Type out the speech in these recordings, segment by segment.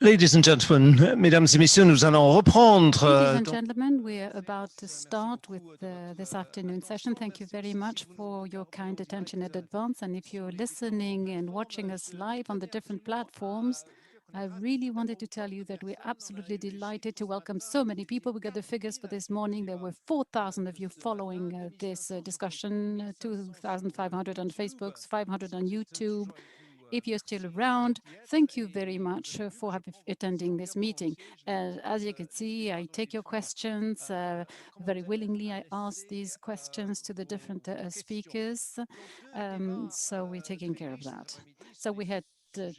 Ladies and gentlemen, mesdames et messieurs, nous allons reprendre. Ladies and gentlemen, we are about to start with this afternoon session. Thank you very much for your kind attention in advance. And if you're listening and watching us live on the different platforms, I really wanted to tell you that we're absolutely delighted to welcome so many people. We got the figures for this morning. There were 4,000 of you following this discussion, 2,500 on Facebook, 500 on YouTube. If you're still around, thank you very much for attending this meeting. As you can see, I take your questions very willingly. I ask these questions to the different speakers. So we're taking care of that. So we had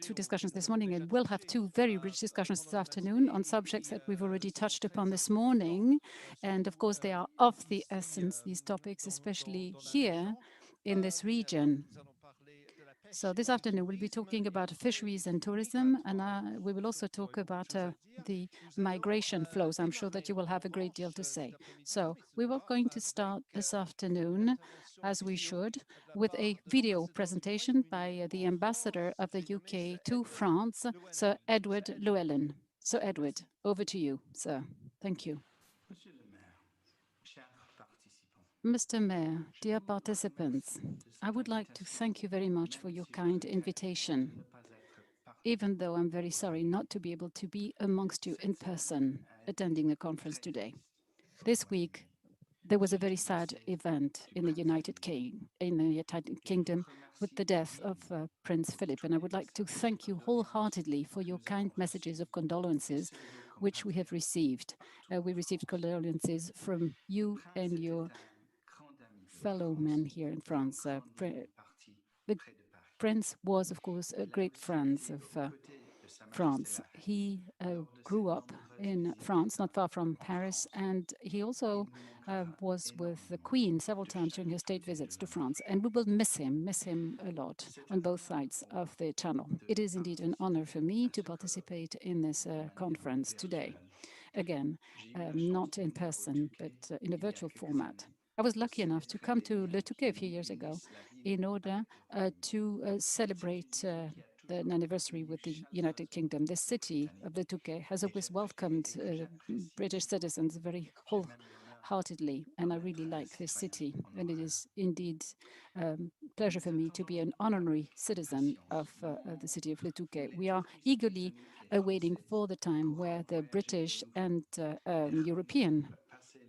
two discussions this morning, and we'll have two very rich discussions this afternoon on subjects that we've already touched upon this morning. And of course, they are of the essence, these topics, especially here in this region. So this afternoon, we'll be talking about fisheries and tourism, and we will also talk about the migration flows. I'm sure that you will have a great deal to say. So we were going to start this afternoon, as we should, with a video presentation by the ambassador of the UK to France, Sir Edward Llewellyn. Sir Edward, over to you, sir. Thank you. Mr. Mayor, dear participants, I would like to thank you very much for your kind invitation, even though I'm very sorry not to be able to be amongst you in person attending the conference today. This week, there was a very sad event in the United Kingdom with the death of Prince Philip, and I would like to thank you wholeheartedly for your kind messages of condolences which we have received. We received condolences from you and your fellow men here in France. The Prince was, of course, a great friend of France. He grew up in France, not far from Paris, and he also was with the Queen several times during his state visits to France. And we will miss him a lot on both sides of the channel. It is indeed an honor for me to participate in this conference today. Again, not in person, but in a virtual format. I was lucky enough to come to LETURQUE a few years ago in order to celebrate the anniversary with the United Kingdom. The city of LETURQUE has always welcomed British citizens very wholeheartedly, and I really like this city. And it is indeed a pleasure for me to be an honorary citizen of the city of LETURQUE. We are eagerly awaiting for the time where the British and European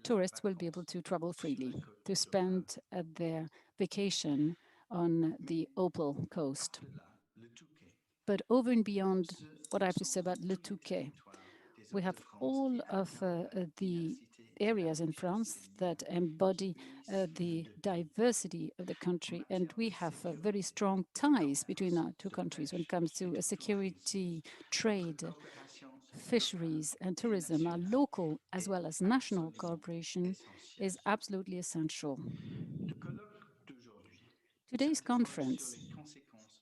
tourists will be able to travel freely, to spend their vacation on the Opal coast. But over and beyond what I have to say about LETURQUE, we have all of the areas in France that embody the diversity of the country, and we have very strong ties between our two countries when it comes to security, trade, fisheries and tourism. Our local as well as national cooperation is absolutely essential. Today's conference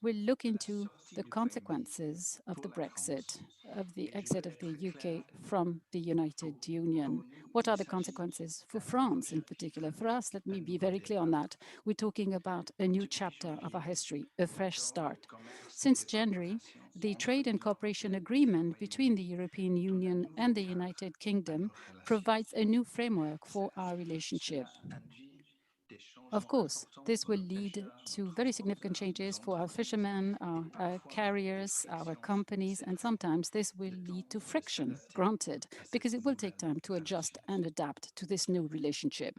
will look into the consequences of the Brexit, of the exit of the UK from the United Union. What are the consequences for France in particular? For us, let me be very clear on that. We're talking about a new chapter of our history, a fresh start. Since January, the Trade and Cooperation Agreement between the European Union and the United Kingdom provides a new framework for our relationship. Of course, this will lead to very significant changes for our fishermen, our carriers, our companies, and sometimes this will lead to friction, granted, because it will take time to adjust and adapt to this new relationship.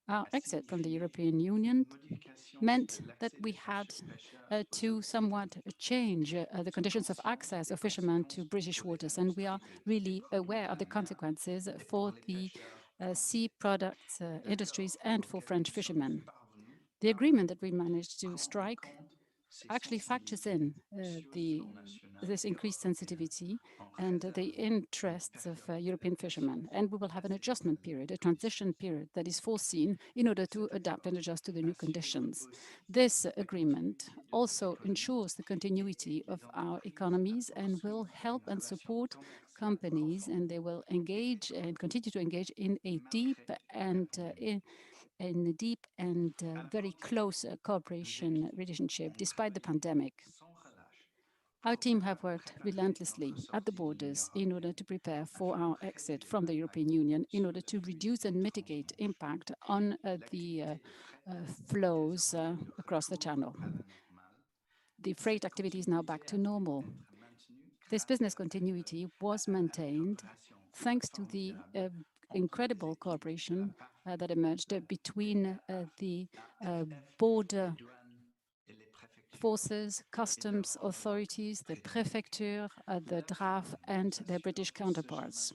Our exit from the European Union meant that we had to somewhat change the conditions of access of fishermen to British waters, and we are really aware of the consequences for the sea products industries and for French fishermen. The agreement that we managed to strike actually factors in this increased sensitivity and the interests of European fishermen. And we will have an adjustment period, a transition period that is foreseen in order to adapt and adjust to the new conditions. This agreement also ensures the continuity of our economies and will help and support companies, and they will engage and continue to engage in a deep and in a deep and very close cooperation relationship despite the pandemic. Our team have worked relentlessly at the borders in order to prepare for our exit from the European Union, in order to reduce and mitigate impact on the flows across the channel. The freight activity is now back to normal. This business continuity was maintained thanks to the incredible cooperation that emerged between the border forces, customs authorities, the prefecture, the DRAF, and their British counterparts.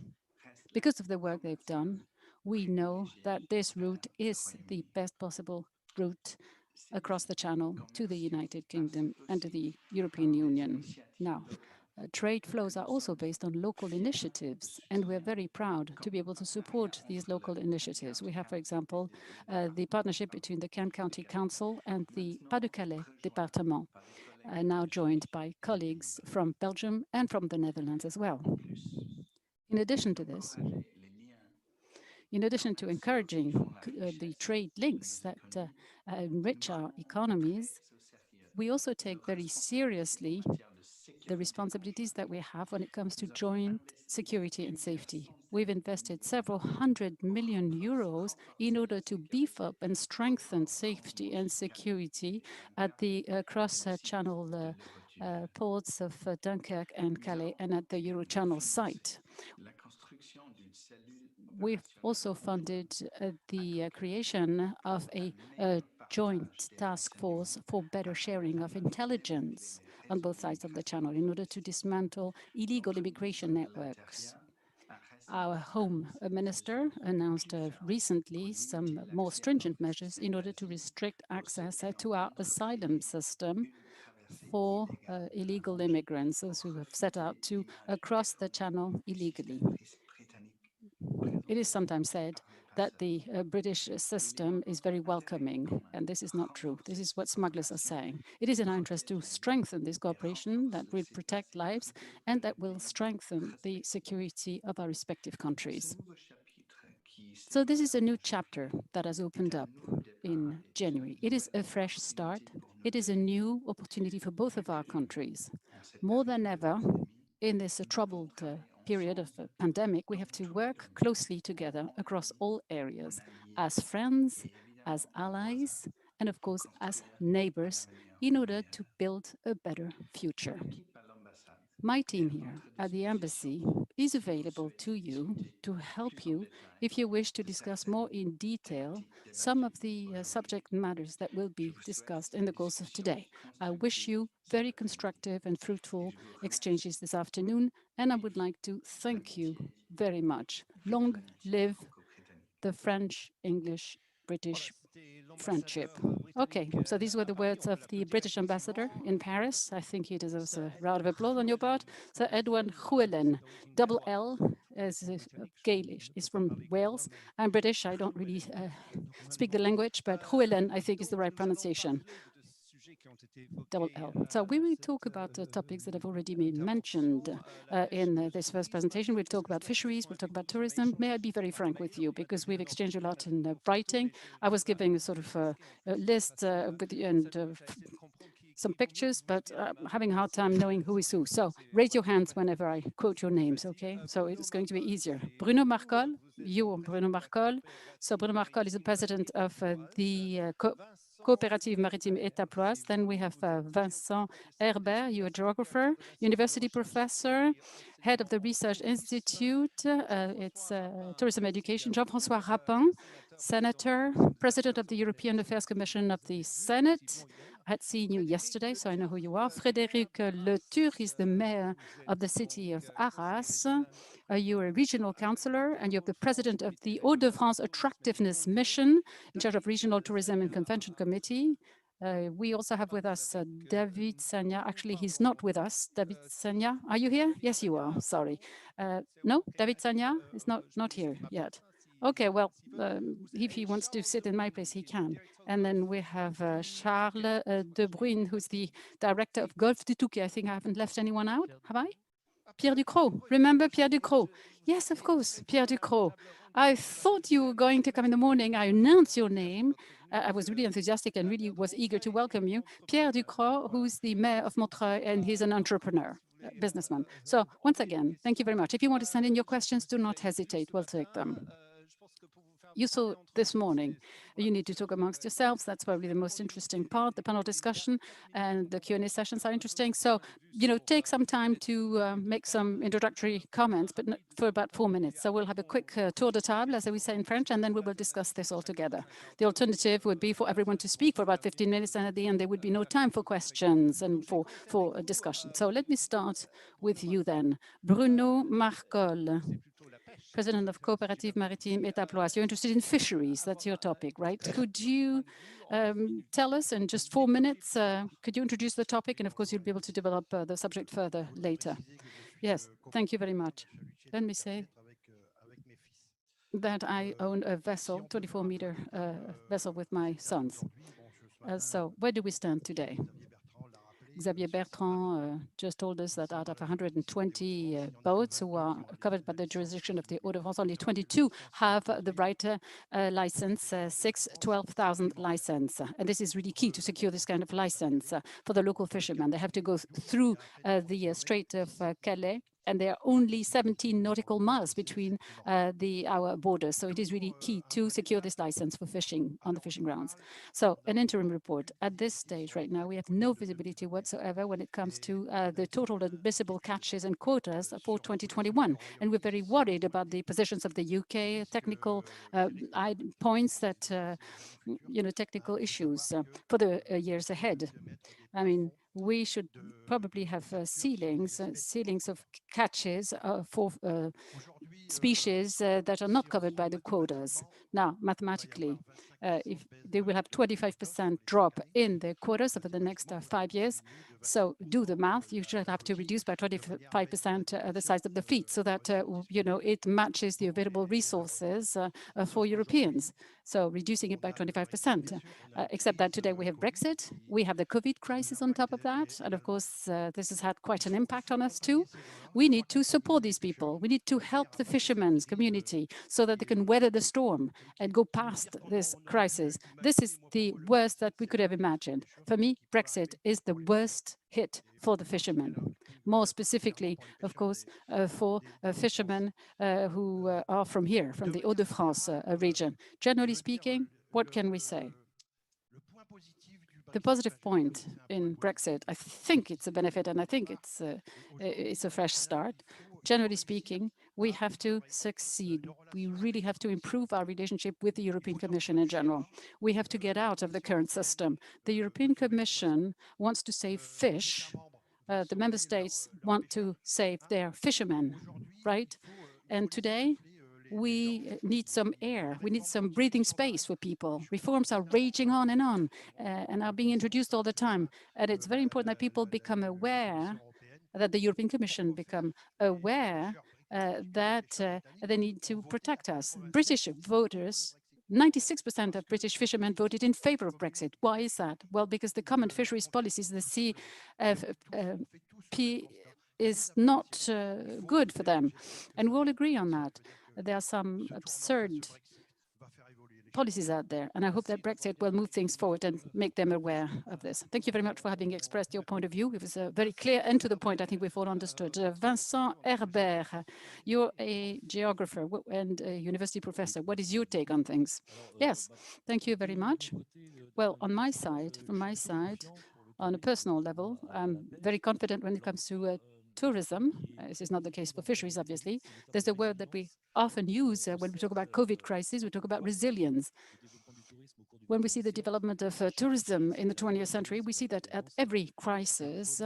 Because of the work they've done, we know that this route is the best possible route across the Channel to the United Kingdom and to the European Union. Now, trade flows are also based on local initiatives, and we're very proud to be able to support these local initiatives. We have, for example, the partnership between the Caen County Council and the Pas-de-Calais Département, now joined by colleagues from Belgium and from the Netherlands as well. In addition to this, in addition to encouraging the trade links that enrich our economies, we also take very seriously the responsibilities that we have when it comes to joint security and safety. We've invested several hundred million euros in order to beef up and strengthen safety and security at the cross-channel ports of Dunkirk and Calais and at the Eurochannel site. We've also funded the creation of a joint task force for better sharing of intelligence on both sides of the Channel in order to dismantle illegal immigration networks. Our Home Minister announced recently some more stringent measures in order to restrict access to our asylum system for illegal immigrants, those who have set out to cross the Channel illegally. It is sometimes said that the British system is very welcoming, and this is not true. This is what smugglers are saying. It is in our interest to strengthen this cooperation that will protect lives and that will strengthen the security of our respective countries. So this is a new chapter that has opened up in January. It is a fresh start. It is a new opportunity for both of our countries. More than ever, in this troubled period of a pandemic, we have to work closely together across all areas, as friends, as allies, and of course, as neighbors, in order to build a better future. My team here at the embassy is available to you to help you if you wish to discuss more in detail some of the subject matters that will be discussed in the course of today. I wish you very constructive and fruitful exchanges this afternoon, and I would like to thank you very much. Long live the French, English, British friendship. Okay, so these were the words of the British ambassador in Paris. I think he deserves a round of applause on your part. So Edwin Llewellyn, double L, is Gaelish, is from Wales. I'm British, I don't really speak the language, but Llewellyn, I think, is the right pronunciation. Double L. So we will talk about topics that have already been mentioned in this first presentation. We'll talk about fisheries, we'll talk about tourism. May I be very frank with you, because we've exchanged a lot in writing. I was giving a sort of a list and some pictures, but having a hard time knowing who is who. So raise your hands whenever I quote your names, okay? So it's going to be easier. Bruno Margolle, you are Bruno Margolle. So Bruno Margolle is the president of the Cooperative Maritime Etaploise. Then we have Vincent HERBERT, you're a geographer, university professor, head of the Research Institute. It's tourism education. Jean-François RAPIN, senator, president of the European Affairs Commission of the Senate. I had seen you yesterday, so I know who you are. Frédéric LETURQUE is the mayor of the city of Arras. You're a regional councillor, and you're the president of the Hauts-de-France Attractiveness Mission, in charge of regional tourism and convention committee. We also have with us David Sagna. Actually, he's not with us. David Sagna, are you here? Yes, you are. Sorry. No, David Sagna is not here yet. Okay, well, if he wants to sit in my place, he can. And then we have Charles De Bruyne, who's the director of Golfe de Touquet. I think I haven't left anyone out, have I? Pierre Ducrocq. Remember Pierre Ducrocq? Yes, of course, Pierre Ducrocq. I thought you were going to come in the morning. I announced your name. I was really enthusiastic and really was eager to welcome you. Pierre Ducrocq, who's the mayor of Montreuil, and he's an entrepreneur, businessman. So once again, thank you very much. If you want to send in your questions, do not hesitate. We'll take them. You saw this morning, you need to talk amongst yourselves. That's probably the most interesting part. The panel discussion and the Q&A sessions are interesting. So, take some time to make some introductory comments, but for about 4 minutes. So we'll have a quick tour de table, as we say in French, and then we will discuss this all together. The alternative would be for everyone to speak for about 15 minutes, and at the end, there would be no time for questions and for a discussion. So let me start with you then. Bruno Margolle, President of Cooperative Maritime Etaploise. You're interested in fisheries. That's your topic, right? Could you tell us in just 4 minutes, could you introduce the topic? And of course, you'll be able to develop the subject further later. Yes, thank you very much. Let me say that I own a vessel, 24-meter vessel with my sons. So where do we stand today? Xavier Bertrand just told us that out of 120 boats who are covered by the jurisdiction of the Hauts-de-France, only 22 have the right license, 12,000 license. And this is really key to secure this kind of license for the local fishermen. They have to go through the Strait of Calais, and there are only 17 nautical miles between our borders. So it is really key to secure this license for fishing on the fishing grounds. So an interim report. At this stage right now, we have no visibility whatsoever when it comes to the total admissible catches and quotas for 2021. And we're very worried about the positions of the UK, technical points that, technical issues for the years ahead. I mean, we should probably have ceilings of catches for species that are not covered by the quotas. Now, mathematically, if they will have 25% drop in the quotas over the next 5 years, so do the math, you should have to reduce by 25% the size of the fleet so that, it matches the available resources for Europeans. So reducing it by 25%, except that today we have Brexit, we have the COVID crisis on top of that, and of course, this has had quite an impact on us too. We need to support these people. We need to help the fishermen's community so that they can weather the storm and go past this crisis. This is the worst that we could have imagined. For me, Brexit is the worst hit for the fishermen. More specifically, of course, for fishermen who are from here, from the Hauts-de-France region. Generally speaking, what can we say? The positive point in Brexit, I think it's a benefit, and I think it's a fresh start. Generally speaking, we have to succeed. We really have to improve our relationship with the European Commission in general. We have to get out of the current system. The European Commission wants to save fish. The member states want to save their fishermen, right? And today, we need some air. We need some breathing space for people. Reforms are raging on and are being introduced all the time. And it's very important that people become aware, that the European Commission become aware that they need to protect us. British voters, 96% of British fishermen voted in favor of Brexit. Why is that? Well, because the common fisheries policies, the CFP, is not good for them. And we all agree on that. There are some absurd policies out there, and I hope that Brexit will move things forward and make them aware of this. Thank you very much for having expressed your point of view. It was very clear and to the point. I think we've all understood. Vincent HERBERT, you're a geographer and a university professor. What is your take on things? Yes, thank you very much. Well, on my side, from my side, on a personal level, I'm very confident when it comes to tourism. This is not the case for fisheries, obviously. There's a word that we often use when we talk about COVID crisis, we talk about resilience. When we see the development of tourism in the 20th century, we see that at every crisis,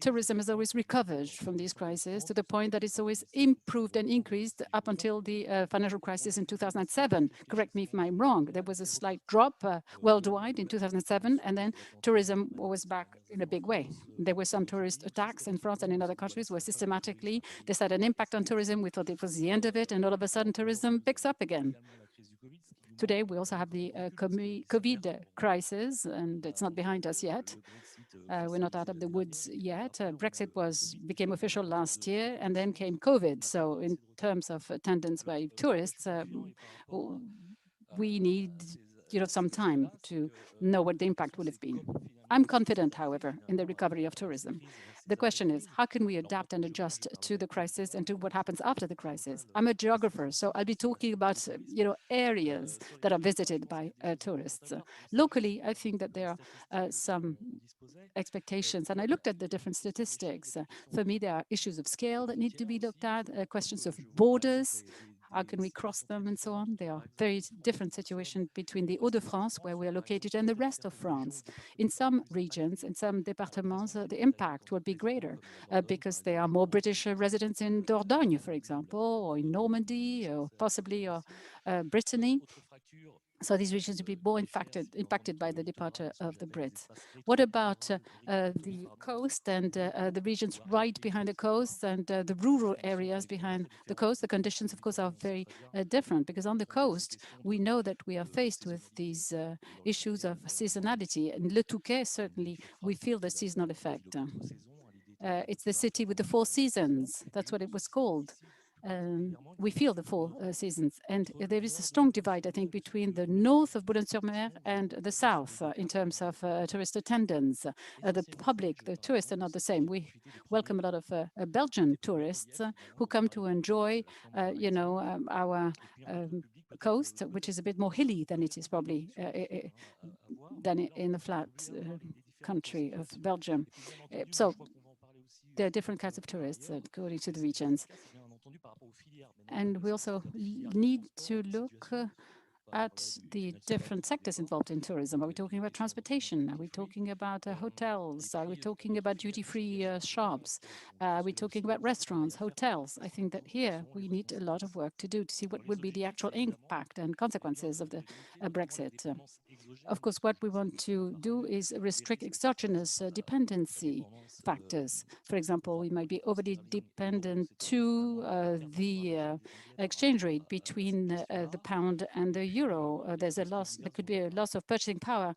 tourism has always recovered from these crises to the point that it's always improved and increased up until the financial crisis in 2007. Correct me if I'm wrong. There was a slight drop worldwide in 2007, and then tourism was back in a big way. There were some tourist attacks in France and in other countries where systematically this had an impact on tourism. We thought it was the end of it, and all of a sudden tourism picks up again. Today, we also have the COVID crisis, and it's not behind us yet. We're not out of the woods yet. Brexit became official last year, and then came COVID. So in terms of attendance by tourists, we need some time to know what the impact would have been. I'm confident, however, in the recovery of tourism. The question is, how can we adapt and adjust to the crisis and to what happens after the crisis? I'm a geographer, so I'll be talking about areas that are visited by tourists. Locally, I think that there are some expectations, and I looked at the different statistics. For me, there are issues of scale that need to be looked at, questions of borders, how can we cross them and so on. There are very different situations between the Hauts-de-France, where we are located, and the rest of France. In some regions, in some départements, the impact will be greater because there are more British residents in Dordogne, for example, or in Normandy, or possibly Brittany. So these regions will be more impacted by the departure of the Brits. What about the coast and the regions right behind the coast and the rural areas behind the coast? The conditions, of course, are very different, because on the coast, we know that we are faced with these issues of seasonality. In Le Touquet, certainly, we feel the seasonal effect. It's the city with the 4 seasons. That's what it was called. We feel the 4 seasons. And there is a strong divide, I think, between the north of Boulogne-sur-Mer and the south in terms of tourist attendance. The public, the tourists are not the same. We welcome a lot of Belgian tourists who come to enjoy, our coast, which is a bit more hilly than it is probably than in the flat country of Belgium. So there are different kinds of tourists according to the regions. And we also need to look at the different sectors involved in tourism. Are we talking about transportation? Are we talking about hotels? Are we talking about duty-free shops? Are we talking about restaurants, hotels? I think that here we need a lot of work to do to see what will be the actual impact and consequences of the Brexit. Of course, what we want to do is restrict exogenous dependency factors. For example, we might be overly dependent to the exchange rate between the pound and the euro. There's a loss. There could be a loss of purchasing power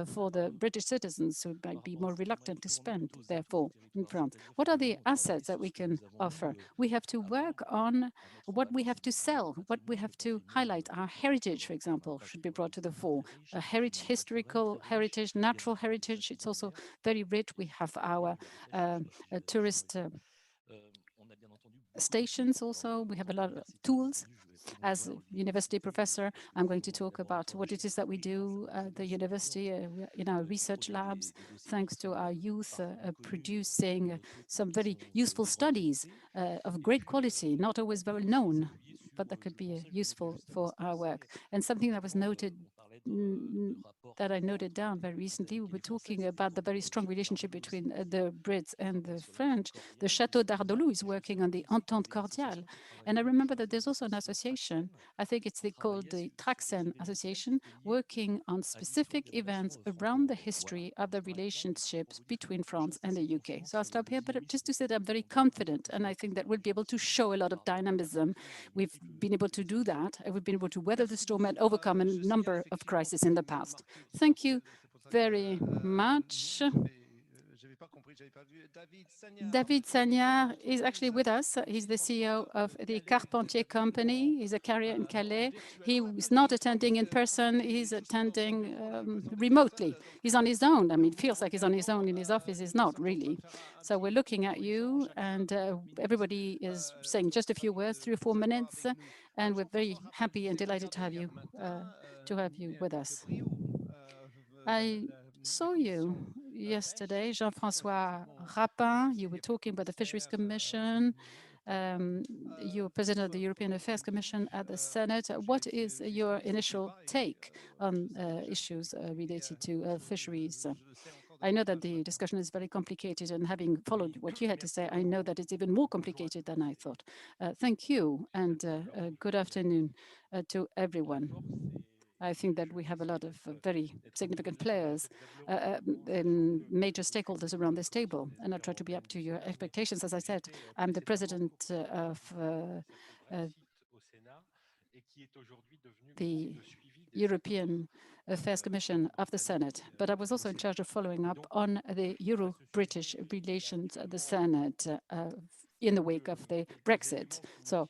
for the British citizens who might be more reluctant to spend, therefore, in France. What are the assets that we can offer? We have to work on what we have to sell, what we have to highlight. Our heritage, for example, should be brought to the fore. Historical heritage, natural heritage. It's also very rich. We have our tourist stations also. We have a lot of tools. As a university professor, I'm going to talk about what it is that we do at the university in our research labs, thanks to our youth producing some very useful studies of great quality, not always very known, but that could be useful for our work. And something that was noted that I noted down very recently, we were talking about the very strong relationship between the Brits and the French. The Château d'Ardoloux is working on the Entente Cordiale. And I remember that there's also an association, I think it's called the Traxen Association, working on specific events around the history of the relationships between France and the UK. So I'll stop here, but just to say that I'm very confident, and I think that we'll be able to show a lot of dynamism. We've been able to do that, and we've been able to weather the storm and overcome a number of crises in the past. Thank you very much. David Sagnard is actually with us. He's the CEO of the Carpentier company. He's a carrier in Calais. He is not attending in person. He's attending remotely. He's on his own. I mean, it feels like he's on his own in his office. He's not really. So we're looking at you, and everybody is saying just a few words, 3 or 4 minutes, and we're very happy and delighted to have you with us. I saw you yesterday, Jean-François RAPIN. You were talking about the Fisheries Commission. You're president of the European Affairs Commission at the Senate. What is your initial take on issues related to fisheries? I know that the discussion is very complicated, and having followed what you had to say, I know that it's even more complicated than I thought. Thank you, and good afternoon to everyone. I think that we have a lot of very significant players and major stakeholders around this table, and I'll try to be up to your expectations. As I said, I'm the president of the European Affairs Commission of the Senate, but I was also in charge of following up on the Euro-British relations of the Senate in the wake of the Brexit. So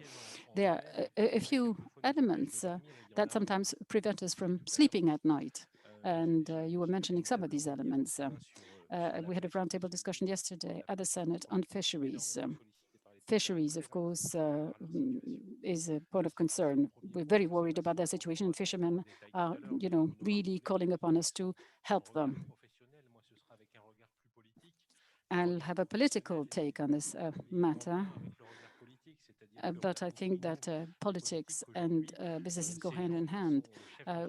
there are a few elements that sometimes prevent us from sleeping at night. And you were mentioning some of these elements. We had a roundtable discussion yesterday at the Senate on fisheries. Fisheries, of course, is a point of concern. We're very worried about their situation, and fishermen are, really calling upon us to help them. I'll have a political take on this matter, but I think that politics and businesses go hand in hand.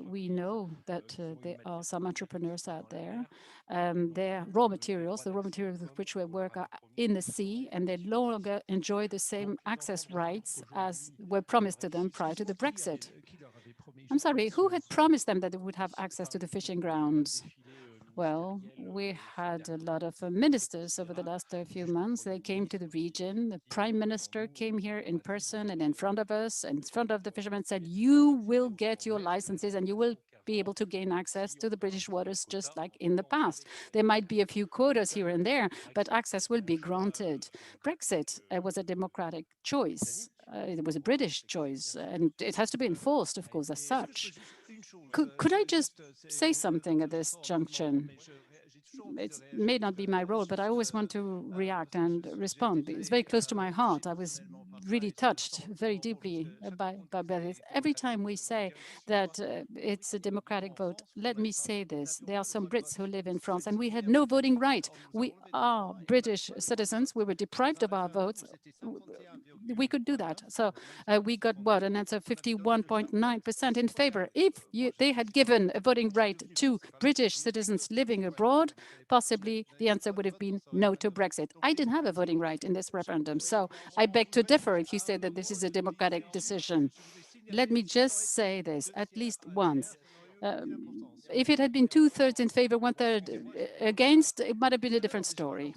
We know that there are some entrepreneurs out there. Their raw materials, the raw materials with which we work, are in the sea, and they no longer enjoy the same access rights as were promised to them prior to the Brexit. I'm sorry, who had promised them that they would have access to the fishing grounds? Well, we had a lot of ministers over the last few months. They came to the region. The Prime Minister came here in person and in front of us, in front of the fishermen, said, you will get your licenses and you will be able to gain access to the British waters just like in the past. There might be a few quotas here and there, but access will be granted. Brexit was a democratic choice. It was a British choice, and it has to be enforced, of course, as such. Could I just say something at this junction? It may not be my role, but I always want to react and respond. It's very close to my heart. I was really touched very deeply by this. Every time we say that it's a democratic vote, let me say this. There are some Brits who live in France, and we had no voting right. We are British citizens. We were deprived of our votes. We could do that. So we got what? An answer 51.9% in favor. If they had given a voting right to British citizens living abroad, possibly the answer would have been no to Brexit. I didn't have a voting right in this referendum, so I beg to differ if you say that this is a democratic decision. Let me just say this at least once. If it had been 2/3 in favor, 1/3 against, it might have been a different story.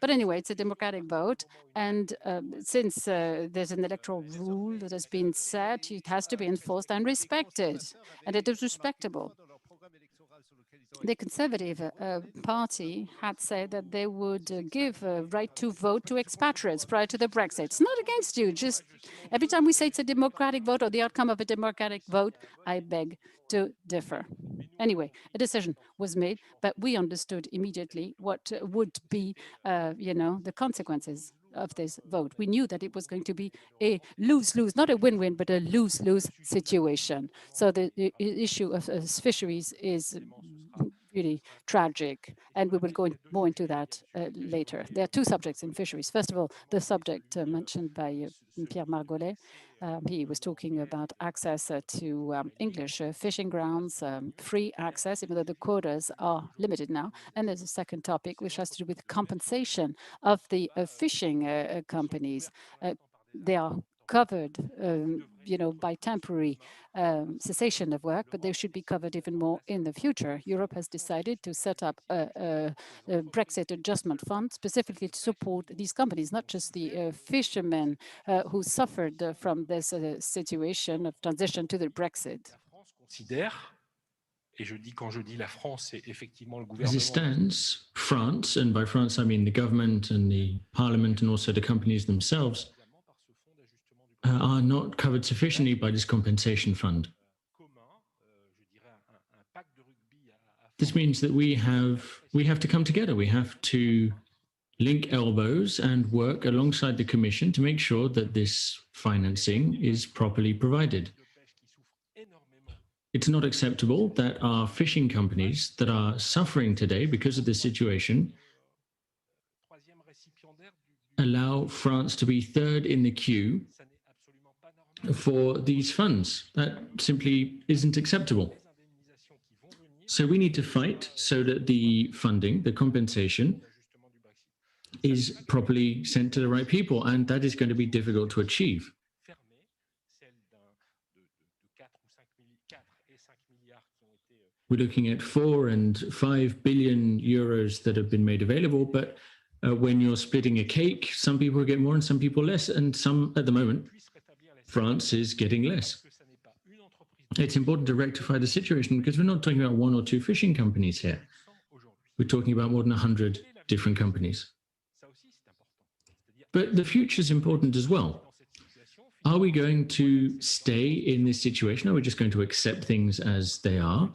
But anyway, it's a democratic vote. And since there's an electoral rule that has been set, it has to be enforced and respected. And it is respectable. The Conservative Party had said that they would give a right to vote to expatriates prior to the Brexit. It's not against you. Just every time we say it's a democratic vote or the outcome of a democratic vote, I beg to differ. Anyway, a decision was made, but we understood immediately what would be, the consequences of this vote. We knew that it was going to be a lose-lose, not a win-win, but a lose-lose situation. So the issue of fisheries is really tragic, and we will go more into that later. There are two subjects in fisheries. First of all, the subject mentioned by Pierre Margollet. He was talking about access to English fishing grounds, free access, even though the quotas are limited now. And there's a second topic, which has to do with compensation of the fishing companies. They are covered, by temporary cessation of work, but they should be covered even more in the future. Europe has decided to set up a Brexit adjustment fund specifically to support these companies, not just the fishermen who suffered from this situation of transition to the Brexit. As it stands, France, and by France I mean the government and the parliament and also the companies themselves, are not covered sufficiently by this compensation fund. This means that we have to come together. We have to link elbows and work alongside the Commission to make sure that this financing is properly provided. It's not acceptable that our fishing companies that are suffering today because of this situation allow France to be third in the queue for these funds. That simply isn't acceptable. So we need to fight so that the funding, the compensation, is properly sent to the right people, and that is going to be difficult to achieve. We're looking at 4 and 5 billion euros that have been made available, but when you're splitting a cake, some people get more and some people less, and some, at the moment, France is getting less. it's important to rectify the situation because we're not talking about one or two fishing companies here. We're talking about more than 100 different companies. But the future is important as well. Are we going to stay in this situation? Are we just going to accept things as they are,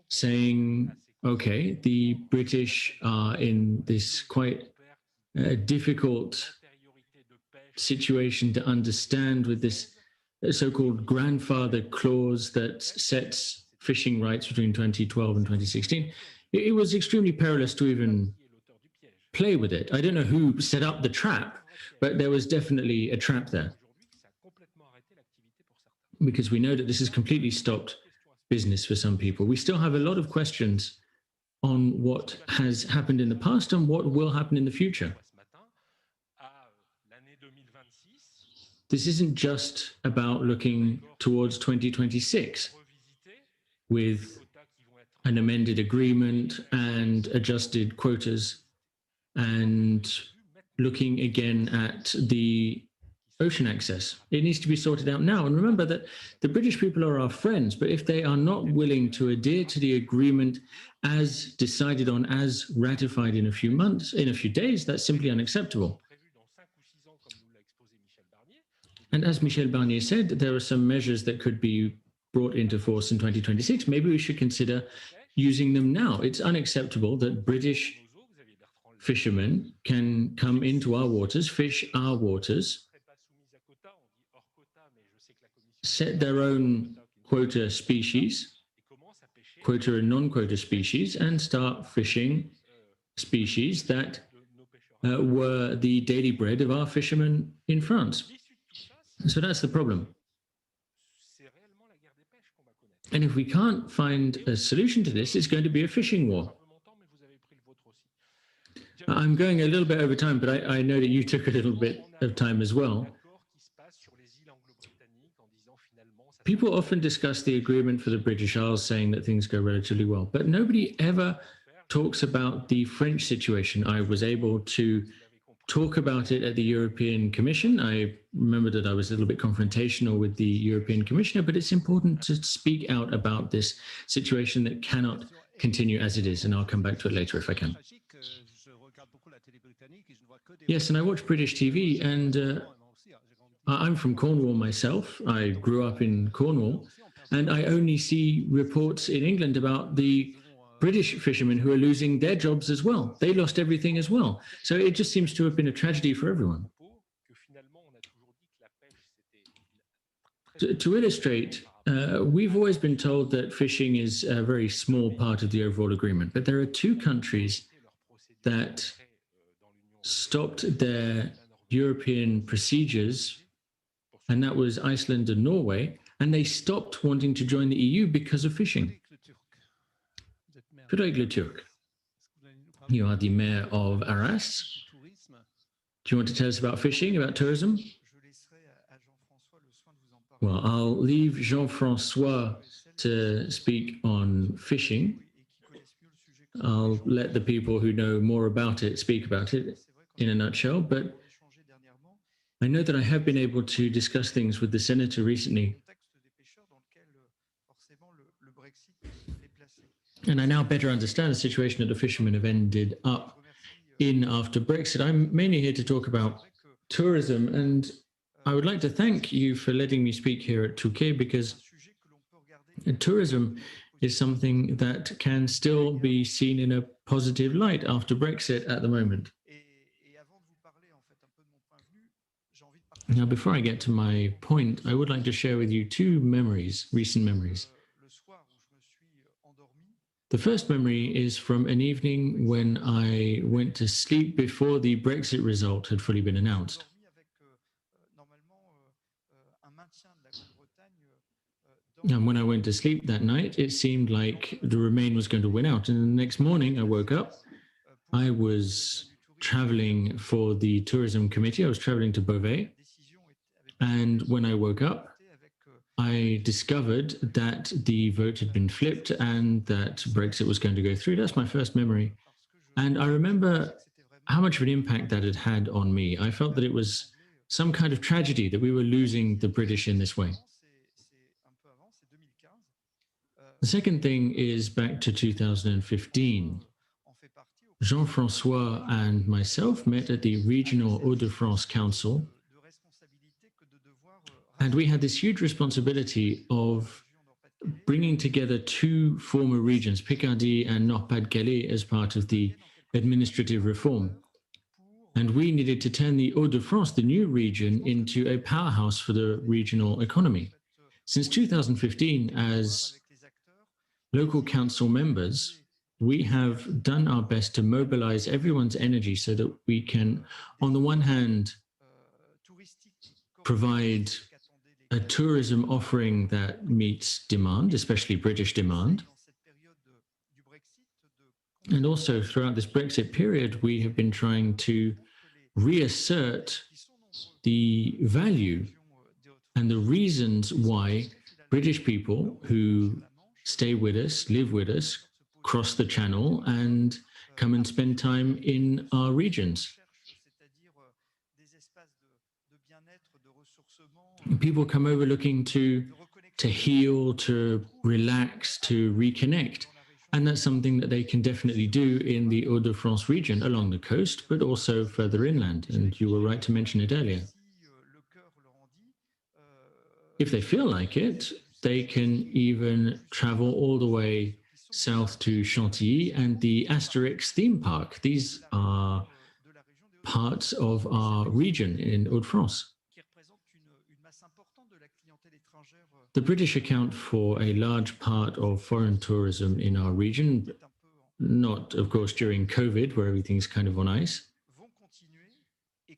saying, okay, the British are in this quite difficult situation to understand with this so-called grandfather clause that sets fishing rights between 2012 and 2016. It was extremely perilous to even play with it. I don't know who set up the trap, but there was definitely a trap there. Because we know that this has completely stopped business for some people. We still have a lot of questions on what has happened in the past and what will happen in the future. This isn't just about looking towards 2026 with an amended agreement and adjusted quotas and looking again at the ocean access. It needs to be sorted out now. And remember that the British people are our friends, but if they are not willing to adhere to the agreement as decided on, as ratified in a few months, in a few days, that's simply unacceptable. And as Michel Barnier said, there are some measures that could be brought into force in 2026. Maybe we should consider using them now. It's unacceptable that British fishermen can come into our waters, fish our waters, set their own quota species, quota and non-quota species, and start fishing species that were the daily bread of our fishermen in France. So that's the problem. And if we can't find a solution to this, it's going to be a fishing war. I'm going a little bit over time, but I know that you took a little bit of time as well. People often discuss the agreement for the British Isles, saying that things go relatively well, but nobody ever talks about the French situation. I was able to talk about it at the European Commission. I remember that I was a little bit confrontational with the European Commissioner, but it's important to speak out about this situation that cannot continue as it is, and I'll come back to it later if I can. Yes, and I watch British TV, and I'm from Cornwall myself. I grew up in Cornwall, and I only see reports in England about the British fishermen who are losing their jobs as well. They lost everything as well. So it just seems to have been a tragedy for everyone. To illustrate, we've always been told that fishing is a very small part of the overall agreement, but there are two countries that stopped their European procedures, and that was Iceland and Norway, and they stopped wanting to join the EU because of fishing. Frédéric LETURQUE, you are the mayor of Arras. Do you want to tell us about fishing, about tourism? Well, I'll leave Jean-François to speak on fishing. I'll let the people who know more about it speak about it in a nutshell, but I know that I have been able to discuss things with the Senator recently. And I now better understand the situation that the fishermen have ended up in after Brexit. I'm mainly here to talk about tourism, and I would like to thank you for letting me speak here at Touquet, because tourism is something that can still be seen in a positive light after Brexit at the moment. Now, before I get to my point, I would like to share with you two memories, recent memories. The first memory is from an evening when I went to sleep before the Brexit result had fully been announced. And when I went to sleep that night, it seemed like the Remain was going to win out. And the next morning I woke up, I was traveling for the tourism committee. I was traveling to Beauvais. And when I woke up, I discovered that the vote had been flipped and that Brexit was going to go through. That's my first memory. And I remember how much of an impact that had had on me. I felt that it was some kind of tragedy that we were losing the British in this way. The second thing is back to 2015. Jean-François and myself met at the Regional Hauts-de-France Council, and we had this huge responsibility of bringing together two former regions, Picardy and Nord-Pas-de-Calais, as part of the administrative reform. And we needed to turn the Hauts-de-France, the new region, into a powerhouse for the regional economy. Since 2015, as local council members, we have done our best to mobilize everyone's energy so that we can, on the one hand, provide a tourism offering that meets demand, especially British demand. And also throughout this Brexit period, we have been trying to reassert the value and the reasons why British people who stay with us, live with us, cross the channel and come and spend time in our regions. People come over looking to heal, to relax, to reconnect. And that's something that they can definitely do in the Hauts-de-France region along the coast, but also further inland. And you were right to mention it earlier. If they feel like it, they can even travel all the way south to Chantilly and the Asterix theme park. These are parts of our region in Hauts-de-France. The British account for a large part of foreign tourism in our region, not, of course, during COVID, where everything's kind of on ice.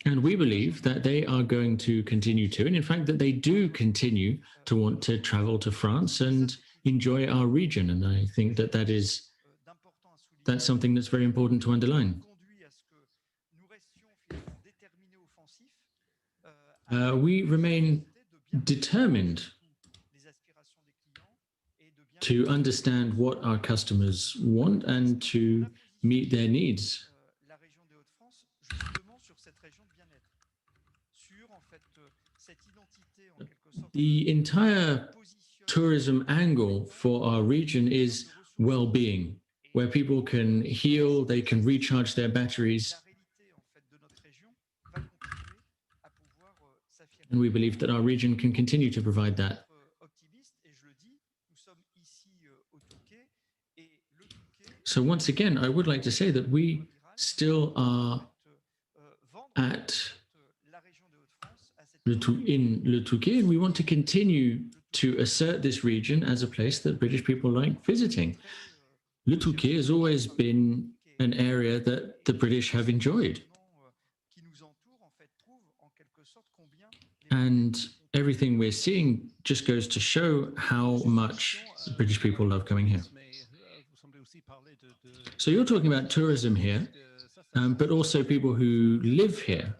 And we believe that they are going to continue to, and in fact, that they do continue to want to travel to France and enjoy our region. And I think that that's something that's very important to underline. We remain determined to understand what our customers want and to meet their needs. The entire tourism angle for our region is well-being, where people can heal, they can recharge their batteries. And we believe that our region can continue to provide that. So once again, I would like to say that we still are in Le Touquet, and we want to continue to assert this region as a place that British people like visiting. Le Touquet has always been an area that the British have enjoyed. And everything we're seeing just goes to show how much British people love coming here. So you're talking about tourism here, but also people who live here.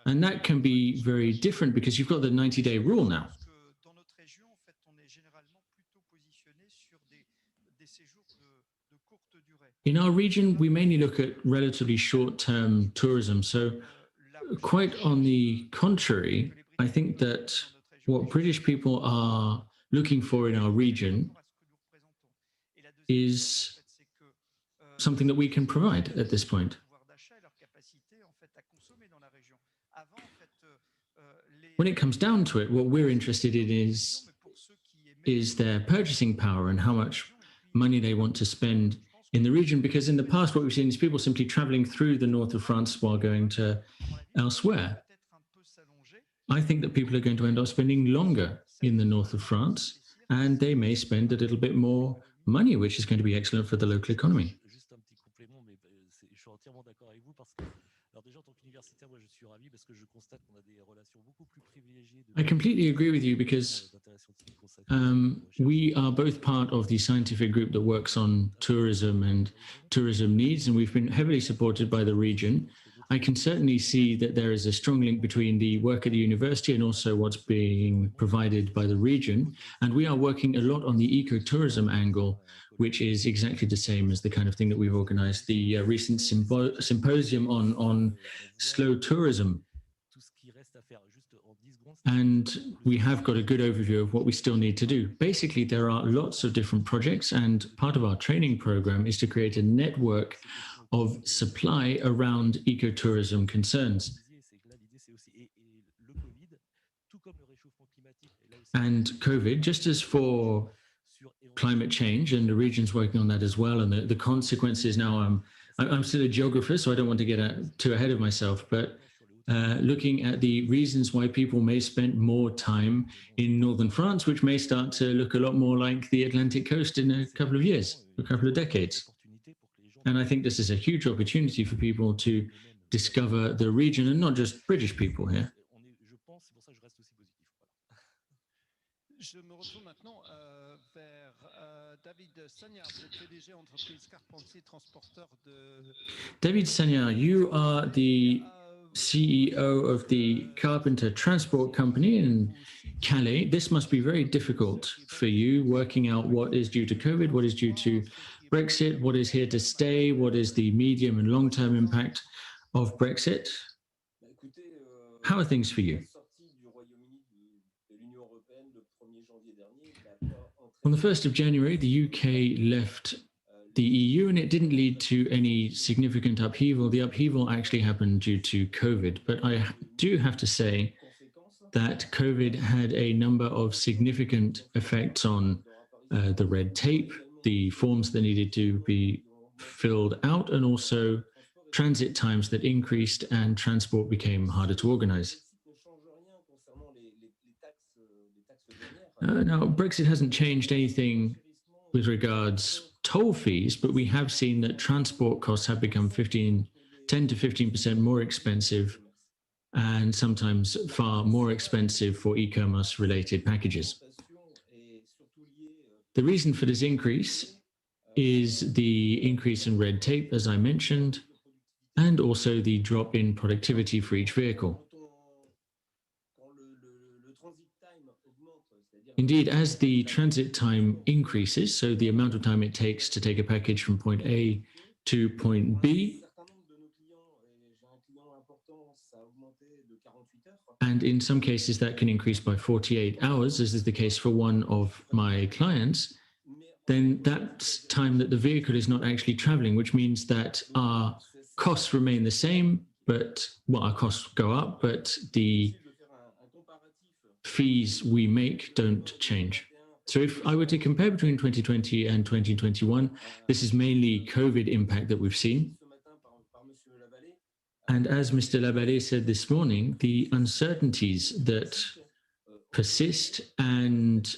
And that can be very different because you've got the 90-day rule now. In our region, we mainly look at relatively short-term tourism. So quite on the contrary, I think that what British people are looking for in our region is something that we can provide at this point. When it comes down to it, what we're interested in is their purchasing power and how much money they want to spend in the region, because in the past what we've seen is people simply traveling through the north of France while going to elsewhere. I think that people are going to end up spending longer in the north of France, and they may spend a little bit more money, which is going to be excellent for the local economy. I completely agree with you because we are both part of the scientific group that works on tourism and tourism needs, and we've been heavily supported by the region. I can certainly see that there is a strong link between the work at the university and also what's being provided by the region. And we are working a lot on the ecotourism angle, which is exactly the same as the kind of thing that we've organized, the recent symposium on slow tourism. And we have got a good overview of what we still need to do. Basically, there are lots of different projects, and part of our training program is to create a network of supply around ecotourism concerns. And COVID, just as for climate change, and the region's working on that as well, and the consequences now, I'm still a geographer, so I don't want to get too ahead of myself, but looking at the reasons why people may spend more time in northern France, which may start to look a lot more like the Atlantic coast in a couple of years, a couple of decades. And I think this is a huge opportunity for people to discover the region, and not just British people here. Je me retourne maintenant vers David Sagnard, vous êtes PDG entreprise Carpentier transporteur de... David Sagnard, you are the CEO of the Carpenter Transport Company in Calais. This must be very difficult for you, working out what is due to COVID, what is due to Brexit, what is here to stay, what is the medium and long-term impact of Brexit. How are things for you? On the 1st of January, the UK left the EU, and it didn't lead to any significant upheaval. The upheaval actually happened due to COVID. But I do have to say that COVID had a number of significant effects on the red tape, the forms that needed to be filled out, and also transit times that increased and transport became harder to organize. Now, Brexit hasn't changed anything with regards toll fees, but we have seen that transport costs have become 10 to 15% more expensive, and sometimes far more expensive for e-commerce related packages. The reason for this increase is the increase in red tape, as I mentioned, and also the drop in productivity for each vehicle. Indeed, as the transit time increases, so the amount of time it takes to take a package from point A to point B, and in some cases that can increase by 48 hours, as is the case for one of my clients, then that's time that the vehicle is not actually traveling, which means that our costs remain the same, but, well, our costs go up, but the fees we make don't change. So if I were to compare between 2020 and 2021, this is mainly COVID impact that we've seen. And as Mr. Laballet said this morning, the uncertainties that persist and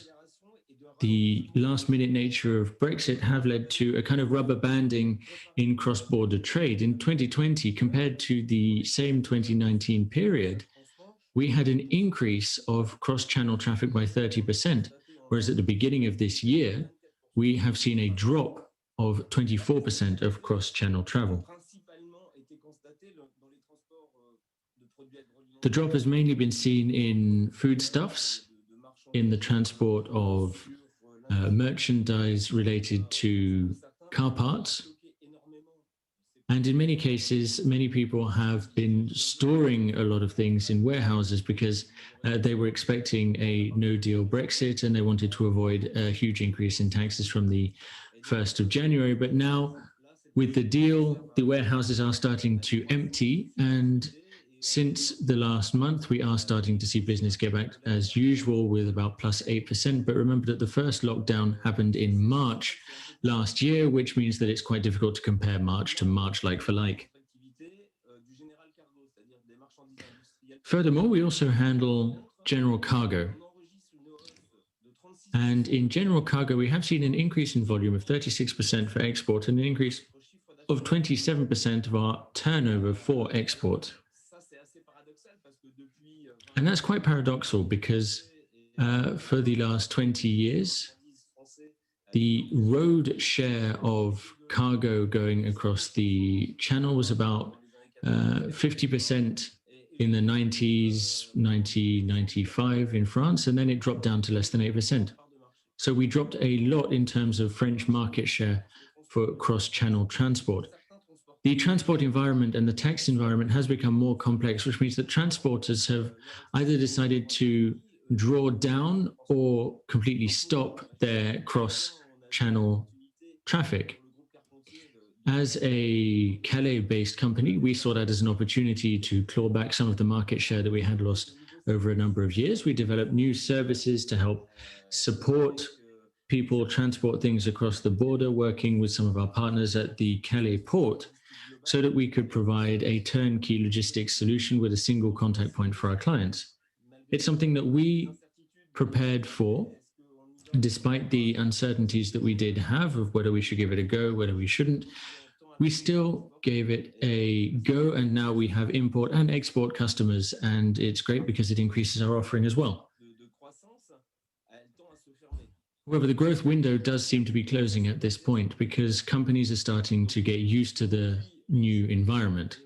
the last-minute nature of Brexit have led to a kind of rubber banding in cross-border trade. In 2020, compared to the same 2019 period, we had an increase of cross-channel traffic by 30%, whereas at the beginning of this year, we have seen a drop of 24% of cross-channel travel. The drop has mainly been seen in foodstuffs, in the transport of merchandise related to car parts. And in many cases, many people have been storing a lot of things in warehouses because they were expecting a no-deal Brexit and they wanted to avoid a huge increase in taxes from the 1st of January. But now, with the deal, the warehouses are starting to empty, and since the last month, we are starting to see business get back as usual with about plus 8%. But remember that the first lockdown happened in March last year, which means that it's quite difficult to compare March to March like for like. Furthermore, we also handle general cargo. And in general cargo, we have seen an increase in volume of 36% for export and an increase of 27% of our turnover for export. And that's quite paradoxal because for the last 20 years, the road share of cargo going across the channel was about 50% in the 90s, 95 in France, and then it dropped down to less than 8%. So we dropped a lot in terms of French market share for cross-channel transport. the transport environment and the tax environment has become more complex, which means that transporters have either decided to draw down or completely stop their cross-channel traffic. As a Calais-based company, we saw that as an opportunity to claw back some of the market share that we had lost over a number of years. We developed new services to help support people transport things across the border, working with some of our partners at the Calais port, so that we could provide a turnkey logistics solution with a single contact point for our clients. It's something that we prepared for, despite the uncertainties that we did have of whether we should give it a go, whether we shouldn't. We still gave it a go, and now we have import and export customers, and it's great because it increases our offering as well. However, the growth window does seem to be closing at this point because companies are starting to get used to the new environment.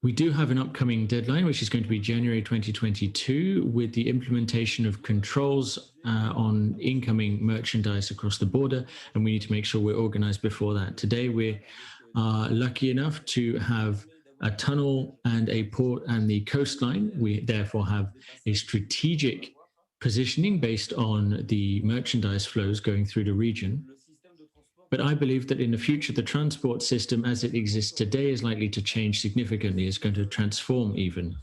We do have an upcoming deadline, which is going to be January 2022, with the implementation of controls on incoming merchandise across the border, and we need to make sure we're organized before that. Today, we are lucky enough to have a tunnel and a port and the coastline. We therefore have a strategic positioning based on the merchandise flows going through the region. But I believe that in the future, the transport system as it exists today is likely to change significantly. It's going to transform even,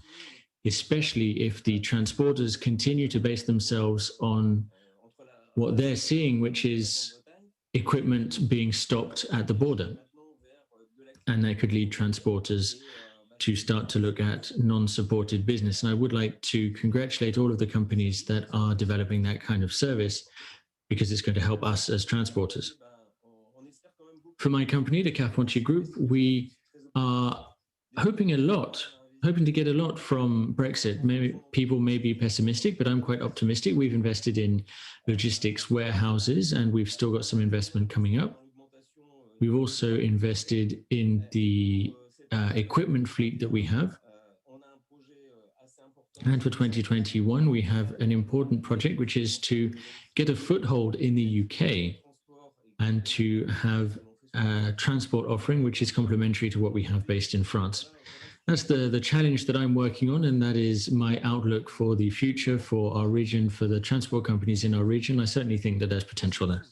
especially if the transporters continue to base themselves on what they're seeing, which is equipment being stopped at the border. And that could lead transporters to start to look at non-supported business. And I would like to congratulate all of the companies that are developing that kind of service, because it's going to help us as transporters. For my company, the Carpentier Group, we are hoping to get a lot from Brexit. Maybe people may be pessimistic, but I'm quite optimistic. We've invested in logistics warehouses, and we've still got some investment coming up. We've also invested in the equipment fleet that we have. And for 2021, we have an important project, which is to get a foothold in the UK and to have transport offering, which is complementary to what we have based in France. That's the challenge that I'm working on, and that is my outlook for the future, for our region, for the transport companies in our region. I certainly think that there's potential there.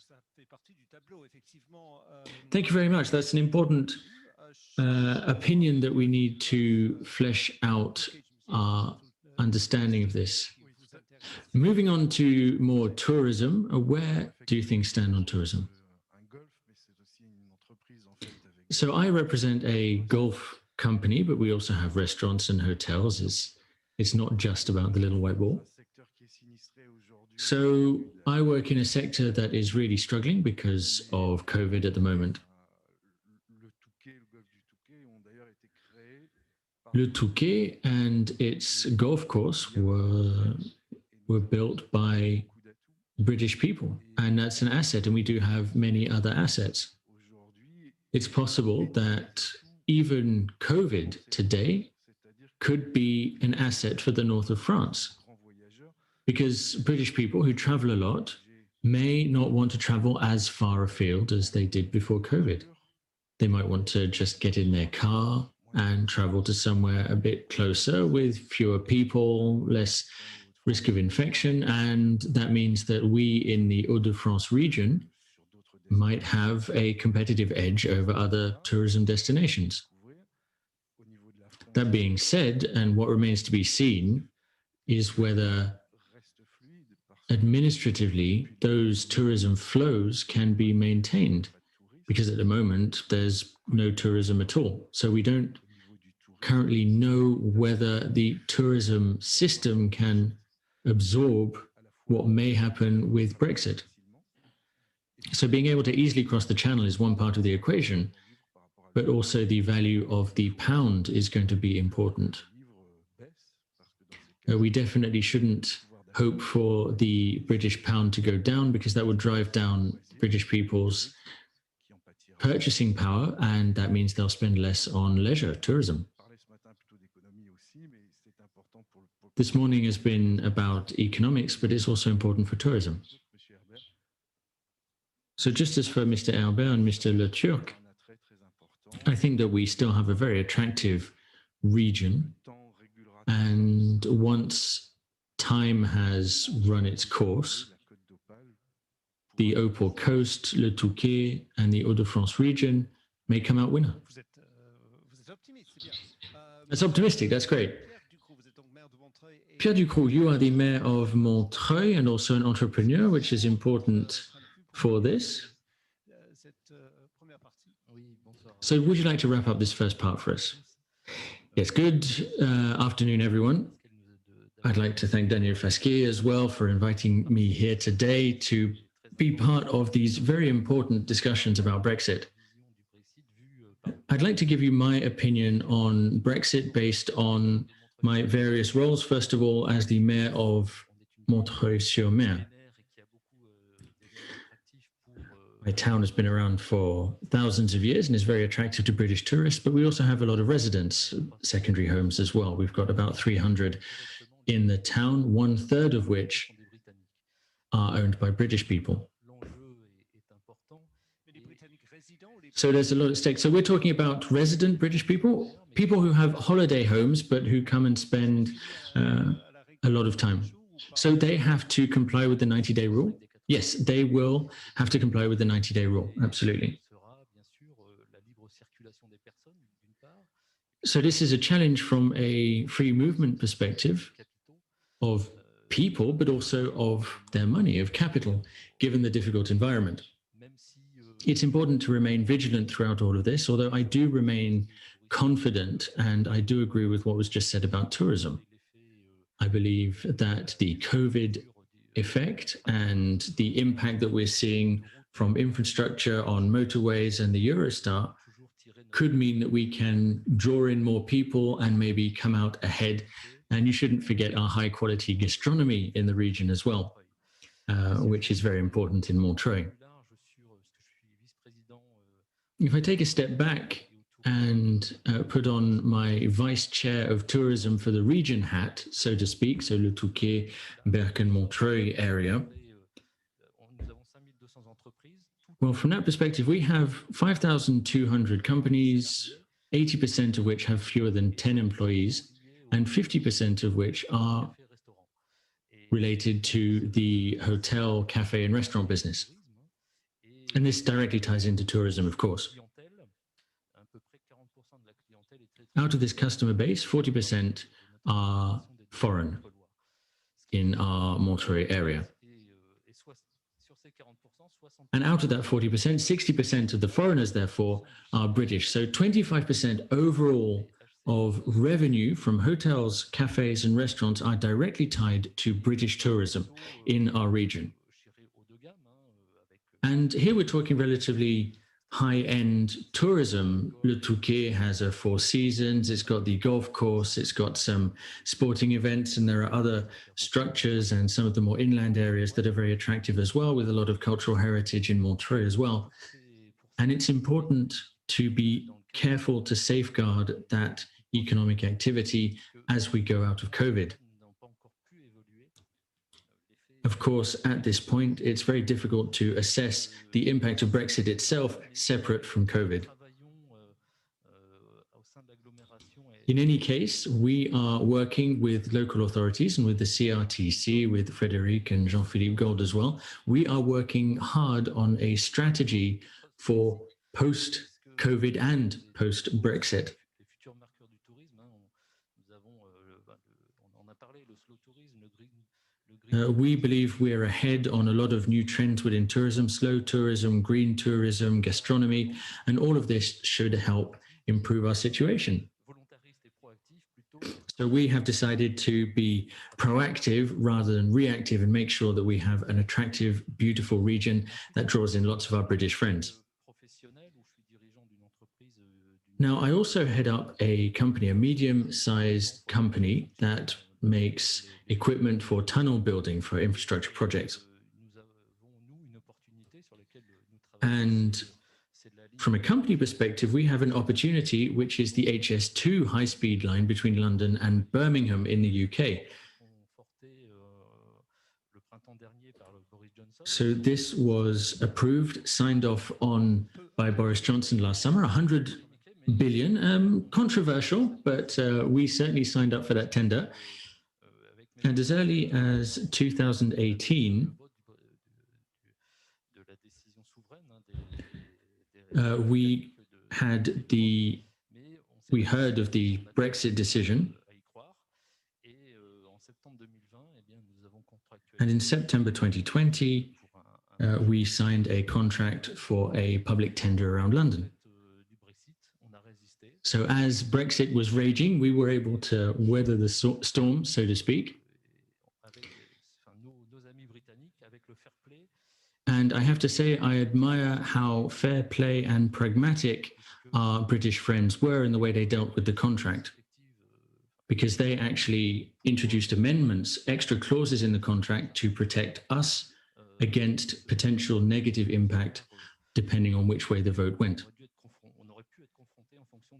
Thank you very much. That's an important opinion that we need to flesh out our understanding of this. Moving on to more tourism, where do things stand on tourism? So I represent a golf company, but we also have restaurants and hotels. It's not just about the little white ball. So I work in a sector that is really struggling because of COVID at the moment. Le Touquet and its golf course were built by British people, and that's an asset, and we do have many other assets. It's possible that even COVID today could be an asset for the north of France, because British people who travel a lot may not want to travel as far afield as they did before COVID. They might want to just get in their car and travel to somewhere a bit closer with fewer people, less risk of infection, and that means that we in the Hauts-de-France region might have a competitive edge over other tourism destinations. That being said, and what remains to be seen, is whether administratively those tourism flows can be maintained, because at the moment there's no tourism at all. So we don't currently know whether the tourism system can absorb what may happen with Brexit. So being able to easily cross the channel is one part of the equation, but also the value of the pound is going to be important. We definitely shouldn't hope for the British pound to go down, because that would drive down British people's purchasing power, and that means they'll spend less on leisure tourism. This morning has been about economics, but it's also important for tourism. So just as for Mr. Herbert and Mr. LETURQUE, I think that we still have a very attractive region. And once time has run its course, the Opal Coast, le Touquet, and the Hauts-de-France region may come out winner. That's optimistic, that's great. Pierre DUCROCQ, you are the mayor of Montreuil and also an entrepreneur, which is important for this. So would you like to wrap up this first part for us? Yes, good afternoon, everyone. I'd like to thank Daniel Fasquier as well for inviting me here today to be part of these very important discussions about Brexit. I'd like to give you my opinion on Brexit based on my various roles. First of all, as the mayor of Montreuil-sur-Mer. My town has been around for thousands of years and is very attractive to British tourists, but we also have a lot of residents, secondary homes as well. We've got about 300 in the town, 1/3 of which are owned by British people. So there's a lot at stake. So we're talking about resident British people, people who have holiday homes, but who come and spend a lot of time. So they have to comply with the 90-day rule. Yes, they will have to comply with the 90-day rule, absolutely. So this is a challenge from a free movement perspective of people, but also of their money, of capital, given the difficult environment. It's important to remain vigilant throughout all of this, although I do remain confident and I do agree with what was just said about tourism. I believe that the COVID effect and the impact that we're seeing from infrastructure on motorways and the Eurostar could mean that we can draw in more people and maybe come out ahead. And you shouldn't forget our high quality gastronomy in the region as well, which is very important in Montreuil. If I take a step back and put on my vice chair of tourism for the region hat, so to speak, so le Touquet, Bercken, Montreuil area. Well, from that perspective, we have 5,200 companies, 80% of which have fewer than 10 employees, and 50% of which are related to the hotel, cafe, and restaurant business. And this directly ties into tourism, of course. Out of this customer base, 40% are foreign in our Montreuil area. And out of that 40%, 60% of the foreigners, therefore, are British. So 25% overall of revenue from hotels, cafes, and restaurants are directly tied to British tourism in our region. And here we're talking relatively high-end tourism. Le Touquet has a Four Seasons, it's got the golf course, it's got some sporting events, and there are other structures and some of the more inland areas that are very attractive as well, with a lot of cultural heritage in Montreuil as well. And it's important to be careful to safeguard that economic activity as we go out of COVID. Of course, at this point, it's very difficult to assess the impact of Brexit itself separate from COVID. In any case, we are working with local authorities and with the CRTC, with Frédéric and Jean-Philippe Gold as well. We are working hard on a strategy for post-COVID and post-Brexit. We believe we're ahead on a lot of new trends within tourism, slow tourism, green tourism, gastronomy, and all of this should help improve our situation. So we have decided to be proactive rather than reactive and make sure that we have an attractive, beautiful region that draws in lots of our British friends. Now, I also head up a company, a medium-sized company that makes equipment for tunnel building for infrastructure projects. And from a company perspective, we have an opportunity, which is the HS2 high-speed line between London and Birmingham in the UK. So this was approved, signed off on by Boris Johnson last summer, 100 billion. Controversial, but we certainly signed up for that tender. And as early as 2018, we heard of the Brexit decision. And in September 2020, we signed a contract for a public tender around London. So as Brexit was raging, we were able to weather the storm, so to speak. And I have to say, I admire how fair play and pragmatic our British friends were in the way they dealt with the contract, because they actually introduced amendments, extra clauses in the contract to protect us against potential negative impact, depending on which way the vote went.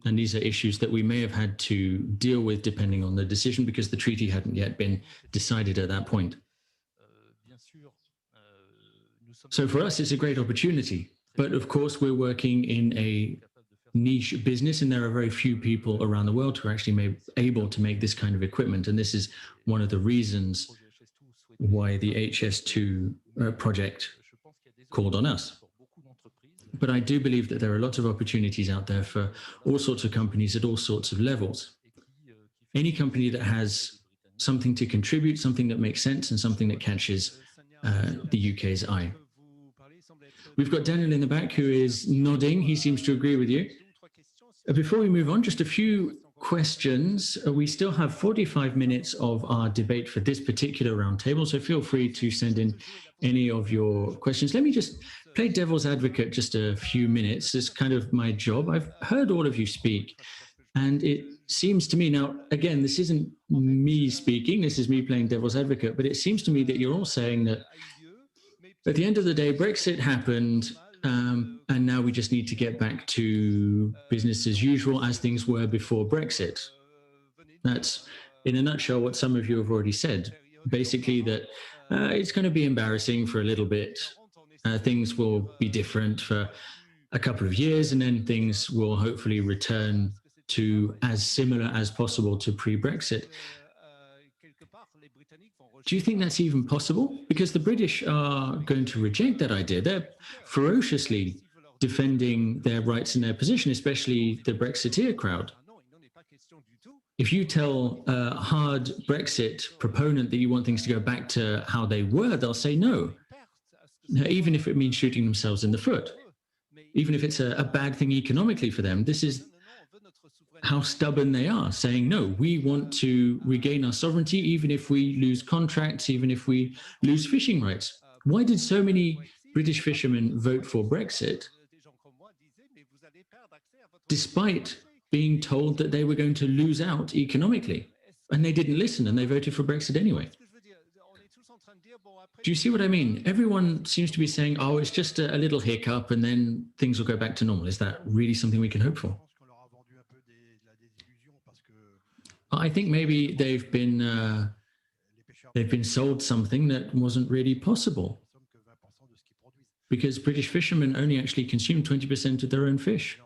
And these are issues that we may have had to deal with depending on the decision, because the treaty hadn't yet been decided at that point. So for us, it's a great opportunity. But of course, we're working in a niche business, and there are very few people around the world who are actually able to make this kind of equipment. And this is one of the reasons why the HS2 project called on us. But I do believe that there are lots of opportunities out there for all sorts of companies at all sorts of levels. Any company that has something to contribute, something that makes sense, and something that catches the UK's eye. We've got Daniel in the back who is nodding. He seems to agree with you. Before we move on, just a few questions. We still have 45 minutes of our debate for this particular roundtable, so feel free to send in any of your questions. Let me just play devil's advocate just a few minutes. It's kind of my job. I've heard all of you speak, and it seems to me, now, again, this isn't me speaking, this is me playing devil's advocate, but it seems to me that you're all saying that at the end of the day, Brexit happened, and now we just need to get back to business as usual as things were before Brexit. That's, in a nutshell, what some of you have already said. Basically that it's going to be embarrassing for a little bit. Things will be different for a couple of years, and then things will hopefully return to as similar as possible to pre-Brexit. Do you think that's even possible? Because the British are going to reject that idea. They're ferociously defending their rights and their position, especially the Brexiteer crowd. If you tell a hard Brexit proponent that you want things to go back to how they were, they'll say no, even if it means shooting themselves in the foot, even if it's a bad thing economically for them. This is how stubborn they are, saying, no, we want to regain our sovereignty, even if we lose contracts, even if we lose fishing rights. Why did so many British fishermen vote for Brexit, despite being told that they were going to lose out economically? And they didn't listen, and they voted for Brexit anyway. Do you see what I mean? Everyone seems to be saying, oh, it's just a little hiccup, and then things will go back to normal. Is that really something we can hope for? I think maybe they've been sold something that wasn't really possible, because British fishermen only actually consume 20% of their own fish.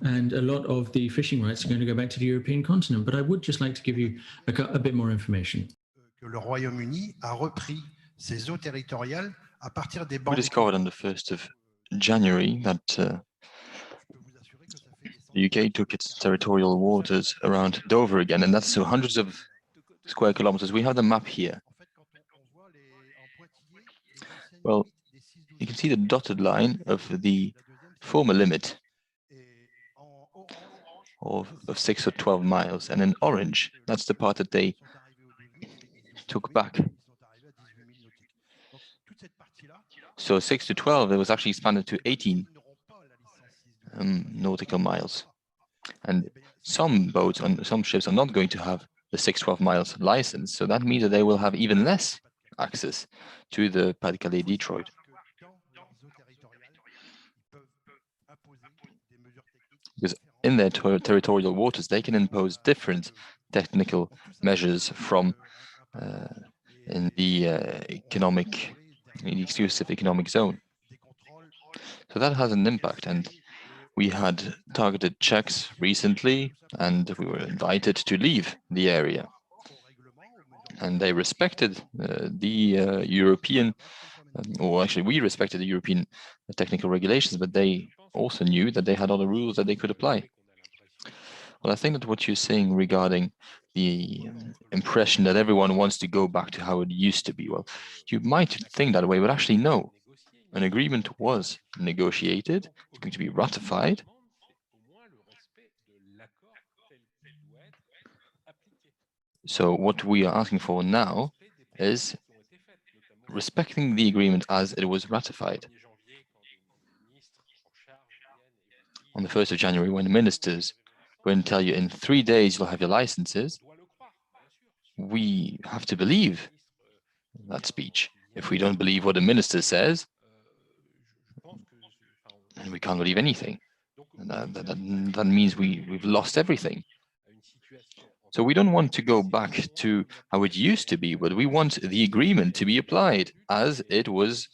And a lot of the fishing rights are going to go back to the European continent. But I would just like to give you a bit more information. Le Royaume-Uni a repris ses eaux territoriales à partir des We discovered on the 1st of January that the UK took its territorial waters around Dover again, and that's so hundreds of square kilometers. We have the map here. Well, you can see the dotted line of the former limit of 6 or 12 miles, and in orange, that's the part that they took back. So 6 to 12, it was actually expanded to 18 nautical miles. And some boats on some ships are not going to have the 6-12 miles license, so that means that they will have even less access to the Pas-de-Calais Detroit. Because in their territorial waters, they can impose different technical measures from in the exclusive economic zone. So that has an impact, and we had targeted checks recently, and we were invited to leave the area. And they respected the European, or actually we respected the European technical regulations, but they also knew that they had other rules that they could apply. Well, I think that what you're saying regarding the impression that everyone wants to go back to how it used to be, well, you might think that way, but actually no. An agreement was negotiated, it's going to be ratified. So what we are asking for now is respecting the agreement as it was ratified. On the 1st of January, when the ministers go and tell you in 3 days you'll have your licenses, we have to believe that speech. If we don't believe what the minister says, then we can't believe anything. And that means we've lost everything. So we don't want to go back to how it used to be, but we want the agreement to be applied as it was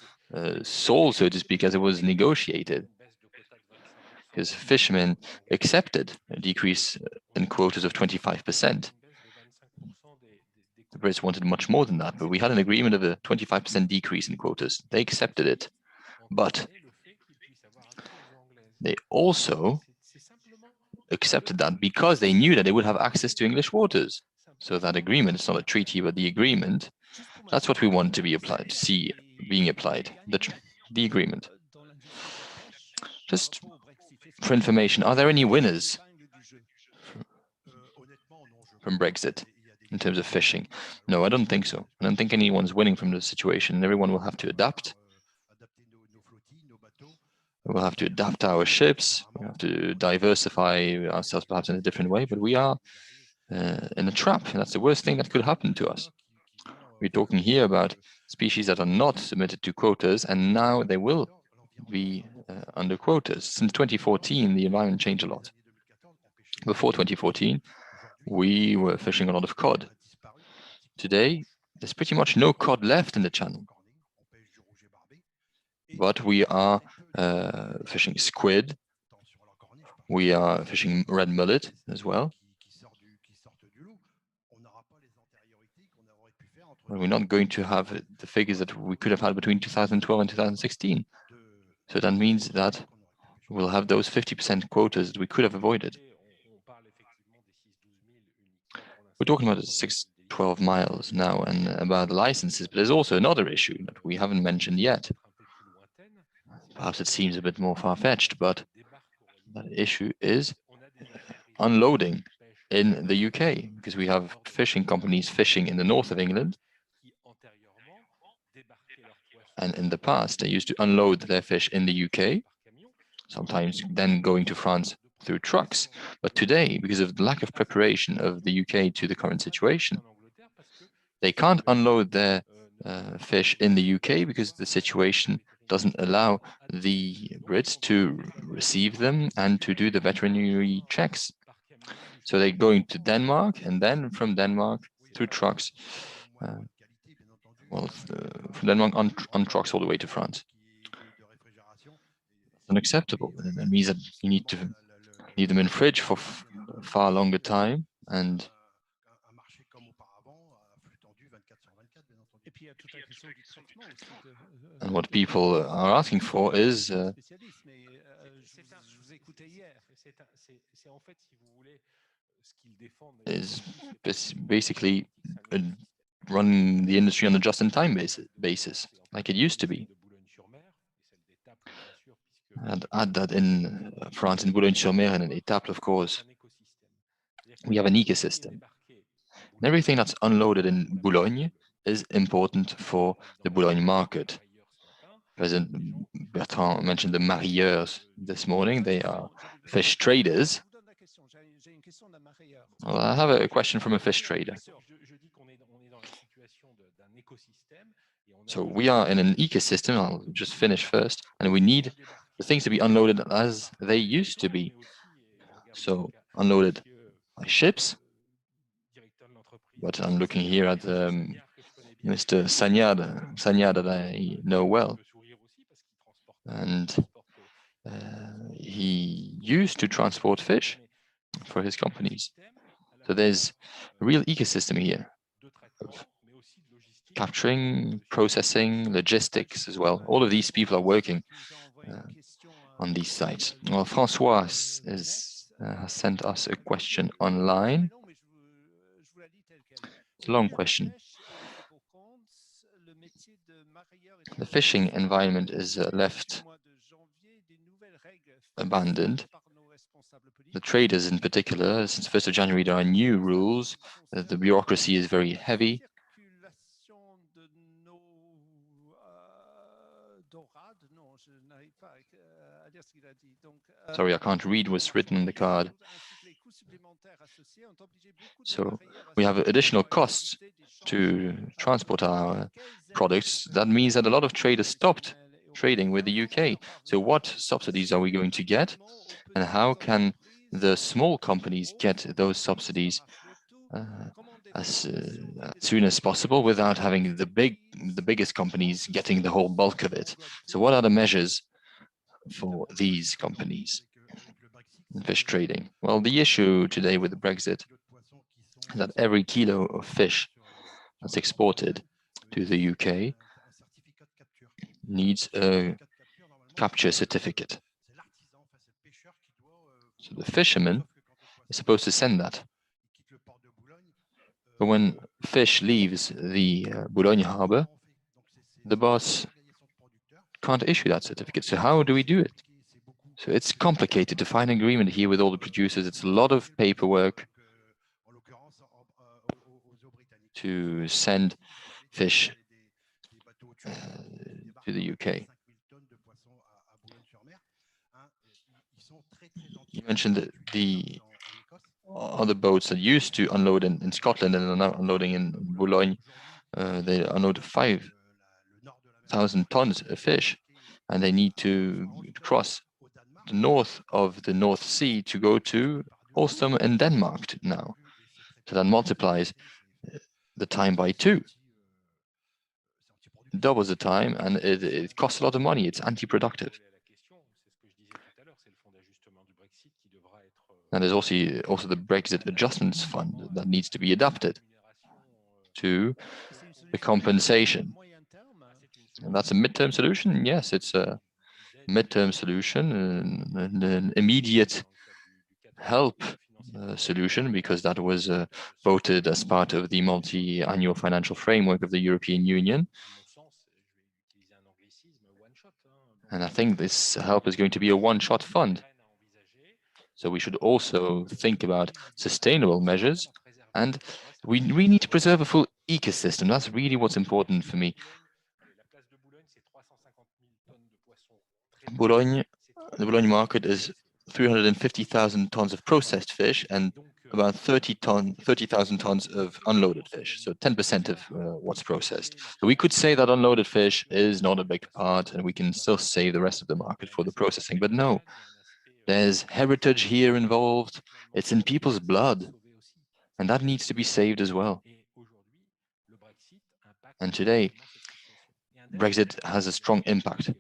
sold, so to speak, as it was negotiated. Because fishermen accepted a decrease in quotas of 25%. The Brits wanted much more than that, but we had an agreement of a 25% decrease in quotas. They accepted it, but they also accepted that because they knew that they would have access to English waters. So that agreement, it's not a treaty, but the agreement, that's what we want to be applied, see being applied, the agreement. Just for information, are there any winners from Brexit in terms of fishing? No, I don't think so. I don't think anyone's winning from the situation. Everyone will have to adapt. We'll have to adapt our ships. We have to diversify ourselves perhaps in a different way, but we are in a trap. And that's the worst thing that could happen to us. We're talking here about species that are not submitted to quotas, and now they will be under quotas. Since 2014, the environment changed a lot. Before 2014, we were fishing a lot of cod. Today, there's pretty much no cod left in the channel. But we are fishing squid. We are fishing red mullet as well. We're not going to have the figures that we could have had between 2012 and 2016. So that means that we'll have those 50% quotas that we could have avoided. We're talking about 6-12 miles now and about the licenses, but there's also another issue that we haven't mentioned yet. Perhaps it seems a bit more far-fetched, but that issue is unloading in the UK, because we have fishing companies fishing in the north of England. And in the past, they used to unload their fish in the UK, sometimes then going to France through trucks. But today, because of the lack of preparation of the UK to the current situation, they can't unload their fish in the UK because the situation doesn't allow the Brits to receive them and to do the veterinary checks. So they're going to Denmark, and then from Denmark through trucks, from Denmark on trucks all the way to France. Unacceptable. And that means that you need to leave them in fridge for far longer time, and what people are asking for is basically running the industry on a just-in-time basis, like it used to be. And add that in France, in Boulogne-sur-Mer and in Etaploise, of course, we have an ecosystem. And everything that's unloaded in Boulogne is important for the Boulogne market. President Bertrand mentioned the marieurs this morning. They are fish traders. Well, I have a question from a fish trader. So we are in an ecosystem, I'll just finish first, and we need the things to be unloaded as they used to be. So unloaded by ships, but I'm looking here at Mr. SAGNAD that I know well. And he used to transport fish for his companies. So there's a real ecosystem here of capturing, processing, logistics as well. All of these people are working on these sites. Well, François has sent us a question online. It's a long question. The fishing environment is left abandoned. The traders in particular, since 1st of January, there are new rules. The bureaucracy is very heavy. Sorry, I can't read what's written on the card. So we have additional costs to transport our products. That means that a lot of traders stopped trading with the UK. So what subsidies are we going to get? And how can the small companies get those subsidies as soon as possible without having the biggest companies getting the whole bulk of it? So what are the measures for these companies in fish trading? Well, the issue today with the Brexit is that every kilo of fish that's exported to the UK needs a capture certificate. So the fisherman is supposed to send that. But when fish leaves the Boulogne harbor, the boss can't issue that certificate. So how do we do it? So it's complicated to find an agreement here with all the producers. It's a lot of paperwork to send fish to the UK. You mentioned that the other boats that used to unload in Scotland and are now unloading in Boulogne, they unload 5,000 tons of fish, and they need to cross the north of the North Sea to go to Holstum in Denmark now. So that multiplies the time by 2. Doubles the time, and it costs a lot of money. It's anti-productive. And there's also the Brexit Adjustments Fund that needs to be adapted to the compensation. And that's a midterm solution? Yes, it's a midterm solution, and an immediate help solution, because that was voted as part of the multi-annual financial framework of the European Union. And I think this help is going to be a one-shot fund. So we should also think about sustainable measures, and we need to preserve a full ecosystem. That's really what's important for me. The Boulogne market is 350,000 tons of processed fish and about 30,000 tons of unloaded fish, so 10% of what's processed. So we could say that unloaded fish is not a big part, and we can still save the rest of the market for the processing, but no. There's heritage here involved. It's in people's blood, and that needs to be saved as well. And today, Brexit has a strong impact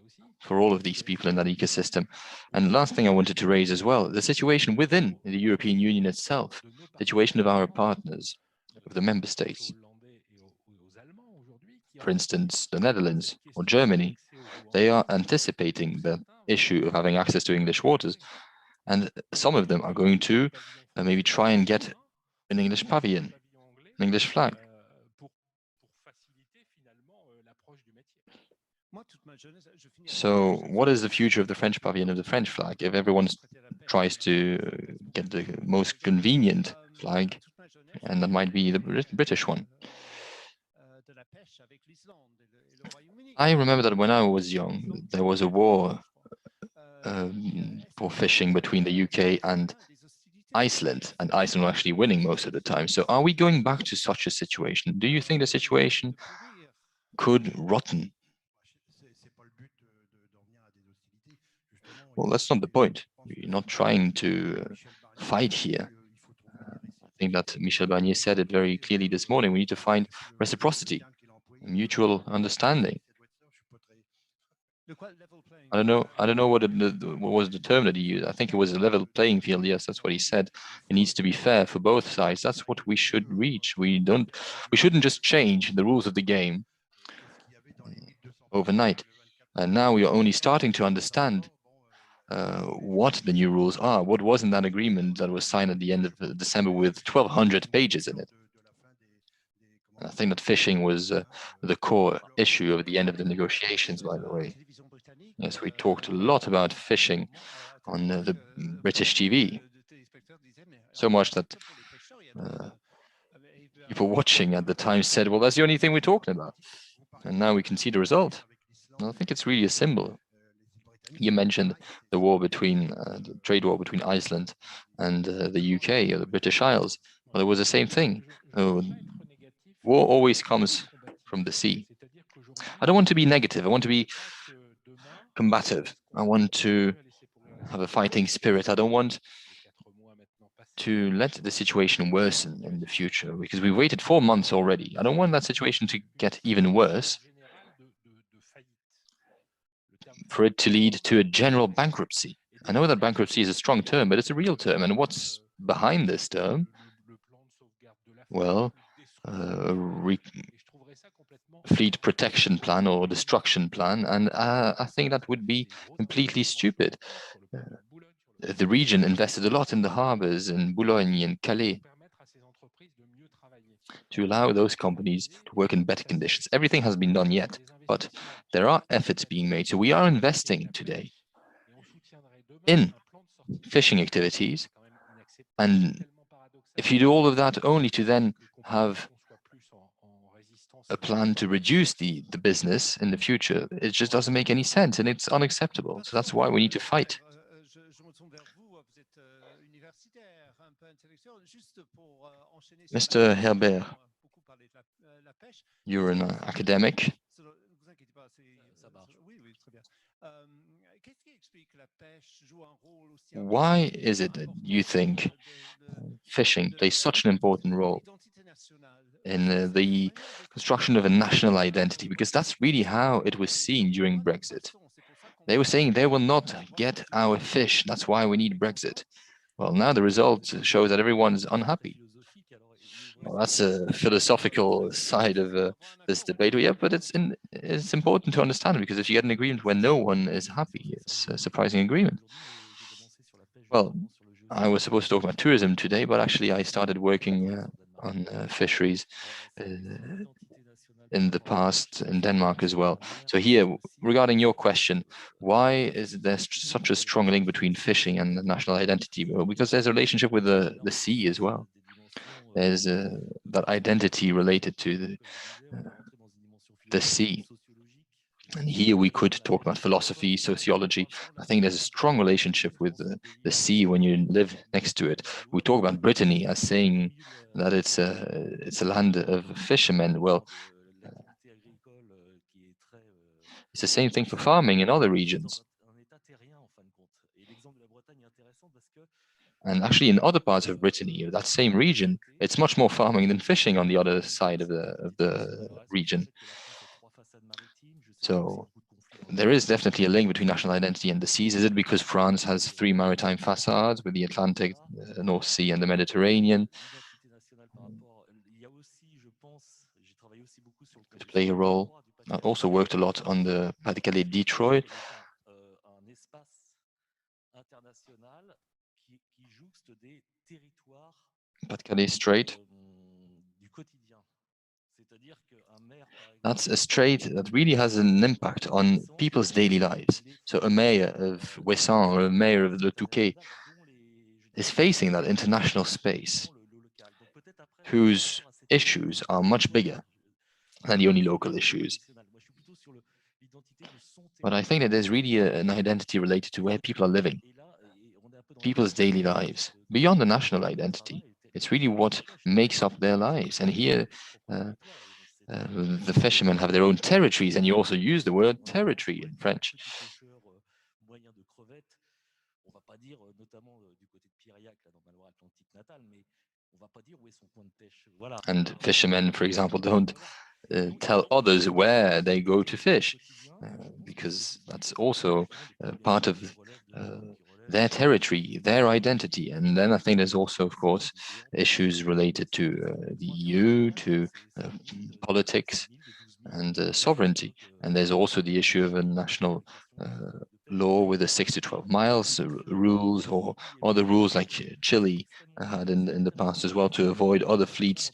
for all of these people in that ecosystem. And last thing I wanted to raise as well, the situation within the European Union itself, the situation of our partners, of the member states. For instance, the Netherlands or Germany, they are anticipating the issue of having access to English waters, and some of them are going to maybe try and get an English pavilion, an English flag. So what is the future of the French pavilion, of the French flag, if everyone tries to get the most convenient flag, and that might be the British one? I remember that when I was young, there was a war for fishing between the UK and Iceland, and Iceland was actually winning most of the time. So are we going back to such a situation? Do you think the situation could rotten? Well, that's not the point. We're not trying to fight here. I think that Michel Barnier said it very clearly this morning. We need to find reciprocity. mutual understanding. I don't know what was the term that he used. I think it was a level playing field. Yes, that's what he said. It needs to be fair for both sides. That's what we should reach. We shouldn't just change the rules of the game overnight. And now we are only starting to understand what the new rules are. What was in that agreement that was signed at the end of December with 1,200 pages in it? And I think that fishing was the core issue of the end of the negotiations, by the way. Yes, we talked a lot about fishing on the British TV. So much that people watching at the time said, well, that's the only thing we're talking about. And now we can see the result. And I think it's really a symbol. You mentioned the war between, the trade war between Iceland and the UK or the British Isles. Well, it was the same thing. War always comes from the sea. I don't want to be negative. I want to be combative. I want to have a fighting spirit. I don't want to let the situation worsen in the future because we waited 4 months already. I don't want that situation to get even worse, for it to lead to a general bankruptcy. I know that bankruptcy is a strong term, but it's a real term. And what's behind this term? Well, fleet protection plan or destruction plan, and I think that would be completely stupid. The region invested a lot in the harbors in Boulogne and Calais to allow those companies to work in better conditions. Everything has been done yet, but there are efforts being made. So we are investing today in fishing activities, and if you do all of that only to then have a plan to reduce the business in the future, it just doesn't make any sense, and it's unacceptable. So that's why we need to fight. Mr. Herbert, you're an academic. Why is it that you think fishing plays such an important role in the construction of a national identity? Because that's really how it was seen during Brexit. They were saying they will not get our fish. That's why we need Brexit. Well, now the result shows that everyone's unhappy. Well, that's a philosophical side of this debate. Yeah, but it's important to understand, because if you get an agreement where no one is happy, it's a surprising agreement. Well, I was supposed to talk about tourism today, but actually I started working on fisheries in the past in Denmark as well. So here, regarding your question, why is there such a strong link between fishing and the national identity? Well, because there's a relationship with the sea as well. There's that identity related to the sea. And here we could talk about philosophy, sociology. I think there's a strong relationship with the sea when you live next to it. We talk about Brittany as saying that it's a land of fishermen. Well, it's the same thing for farming in other regions. And actually, in other parts of Brittany, that same region, it's much more farming than fishing on the other side of the region. So there is definitely a link between national identity and the seas. Is it because France has 3 maritime facades with the Atlantic, North Sea, and the Mediterranean? To play a role. I also worked a lot on the Pas-de-Calais Detroit. Pas-de-Calais Strait. That's a strait that really has an impact on people's daily lives. So a mayor of Ouessant or a mayor of Le Touquet is facing that international space, whose issues are much bigger than the only local issues. But I think that there's really an identity related to where people are living, people's daily lives, beyond the national identity. It's really what makes up their lives. And here, the fishermen have their own territories, and you also use the word territory in French. And fishermen, for example, don't tell others where they go to fish, because that's also part of their territory, their identity. And then I think there's also, of course, issues related to the EU, to politics and sovereignty. And there's also the issue of a national law with the 6 to 12 miles rules, or other rules like Chile had in the past as well, to avoid other fleets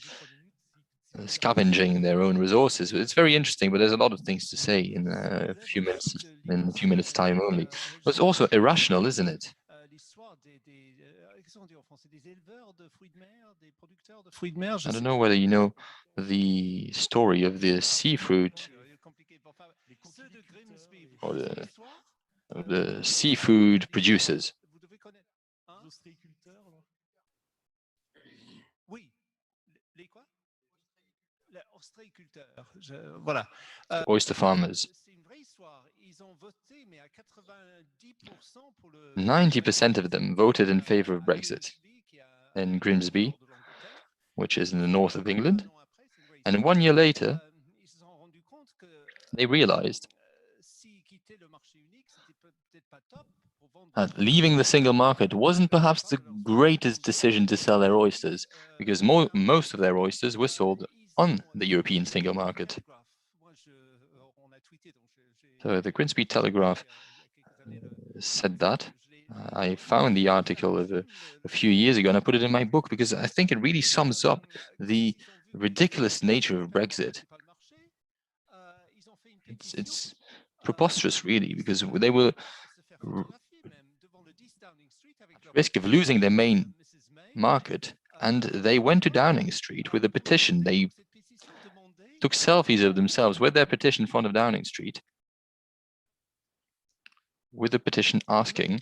scavenging their own resources. It's very interesting, but there's a lot of things to say in a few minutes time only. But it's also irrational, isn't it? I don't know whether you know the story of the seafood, or the seafood producers. Oyster farmers. 90% of them voted in favor of Brexit in Grimsby, which is in the north of England. And 1 year later, they realized that leaving the single market wasn't perhaps the greatest decision to sell their oysters, because most of their oysters were sold on the European single market. So the Grimsby Telegraph said that. I found the article of a few years ago, and I put it in my book because I think it really sums up the ridiculous nature of Brexit. It's preposterous, really, because they were at risk of losing their main market, and they went to Downing Street with a petition. They took selfies of themselves with their petition in front of Downing Street, with a petition asking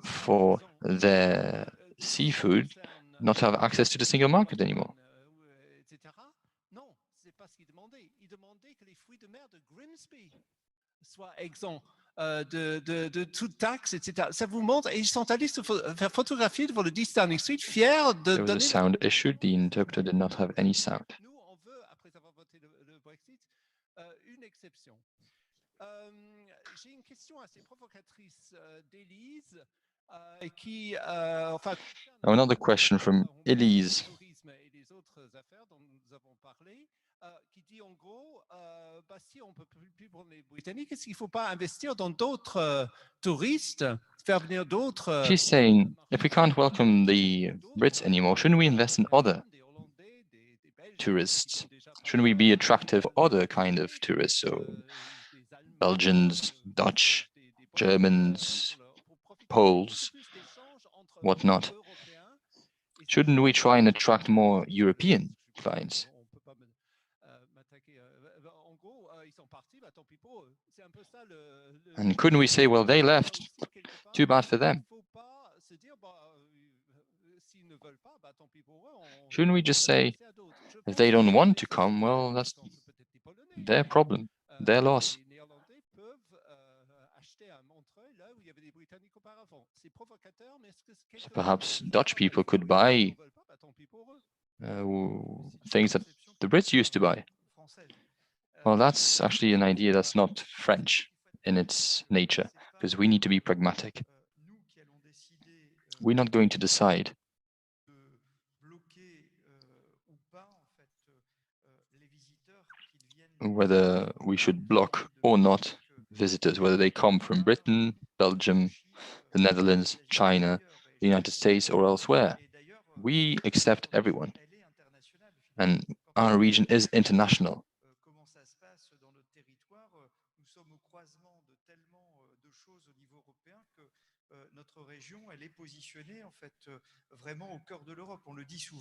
for their seafood not to have access to the single market anymore. De toute taxe, etc. Ça vous montre, et ils sont allés se faire photographier devant le 10 Downing Street, fiers de donner... There was a sound issue. The interpreter did not have any sound. Nous, on veut, après avoir voté le Brexit, une exception. J'ai une question assez provocatrice d'Élise, qui, enfin... Another question from Élise. Et les autres affaires dont nous avons parlé, qui dit en gros, si on ne peut plus prendre les Britanniques, est-ce qu'il ne faut pas investir dans d'autres touristes, faire venir d'autres... She's saying, if we can't welcome the Brits anymore, shouldn't we invest in other tourists? Shouldn't we be attractive for other kind of tourists? So Belgians, Dutch, Germans, Poles, whatnot. Shouldn't we try and attract more European clients? And couldn't we say, well, they left, too bad for them? Shouldn't we just say, if they don't want to come, well, that's their problem, their loss? So perhaps Dutch people could buy things that the Brits used to buy. Well, that's actually an idea that's not French in its nature, because we need to be pragmatic. We're not going to decide whether we should block or not visitors, whether they come from Britain, Belgium, the Netherlands, China, the United States, or elsewhere. We accept everyone, and our region is international.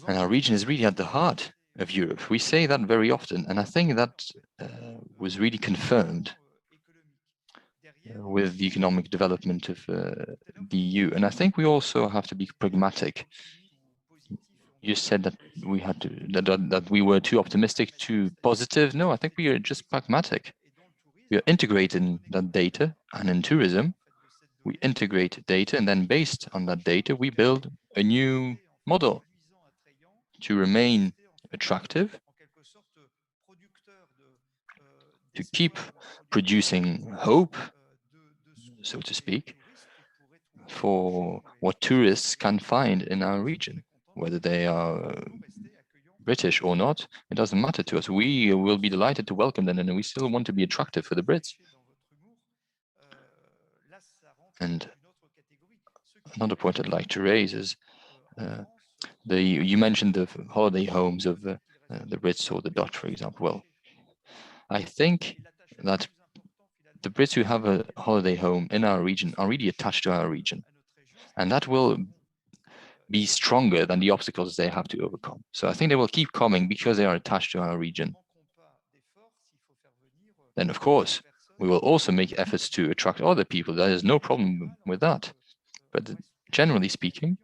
And our region is really at the heart of Europe. We say that very often, and I think that was really confirmed with the economic development of the EU. And I think we also have to be pragmatic. You said that we had to that we were too optimistic, too positive. No, I think we are just pragmatic. We are integrating that data, and in tourism, We integrate data, and then based on that data, we build a new model to remain attractive, to keep producing hope, so to speak, for what tourists can find in our region, whether they are British or not. It doesn't matter to us. We will be delighted to welcome them, and we still want to be attractive for the Brits. And another point I'd like to raise is you mentioned the holiday homes of the Brits or the Dutch, for example. Well, I think that the Brits who have a holiday home in our region are really attached to our region, and that will be stronger than the obstacles they have to overcome. So I think they will keep coming because they are attached to our region. Then, of course, we will also make efforts to attract other people. There is no problem with that. But generally speaking,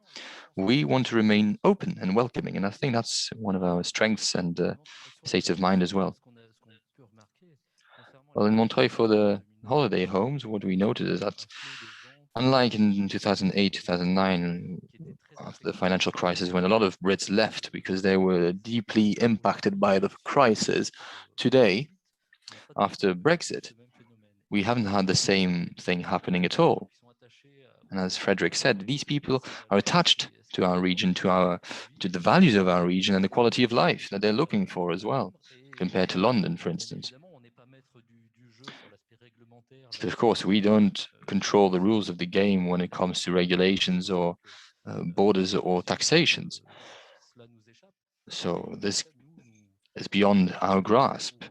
we want to remain open and welcoming, and I think that's one of our strengths and states of mind as well. Well, in Montreuil, for the holiday homes, what we noted is that unlike in 2008, 2009, after the financial crisis, when a lot of Brits left because they were deeply impacted by the crisis, today, after Brexit, we haven't had the same thing happening at all. And as Frédéric said, these people are attached to our region, to the values of our region and the quality of life that they're looking for as well, compared to London, for instance. So of course, we don't control the rules of the game when it comes to regulations or borders or taxations. So this is beyond our grasp,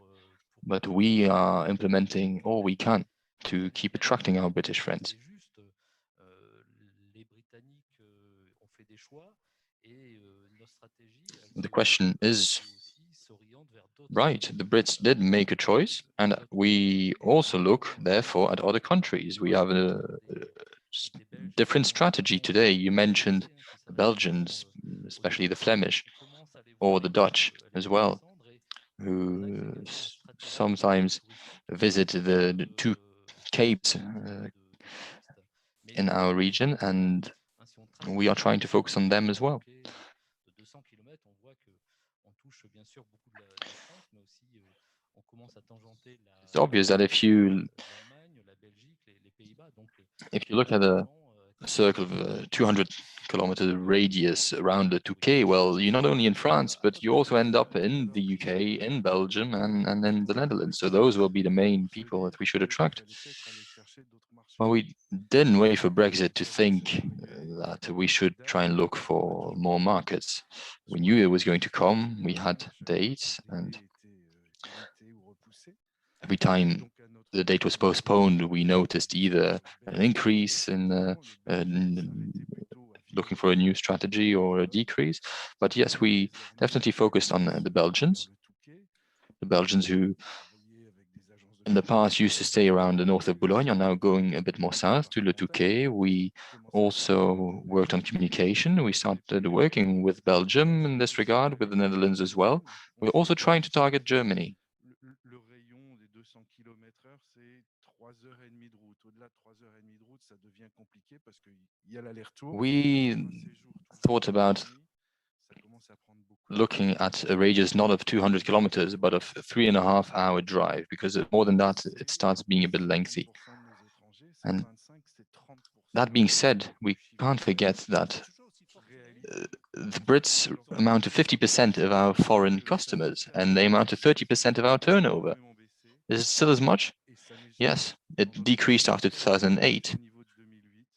but we are implementing all we can to keep attracting our British friends. The question is right. The Brits did make a choice, and we also look, therefore, at other countries. We have a different strategy today. You mentioned the Belgians, especially the Flemish, or the Dutch as well, who sometimes visit the two capes in our region, and we are trying to focus on them as well. It's obvious that if you look at a circle of 200-kilometer radius around the Touquet, well, you're not only in France, but you also end up in the UK, in Belgium, and in the Netherlands. So those will be the main people that we should attract. Well, we didn't wait for Brexit to think that we should try and look for more markets. We knew it was going to come. We had dates, and every time the date was postponed, we noticed either an increase in looking for a new strategy or a decrease. But yes, we definitely focused on the Belgians who in the past used to stay around the north of Boulogne are now going a bit more south to LETURQUE. We also worked on communication. We started working with Belgium in this regard, with the Netherlands as well. We're also trying to target Germany. We thought about looking at a radius not of 200 kilometers, but of a 3.5-hour drive, because more than that, it starts being a bit lengthy. And that being said, we can't forget that the Brits amount to 50% of our foreign customers, and they amount to 30% of our turnover. Is it still as much? Yes, it decreased after 2008,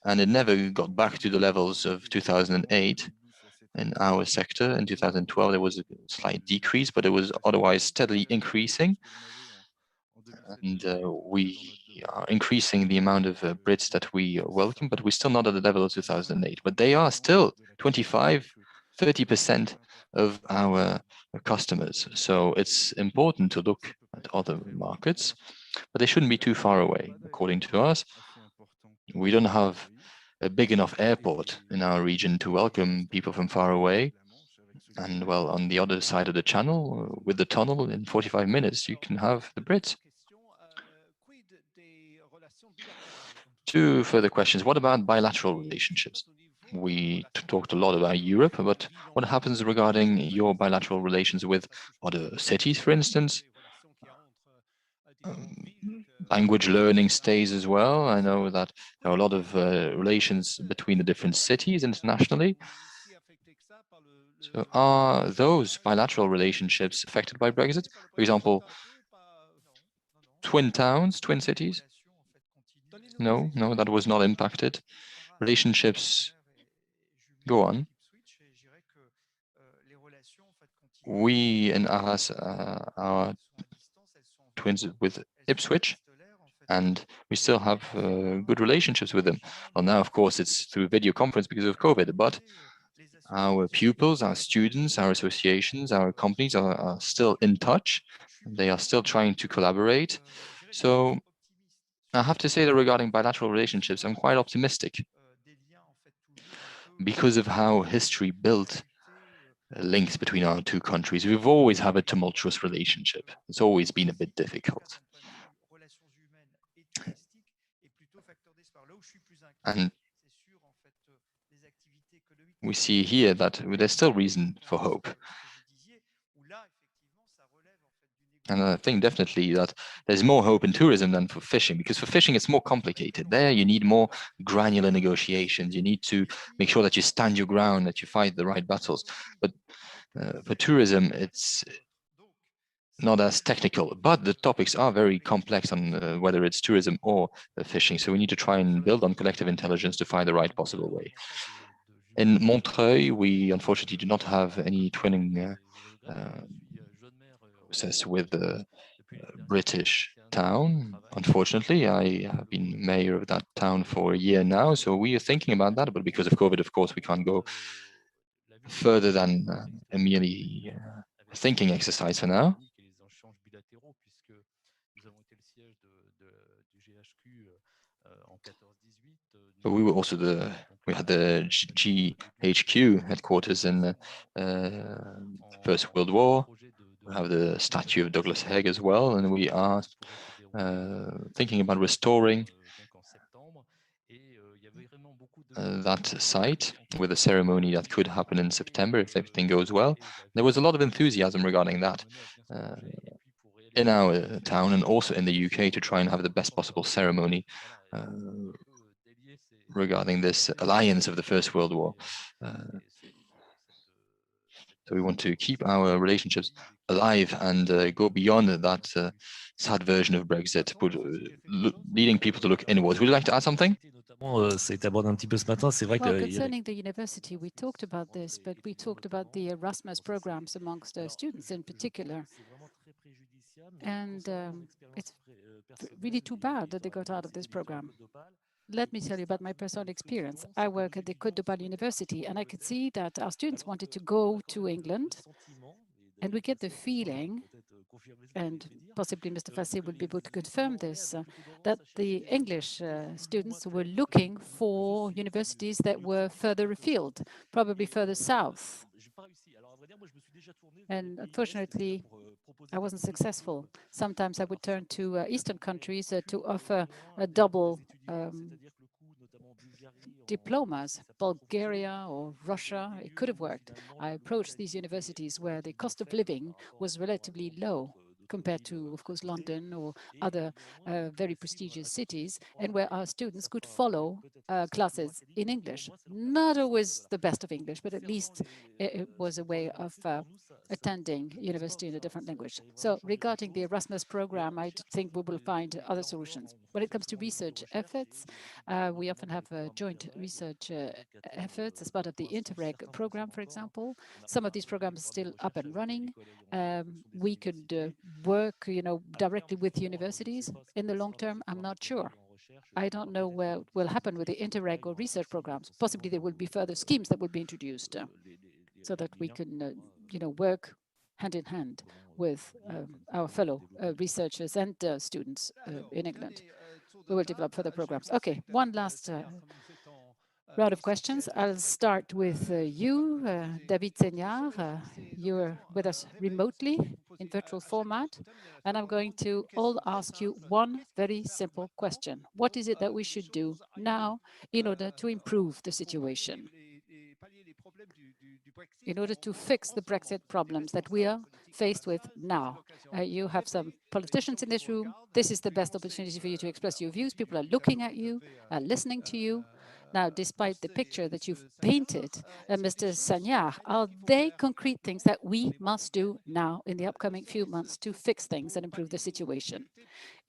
and it never got back to the levels of 2008. In our sector in 2012, there was a slight decrease, but it was otherwise steadily increasing. And we are increasing the amount of Brits that we welcome, but we're still not at the level of 2008. But they are still 25–30% of our customers. So it's important to look at other markets, but they shouldn't be too far away, according to us. We don't have a big enough airport in our region to welcome people from far away. And well, on the other side of the channel, with the tunnel, in 45 minutes, you can have the Brits. Two further questions. What about bilateral relationships? We talked a lot about Europe, but what happens regarding your bilateral relations with other cities, for instance? Language learning stays as well. I know that there are a lot of relations between the different cities internationally. So are those bilateral relationships affected by Brexit? For example, twin towns, twin cities? No, that was not impacted. Relationships go on. We in Arras are twins with Ipswich, and we still have good relationships with them. Well, now, of course, it's through video conference because of COVID, but our pupils, our students, our associations, our companies are still in touch. They are still trying to collaborate. So I have to say that regarding bilateral relationships, I'm quite optimistic because of how history built links between our two countries. We've always had a tumultuous relationship. It's always been a bit difficult. And we see here that there's still reason for hope. And I think definitely that there's more hope in tourism than for fishing, because for fishing, it's more complicated. There, you need more granular negotiations. You need to make sure that you stand your ground, that you fight the right battles. But for tourism, it's not as technical, but the topics are very complex on whether it's tourism or fishing. So we need to try and build on collective intelligence to find the right possible way. In Montreuil, we unfortunately do not have any twinning process with the British town. Unfortunately, I have been mayor of that town for a year now, so we are thinking about that, but because of COVID, of course, we can't go further than a merely thinking exercise for now. But we were also we had the GHQ headquarters in the First World War. We have the statue of Douglas Haig as well, and we are thinking about restoring that site with a ceremony that could happen in September if everything goes well. There was a lot of enthusiasm regarding that in our town and also in the UK to try and have the best possible ceremony regarding this alliance of the First World War. So we want to keep our relationships alive and go beyond that sad version of Brexit, but leading people to look inwards. Would you like to add something? Well, concerning the university, we talked about this, but we talked about the Erasmus programs amongst students in particular. And it's really too bad that they got out of this program. Let me tell you about my personal experience. I work at the Côte d'Opale University, and I could see that our students wanted to go to England, and we get the feeling, and possibly Mr. Fassé will be able to confirm this, that the English students were looking for universities that were further afield, probably further south. And unfortunately, I wasn't successful. Sometimes I would turn to Eastern countries to offer a double diplomas, Bulgaria or Russia. It could have worked. I approached these universities where the cost of living was relatively low compared to, of course, London or other very prestigious cities, and where our students could follow classes in English. Not always the best of English, but at least it was a way of attending university in a different language. So regarding the Erasmus program, I think we will find other solutions. When it comes to research efforts, we often have joint research efforts as part of the Interreg program, for example. Some of these programs are still up and running. We could work, directly with universities. In the long term, I'm not sure. I don't know what will happen with the Interreg or research programs. Possibly there will be further schemes that will be introduced so that we can, work hand in hand with our fellow researchers and students in England. We will develop further programs. Okay, one last round of questions. I'll start with you, David Seignard. You're with us remotely in virtual format, and I'm going to all ask you one very simple question. What is it that we should do now in order to improve the situation, in order to fix the Brexit problems that we are faced with now? You have some politicians in this room. This is the best opportunity for you to express your views. People are looking at you, are listening to you. Now, despite the picture that you've painted, Mr. Sagnard, are they concrete things that we must do now in the upcoming few months to fix things and improve the situation,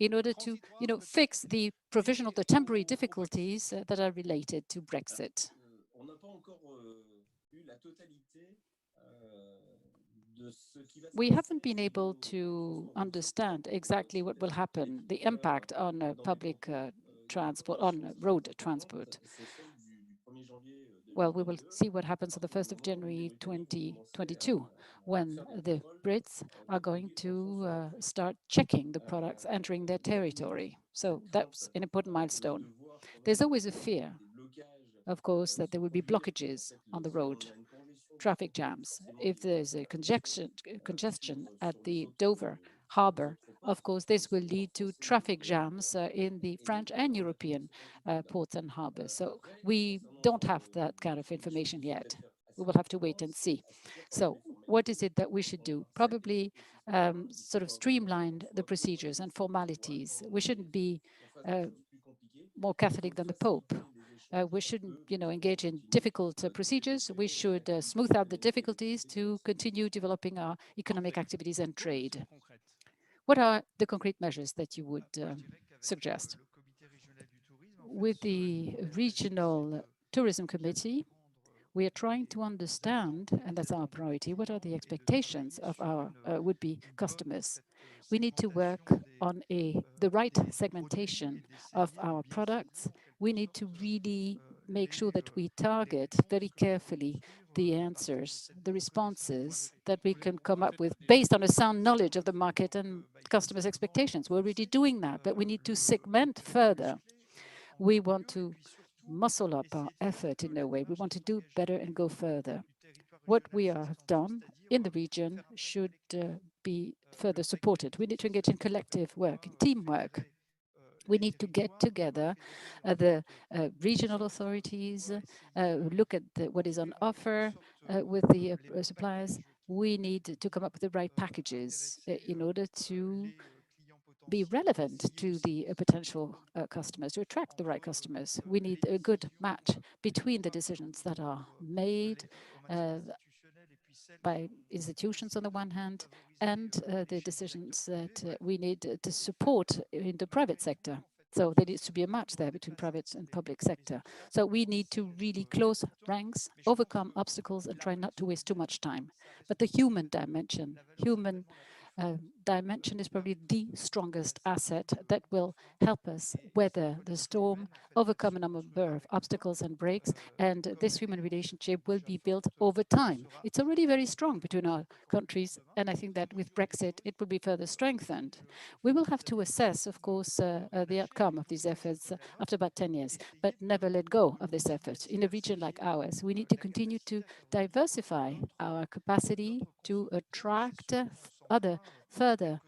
in order to, fix the provisional, the temporary difficulties that are related to Brexit? We haven't been able to understand exactly what will happen, the impact on public transport, on road transport. Well, we will see what happens on the 1st of January 2022, when the Brits are going to start checking the products entering their territory. So that's an important milestone. There's always a fear, of course, that there will be blockages on the road, traffic jams. If there's a congestion at the Dover harbor, of course, this will lead to traffic jams in the French and European ports and harbors. So we don't have that kind of information yet. We will have to wait and see. So what is it that we should do? Probably sort of streamline the procedures and formalities. We shouldn't be more Catholic than the Pope. We shouldn't, engage in difficult procedures. We should smooth out the difficulties to continue developing our economic activities and trade. What are the concrete measures that you would suggest? With the Regional Tourism Committee, we are trying to understand, and that's our priority, what are the expectations of our would-be customers. We need to work on the right segmentation of our products. We need to really make sure that we target very carefully the answers, the responses that we can come up with based on a sound knowledge of the market and customers' expectations. We're already doing that, but we need to segment further. We want to muscle up our effort in a way. We want to do better and go further. What we have done in the region should be further supported. We need to engage in collective work, in teamwork. We need to get together the regional authorities, look at what is on offer with the suppliers. We need to come up with the right packages in order to be relevant to the potential customers, to attract the right customers. We need a good match between the decisions that are made by institutions on the one hand, and the decisions that we need to support in the private sector. So there needs to be a match there between private and public sector. So we need to really close ranks, overcome obstacles, and try not to waste too much time. But the human dimension is probably the strongest asset that will help us weather the storm, overcome a number of obstacles and breaks, and this human relationship will be built over time. It's already very strong between our countries, and I think that with Brexit, it will be further strengthened. We will have to assess, of course, the outcome of these efforts after about 10 years, but never let go of this effort. In a region like ours, we need to continue to diversify our capacity to attract other further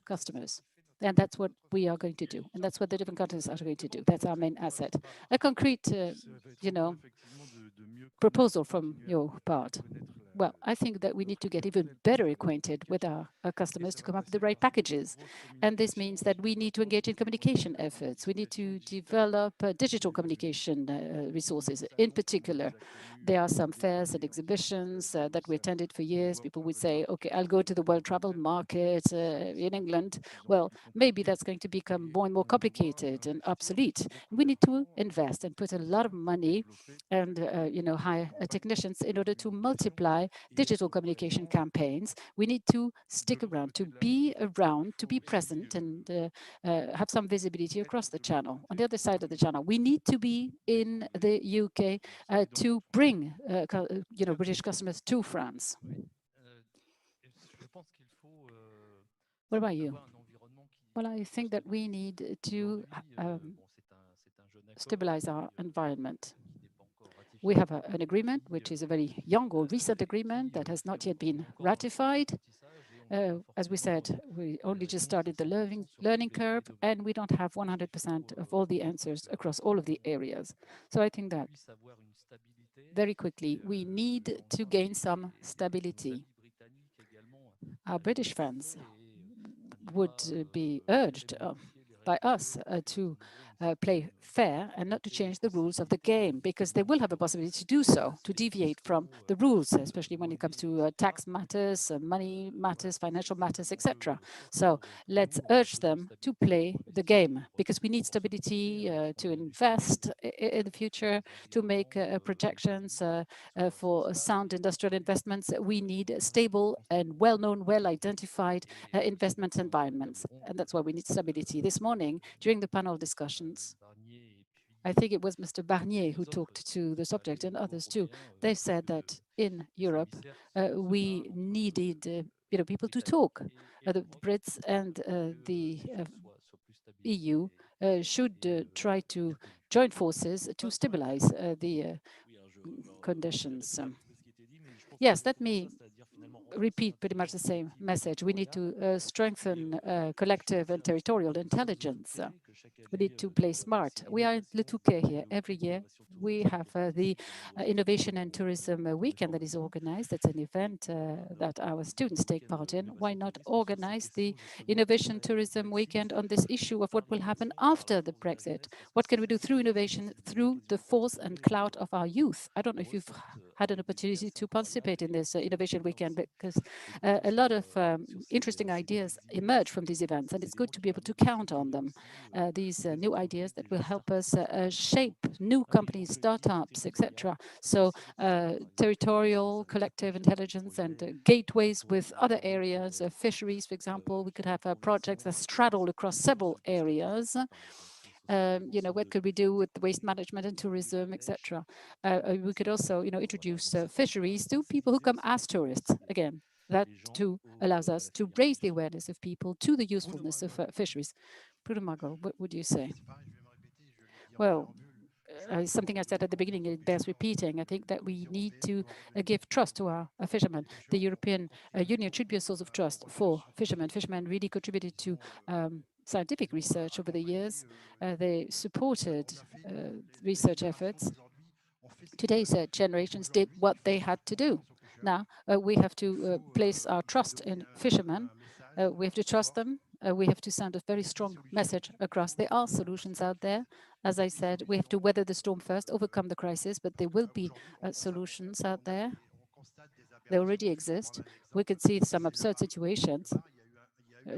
customers. And that's what we are going to do. And that's what the different countries are going to do. That's our main asset. A concrete, proposal from your part. Well, I think that we need to get even better acquainted with our customers to come up with the right packages. And this means that we need to engage in communication efforts. We need to develop digital communication resources. In particular, there are some fairs and exhibitions that we attended for years. People would say, okay, I'll go to the World Travel Market in England. Well, maybe that's going to become more and more complicated and obsolete. We need to invest and put a lot of money and hire technicians in order to multiply digital communication campaigns. We need to stick around, to be present, and have some visibility across the channel. On the other side of the channel, we need to be in the UK to bring British customers to France. What about you? Well, I think that we need to stabilize our environment. We have an agreement, which is a very young or recent agreement that has not yet been ratified. As we said, we only just started the learning curve, and we don't have 100% of all the answers across all of the areas. So I think that very quickly, we need to gain some stability. Our British friends would be urged by us to play fair and not to change the rules of the game, because they will have a possibility to do so, to deviate from the rules, especially when it comes to tax matters, money matters, financial matters, etc. So let's urge them to play the game, because we need stability to invest in the future, to make projections for sound industrial investments. We need stable and well-known, well-identified investment environments, and that's why we need stability. This morning, during the panel discussions, I think it was Mr. Barnier who talked to the subject, and others too. They said that in Europe, we needed people to talk. The Brits and the EU should try to join forces to stabilize the conditions. Yes, let me repeat pretty much the same message. We need to strengthen collective and territorial intelligence. We need to play smart. We are at LETURQUE here. Every year, we have the Innovation and Tourism Weekend that is organized. It's an event that our students take part in. Why not organize the Innovation Tourism Weekend on this issue of what will happen after the Brexit? What can we do through innovation, through the force and clout of our youth? I don't know if you've had an opportunity to participate in this Innovation Weekend, because a lot of interesting ideas emerge from these events, and it's good to be able to count on them. These new ideas that will help us shape new companies, startups, etc. So territorial, collective intelligence, and gateways with other areas, fisheries, for example. We could have projects that straddle across several areas. What could we do with waste management and tourism, etc. We could also, introduce fisheries to people who come as tourists. Again, that too allows us to raise the awareness of people to the usefulness of fisheries. Bruno, Margot, what would you say? Well, something I said at the beginning, it bears repeating. I think that we need to give trust to our fishermen. The European Union should be a source of trust for fishermen. Fishermen really contributed to scientific research over the years. They supported research efforts. Today's generations did what they had to do. Now, we have to place our trust in fishermen. We have to trust them. We have to send a very strong message across. There are solutions out there. As I said, we have to weather the storm first, overcome the crisis, but there will be solutions out there. They already exist. We could see some absurd situations.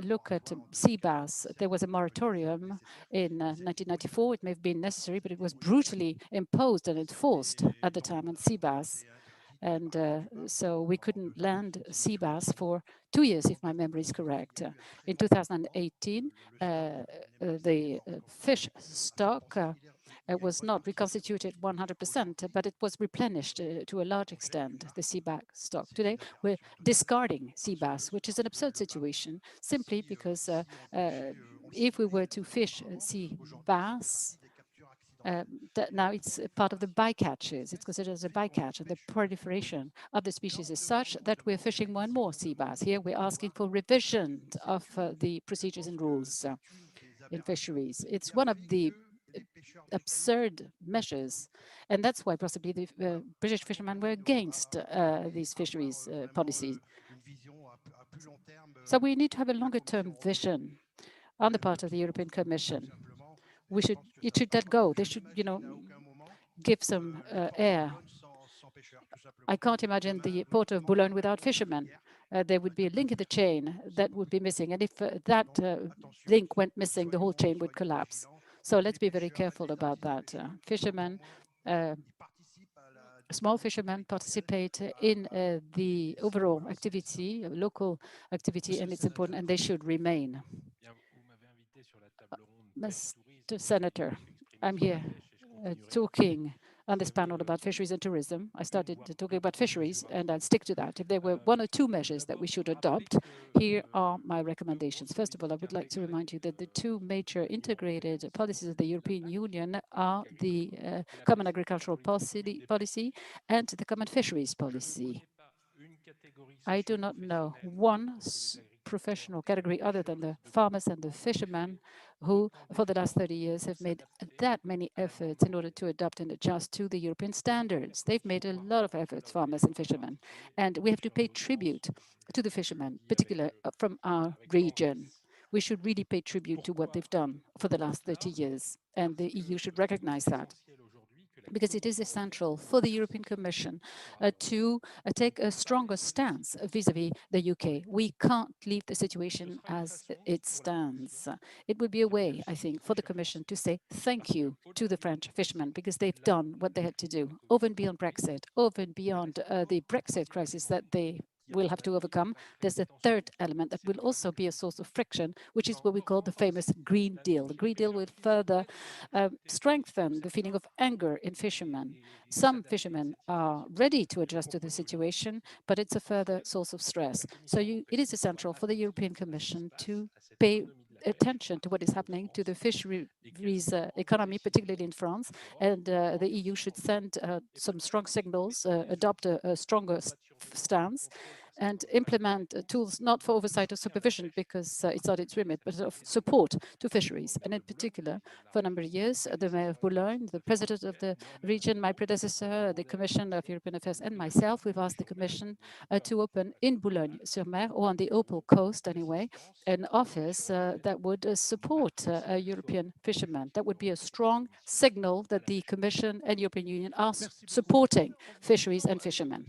Look at sea bass. There was a moratorium in 1994. It may have been necessary, but it was brutally imposed and enforced at the time on sea bass. And so we couldn't land sea bass for 2 years, if my memory is correct. In 2018, the fish stock was not reconstituted 100%, but it was replenished to a large extent, the sea bass stock. Today, we're discarding sea bass, which is an absurd situation, simply because if we were to fish sea bass, now it's part of the bycatches. It's considered as a bycatch, and the proliferation of the species is such that we're fishing more and more sea bass. Here, we're asking for revision of the procedures and rules in fisheries. It's one of the absurd measures, and that's why possibly the British fishermen were against these fisheries policies. So we need to have a longer-term vision on the part of the European Commission. It should let go. They should, give some air. I can't imagine the port of Boulogne without fishermen. There would be a link in the chain that would be missing, and if that link went missing, the whole chain would collapse. So let's be very careful about that. Fishermen, small fishermen participate in the overall activity, local activity, and it's important, and they should remain. Mr. Senator, I'm here talking on this panel about fisheries and tourism. I started talking about fisheries, and I'll stick to that. If there were 1 or 2 measures that we should adopt, here are my recommendations. First of all, I would like to remind you that the 2 major integrated policies of the European Union are the Common Agricultural Policy and the Common Fisheries Policy. I do not know one professional category other than the farmers and the fishermen who, for the last 30 years, have made that many efforts in order to adapt and adjust to the European standards. They've made a lot of efforts, farmers and fishermen. And we have to pay tribute to the fishermen, particularly from our region. We should really pay tribute to what they've done for the last 30 years. And the EU should recognize that, because it is essential for the European Commission to take a stronger stance vis-à-vis the UK. We can't leave the situation as it stands. It would be a way, I think, for the Commission to say thank you to the French fishermen, because they've done what they had to do, over and beyond Brexit, over and beyond the Brexit crisis that they will have to overcome. There's a third element that will also be a source of friction, which is what we call the famous Green Deal. The Green Deal will further strengthen the feeling of anger in fishermen. Some fishermen are ready to adjust to the situation, but it's a further source of stress. So it is essential for the European Commission to pay attention to what is happening to the fisheries economy, particularly in France, and the EU should send some strong signals, adopt a stronger stance, and implement tools not for oversight or supervision, because it's not its remit, but of support to fisheries. And in particular, for a number of years, the Mayor of Boulogne, the President of the region, my predecessor, the Commission of European Affairs, and myself, we've asked the Commission to open in Boulogne-sur-Mer, or on the Opal Coast anyway, an office that would support European fishermen. That would be a strong signal that the Commission and European Union are supporting fisheries and fishermen.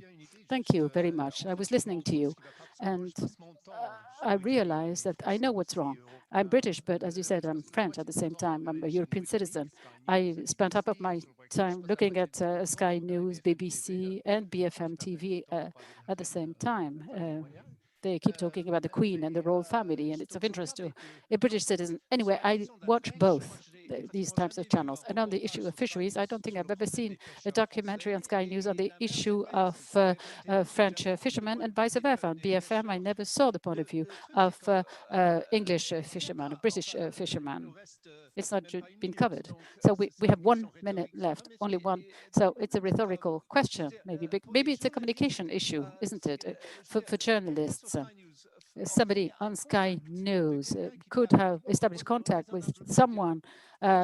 Thank you very much. I was listening to you, and I realized that I know what's wrong. I'm British, but as you said, I'm French at the same time. I'm a European citizen. I spent half of my time looking at Sky News, BBC, and BFM TV at the same time. They keep talking about the Queen and the royal family, and it's of interest to a British citizen. Anyway, I watch both these types of channels. And on the issue of fisheries, I don't think I've ever seen a documentary on Sky News on the issue of French fishermen and vice versa. On BFM, I never saw the point of view of English fishermen, or British fishermen. It's not been covered. So we have 1 minute left, only one. So it's a rhetorical question, maybe. Maybe it's a communication issue, isn't it, for journalists? Somebody on Sky News could have established contact with someone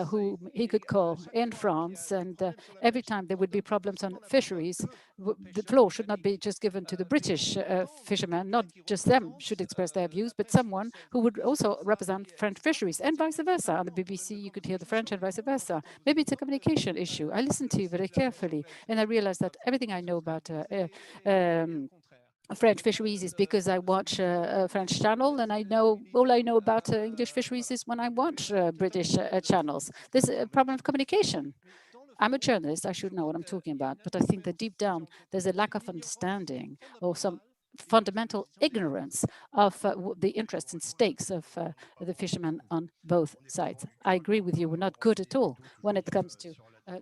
who he could call in France, and every time there would be problems on fisheries, the floor should not be just given to the British fishermen, not just them should express their views, but someone who would also represent French fisheries, and vice versa. On the BBC, you could hear the French and vice versa. Maybe it's a communication issue. I listened to you very carefully, and I realized that everything I know about French fisheries is because I watch a French channel, and all I know about English fisheries is when I watch British channels. There's a problem of communication. I'm a journalist, I should know what I'm talking about, but I think that deep down there's a lack of understanding or some fundamental ignorance of the interests and stakes of the fishermen on both sides. I agree with you, we're not good at all when it comes to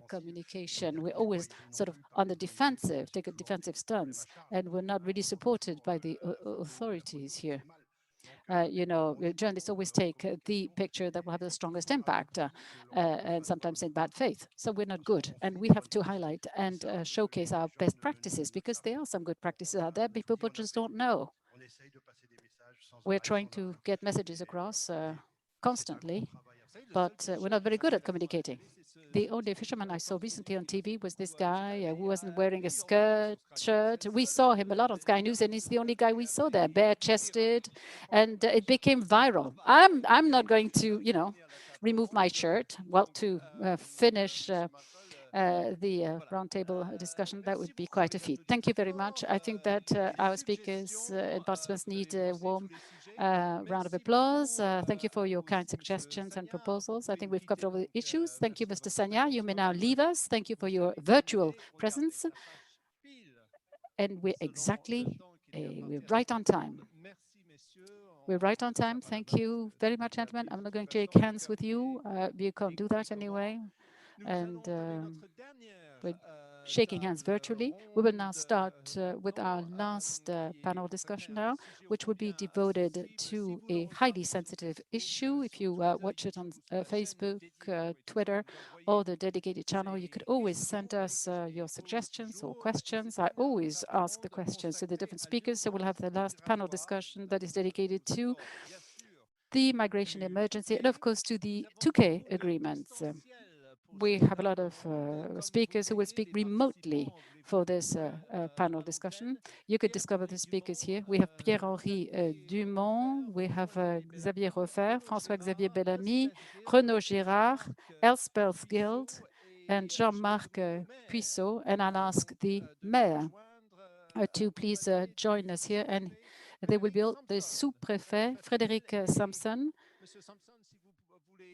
communication. We're always sort of on the defensive, take a defensive stance, and we're not really supported by the authorities here. You know, journalists always take the picture that will have the strongest impact, and sometimes in bad faith. So we're not good, and we have to highlight and showcase our best practices, because there are some good practices out there, people just don't know. We're trying to get messages across constantly, but we're not very good at communicating. The only fisherman I saw recently on TV was this guy who wasn't wearing a shirt. We saw him a lot on Sky News, and he's the only guy we saw there, bare-chested, and it became viral. I'm not going to, you know, remove my shirt. Well, to finish the roundtable discussion, that would be quite a feat. Thank you very much. I think that our speakers and participants need a warm round of applause. Thank you for your kind suggestions and proposals. I think we've covered all the issues. Thank you, Mr. Sagna. You may now leave us. Thank you for your virtual presence. And we're right on time. We're right on time. Thank you very much, gentlemen. I'm not going to shake hands with you. You can't do that anyway. And we're shaking hands virtually. We will now start with our last panel discussion now, which will be devoted to a highly sensitive issue. If you watch it on Facebook, Twitter, or the dedicated channel, you could always send us your suggestions or questions. I always ask the questions to the different speakers, so we'll have the last panel discussion that is dedicated to the migration emergency and, of course, to the Touquet agreements. We have a lot of speakers who will speak remotely for this panel discussion. You could discover the speakers here. We have Pierre-Henri Dumont, we have Xavier Roffer, François-Xavier Bellamy, Renaud Girard, Elspeth Guild, and Jean-Marc Puisseau. And I'll ask the mayor to please join us here. And they will be the sous-préfet, Frédéric Sampson.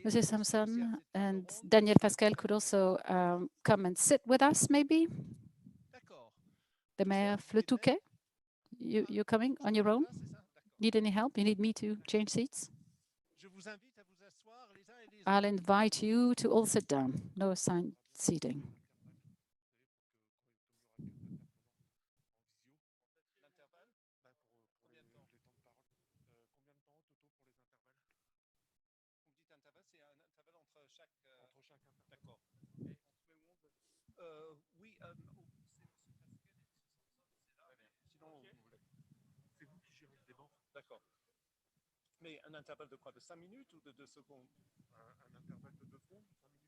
Monsieur Sampson and Daniel Pascal could also come and sit with us, maybe. The mayor of Le Touquet, you're coming on your own? Need any help? You need me to change seats? I'll invite you to all sit down. No assigned seating. D'accord. Mais un intervalle de quoi? De 5 minutes ou de 2 secondes? Un intervalle de 2 secondes, 5 minutes.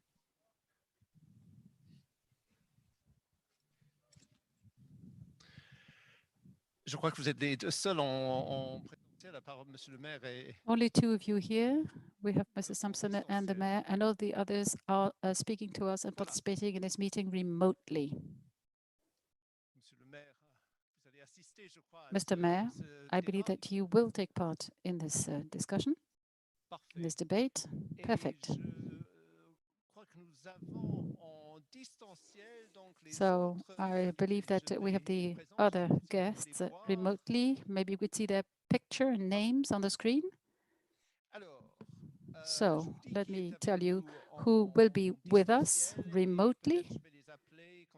Je crois que vous êtes les deux seuls en présentiel, à part Monsieur le maire et... Only two of you here. We have Mr. Sampson and the mayor, and all the others are speaking to us and participating in this meeting remotely. Mr. Mayor, I believe that you will take part in this discussion, in this debate. Perfect. So I believe that we have the other guests remotely. Maybe we'd see their picture and names on the screen. So let me tell you who will be with us remotely,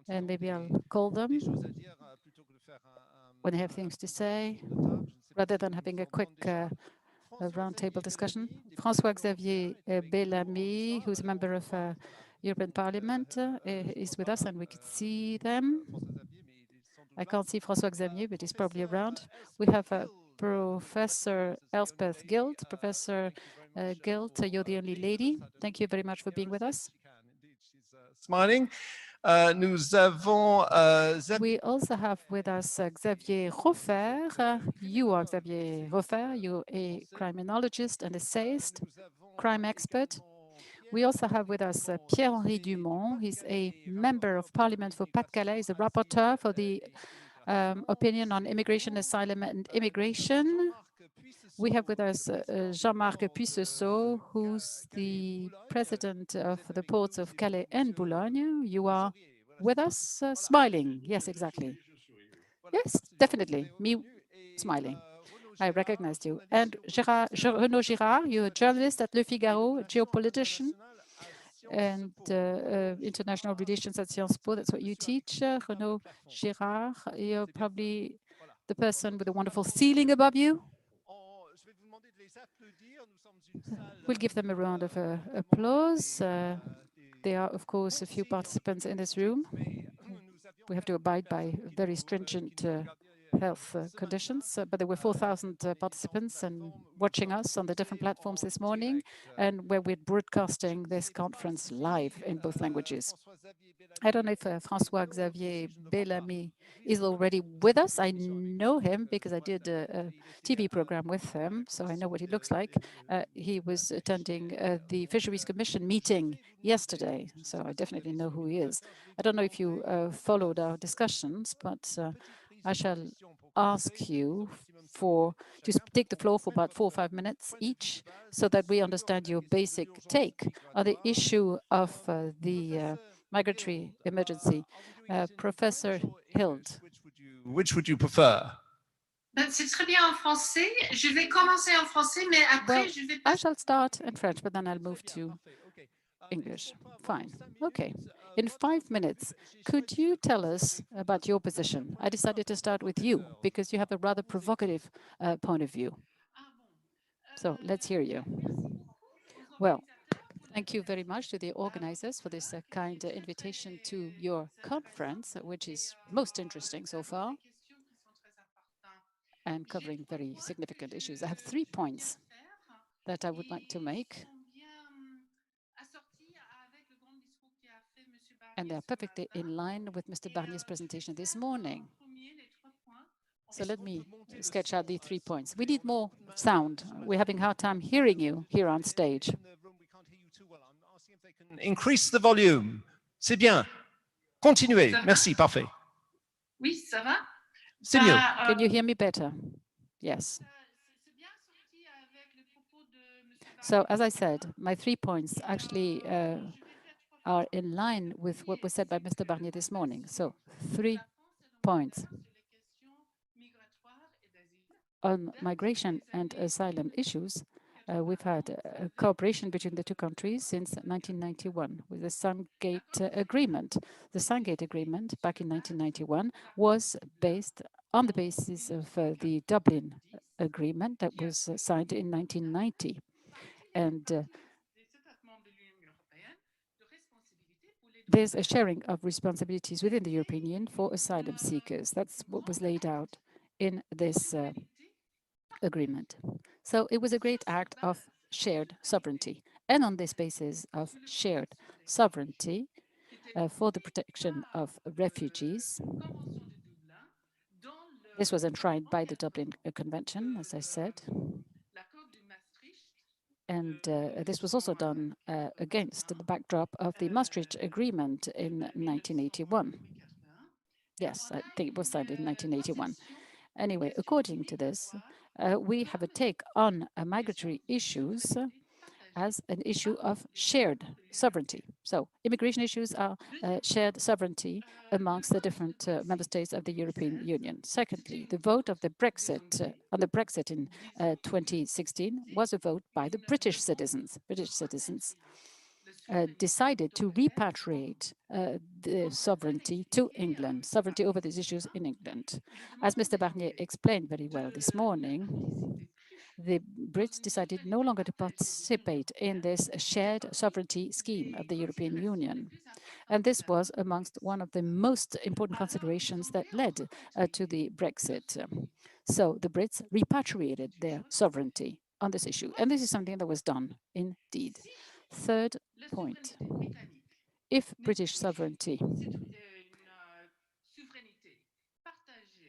and maybe I'll call them when they have things to say, rather than having a quick roundtable discussion. François-Xavier Bellamy, who's a member of European Parliament, is with us, and we could see them. I can't see François-Xavier, but he's probably around. We have Professor Elspeth Guild. Professor Guild, you're the only lady. Thank you very much for being with us. Smiling. We also have with us Xavier Roffer. You are Xavier Roffer. You're a criminologist and essayist, crime expert. We also have with us Pierre-Henri Dumont. He's a member of Parliament for Pas-de-Calais. He's a rapporteur for the opinion on immigration, asylum, and immigration. We have with us Jean-Marc PUISSESSEAU, who's the president of the ports of Calais and Boulogne. You are with us, smiling. Yes, exactly. Yes, definitely. Me smiling. I recognized you. And Renaud Girard, you're a journalist at Le Figaro, a geopolitician, and international relations at Sciences Po. That's what you teach. Renaud Girard, you're probably the person with a wonderful ceiling above you. We'll give them a round of applause. There are, of course, a few participants in this room. We have to abide by very stringent health conditions, but there were 4,000 participants and watching us on the different platforms this morning, and where we're broadcasting this conference live in both languages. I don't know if François-Xavier Bellamy is already with us. I know him because I did a TV program with him, so I know what he looks like. He was attending the Fisheries Commission meeting yesterday, so I definitely know who he is. I don't know if you followed our discussions, but I shall ask you to take the floor for about 4 or 5 minutes each, so that we understand your basic take on the issue of the migratory emergency. Professor Hild. Which would you prefer? C'est très bien en français. Je vais commencer en français, mais après je vais. I shall start in French, but then I'll move to English. Fine. Okay. In 5 minutes, could you tell us about your position? I decided to start with you because you have a rather provocative point of view. So let's hear you. Well, thank you very much to the organizers for this kind invitation to your conference, which is most interesting so far and covering very significant issues. I have 3 points that I would like to make, and they're perfectly in line with Mr. Barnier's presentation this morning. So let me sketch out the 3 points. We need more sound. We're having a hard time hearing you here on stage. Increase the volume. C'est bien. Continuez. Merci. Parfait. Oui, ça va? C'est mieux. Can you hear me better? Yes. So as I said, my 3 points actually are in line with what was said by Mr. Barnier this morning. So 3 points. On migration and asylum issues, we've had a cooperation between the two countries since 1991 with the SAGNAD agreement. The SAGNAD agreement back in 1991 was based on the basis of the Dublin agreement that was signed in 1990. And there's a sharing of responsibilities within the European Union for asylum seekers. That's what was laid out in this agreement. So it was a great act of shared sovereignty. And on this basis of shared sovereignty for the protection of refugees, this was enshrined by the Dublin Convention, as I said. And this was also done against the backdrop of the Maastricht Agreement in 1981. Yes, I think it was signed in 1981. Anyway, according to this, we have a take on migratory issues as an issue of shared sovereignty. So immigration issues are shared sovereignty amongst the different member states of the European Union. Secondly, the vote of the Brexit on the Brexit in 2016 was a vote by the British citizens. British citizens decided to repatriate the sovereignty to England, sovereignty over these issues in England. As Mr. Barnier explained very well this morning, the Brits decided no longer to participate in this shared sovereignty scheme of the European Union. And this was amongst one of the most important considerations that led to the Brexit. So the Brits repatriated their sovereignty on this issue. And this is something that was done indeed. Third point, if British sovereignty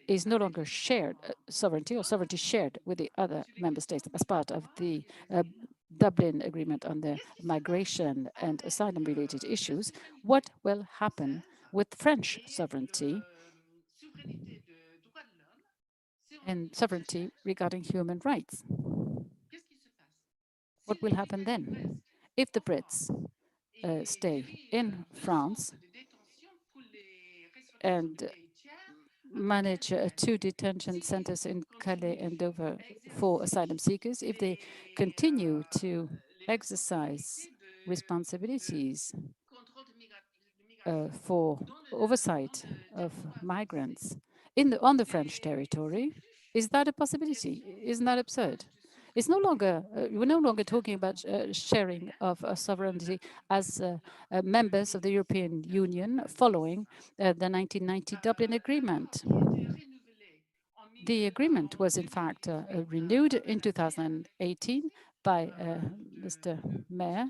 is no longer shared sovereignty or sovereignty shared with the other member states as part of the Dublin Agreement on the migration and asylum related issues, what will happen with French sovereignty and sovereignty regarding human rights? What will happen then? If the Brits stay in France and manage 2 detention centers in Calais and Dover for asylum seekers, if they continue to exercise responsibilities for oversight of migrants on the French territory, is that a possibility? Isn't that absurd? It's no longer, we're no longer talking about sharing of sovereignty as members of the European Union following the 1990 Dublin Agreement. The agreement was in fact renewed in 2018 by Mr. Mayor.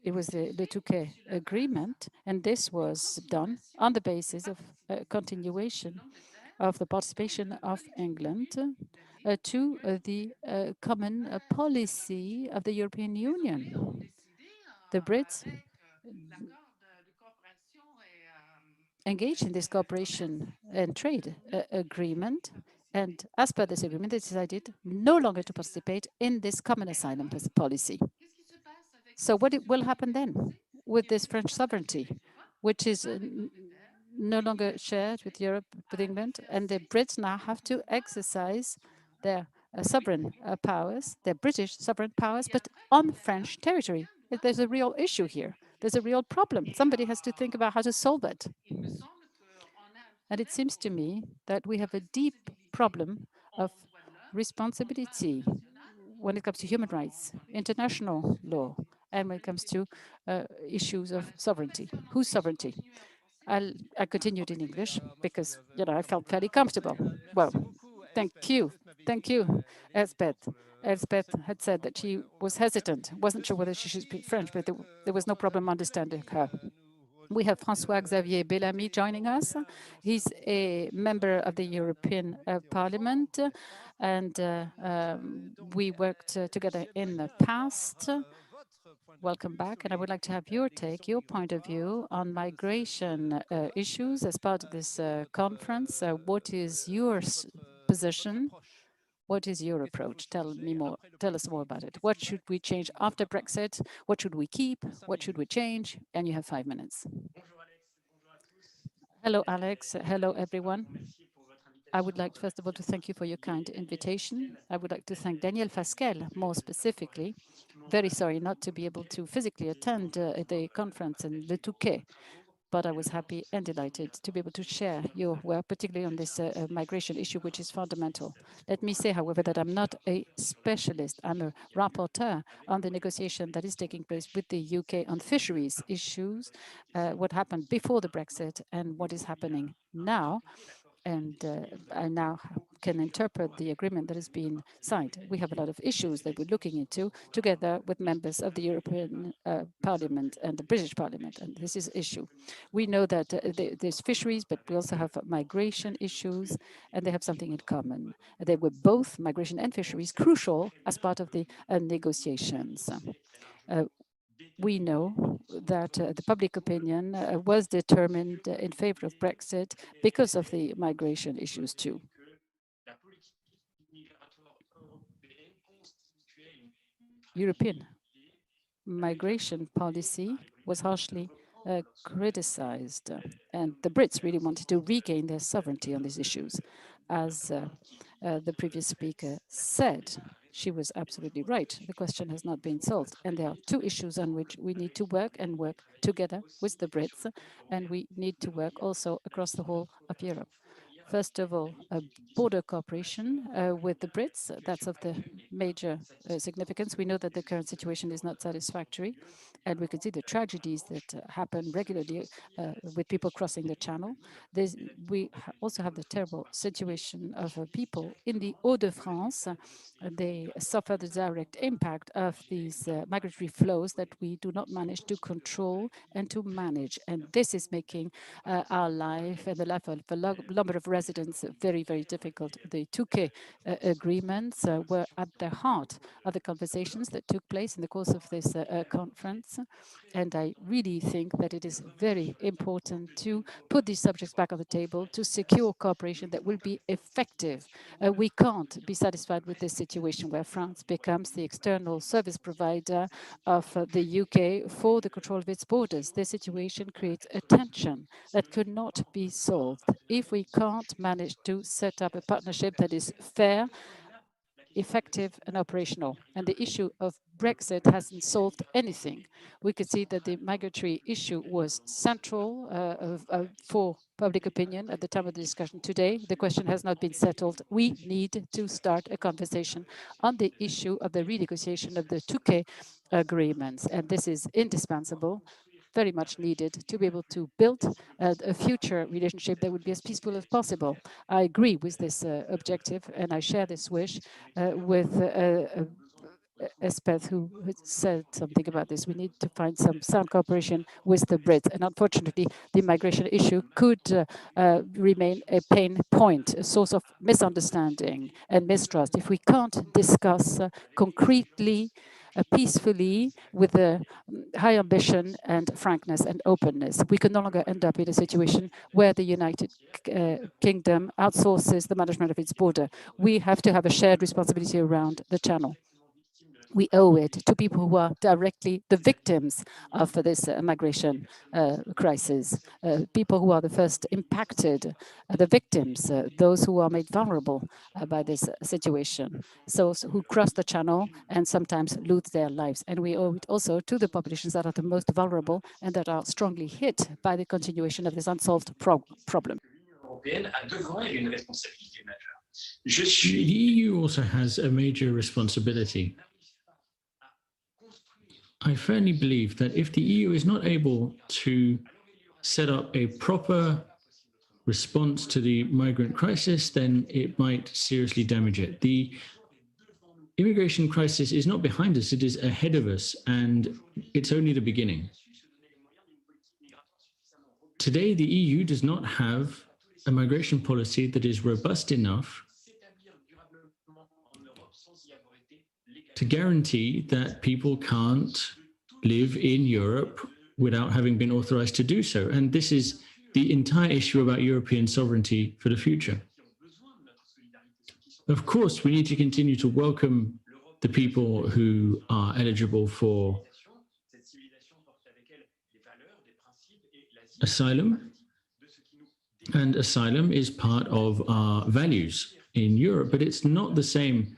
It was the LETURQUE agreement, and this was done on the basis of continuation of the participation of England to the common policy of the European Union. The Brits engaged in this cooperation and trade agreement, and as per this agreement, they decided no longer to participate in this common asylum policy. So what will happen then with this French sovereignty, which is no longer shared with Europe, with England, and the Brits now have to exercise their sovereign powers. They're British sovereign powers, but on French territory. There's a real issue here. There's a real problem. Somebody has to think about how to solve it. And it seems to me that we have a deep problem of responsibility when it comes to human rights, international law, and when it comes to issues of sovereignty. Whose sovereignty? I continued in English because I felt fairly comfortable. Well, thank you. Thank you, Elspeth. Elspeth had said that she was hesitant, wasn't sure whether she should speak French, but there was no problem understanding her. We have François-Xavier Bellamy joining us. He's a member of the European Parliament, and we worked together in the past. Welcome back, and I would like to have your take, your point of view on migration issues as part of this conference. What is your position? What is your approach? Tell us more about it. What should we change after Brexit? What should we keep? What should we change? And you have 5 minutes. Hello, Alex. Hello, everyone. I would like, first of all, to thank you for your kind invitation. I would like to thank Daniel Fasquelle, more specifically. Very sorry not to be able to physically attend the conference in LETURQUE, but I was happy and delighted to be able to share your work, particularly on this migration issue, which is fundamental. Let me say, however, that I'm not a specialist. I'm a rapporteur on the negotiation that is taking place with the UK on fisheries issues, what happened before the Brexit and what is happening now. And I now can interpret the agreement that has been signed. We have a lot of issues that we're looking into together with members of the European Parliament and the British Parliament, and this is an issue. We know that there's fisheries, but we also have migration issues, and they have something in common. They were both, migration and fisheries, crucial as part of the negotiations. We know that the public opinion was determined in favor of Brexit because of the migration issues too. European migration policy was harshly criticized, and the Brits really wanted to regain their sovereignty on these issues. As the previous speaker said, she was absolutely right. The question has not been solved. And there are two issues on which we need to work and work together with the Brits. And we need to work also across the whole of Europe. First of all, border cooperation with the Brits. That's of the major significance. We know that the current situation is not satisfactory. And we can see the tragedies that happen regularly with people crossing the channel. We also have the terrible situation of people in the Hauts-de-France. They suffer the direct impact of these migratory flows that we do not manage to control and to manage. And this is making our life and the life of a number of residents very, very difficult. The Touquet agreements were at the heart of the conversations that took place in the course of this conference. And I really think that it is very important to put these subjects back on the table to secure cooperation that will be effective. We can't be satisfied with this situation where France becomes the external service provider of the UK for the control of its borders. This situation creates a tension that could not be solved if we can't manage to set up a partnership that is fair, effective and operational. And the issue of Brexit hasn't solved anything. We could see that the migratory issue was central for public opinion at the time of the discussion today. The question has not been settled. We need to start a conversation on the issue of the renegotiation of the Touquet agreements. And this is indispensable, very much needed to be able to build a future relationship that would be as peaceful as possible. I agree with this objective, and I share this wish with Elspeth, who said something about this. We need to find some sound cooperation with the Brits. And unfortunately, the migration issue could remain a pain point, a source of misunderstanding and mistrust if we can't discuss concretely, peacefully, with a high ambition and frankness and openness. We can no longer end up in a situation where the United Kingdom outsources the management of its border. We have to have a shared responsibility around the channel. We owe it to people who are directly the victims of this migration crisis, people who are the first impacted, the victims, those who are made vulnerable by this situation, so who cross the channel and sometimes lose their lives. And we owe it also to the populations that are the most vulnerable and that are strongly hit by the continuation of this unsolved problem. The EU also has a major responsibility. I firmly believe that if the EU is not able to set up a proper response to the migrant crisis, then it might seriously damage it. The immigration crisis is not behind us, it is ahead of us, and it's only the beginning. Today, the EU does not have a migration policy that is robust enough to guarantee that people can't live in Europe without having been authorized to do so. And this is the entire issue about European sovereignty for the future. Of course, we need to continue to welcome the people who are eligible for asylum. And asylum is part of our values in Europe, but it's not the same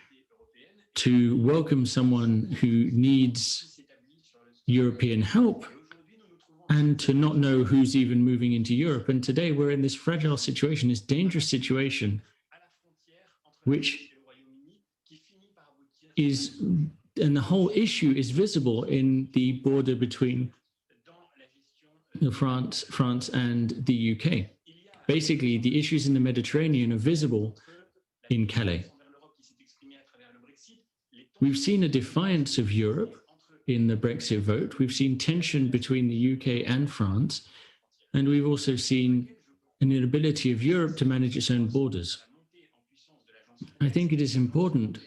to welcome someone who needs European help and to not know who's even moving into Europe. And today we're in this fragile situation, this dangerous situation, which is, and the whole issue is visible in the border between France and the UK. Basically, the issues in the Mediterranean are visible in Calais. We've seen a defiance of Europe in the Brexit vote. We've seen tension between the UK and France. And we've also seen an inability of Europe to manage its own borders. I think it is important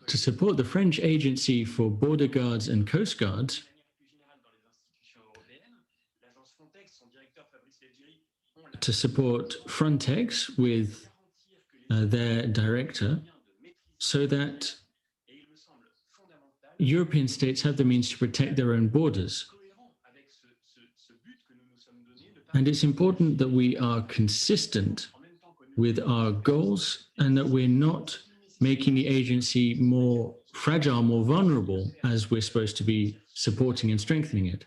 to support the French Agency for Border Guards and Coast Guards to support Frontex with their director, so that European states have the means to protect their own borders. And it's important that we are consistent with our goals and that we're not making the agency more fragile, more vulnerable, as we're supposed to be supporting and strengthening it.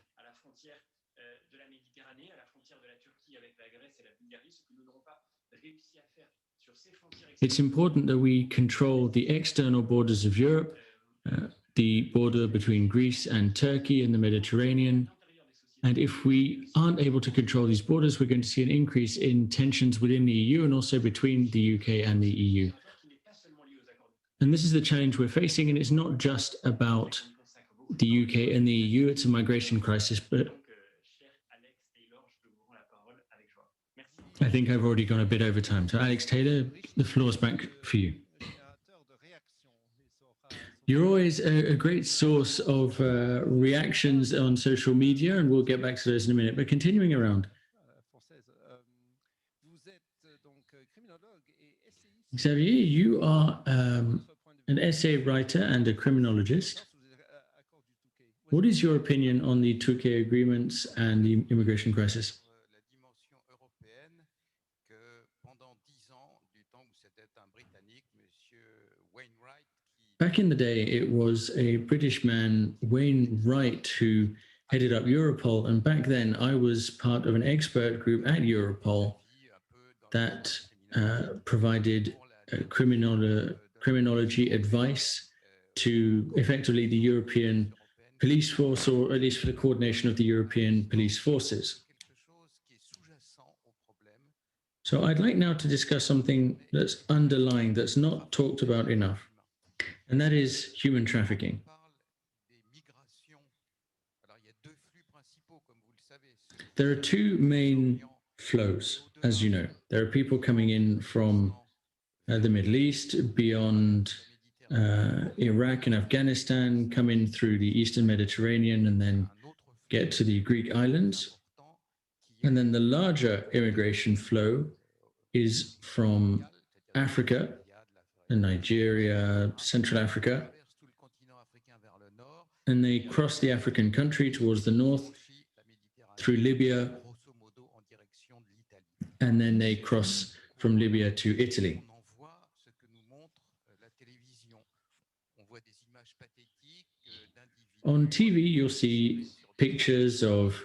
It's important that we control the external borders of Europe, the border between Greece and Turkey and the Mediterranean. And if we aren't able to control these borders, we're going to see an increase in tensions within the EU and also between the UK and the EU. And this is the challenge we're facing, and it's not just about the UK and the EU, it's a migration crisis, but I think I've already gone a bit over time. So Alex Taylor, the floor is back for you. You're always a great source of reactions on social media, and we'll get back to those in a minute. But continuing around. Xavier, you are an essay writer and a criminologist. What is your opinion on the Touquet agreements and the immigration crisis? Back in the day, it was a British man, Wainwright, who headed up Europol. And back then, I was part of an expert group at Europol that provided criminology advice to effectively the European police force, or at least for the coordination of the European police forces. So I'd like now to discuss something that's underlying, that's not talked about enough. And that is human trafficking. There are two main flows, as you know. There are people coming in from the Middle East, beyond Iraq and Afghanistan, come in through the Eastern Mediterranean and then get to the Greek islands. And then the larger immigration flow is from Africa, and Nigeria, Central Africa, and they cross the African country towards the north through Libya, and then they cross from Libya to Italy. On TV, you'll see pictures of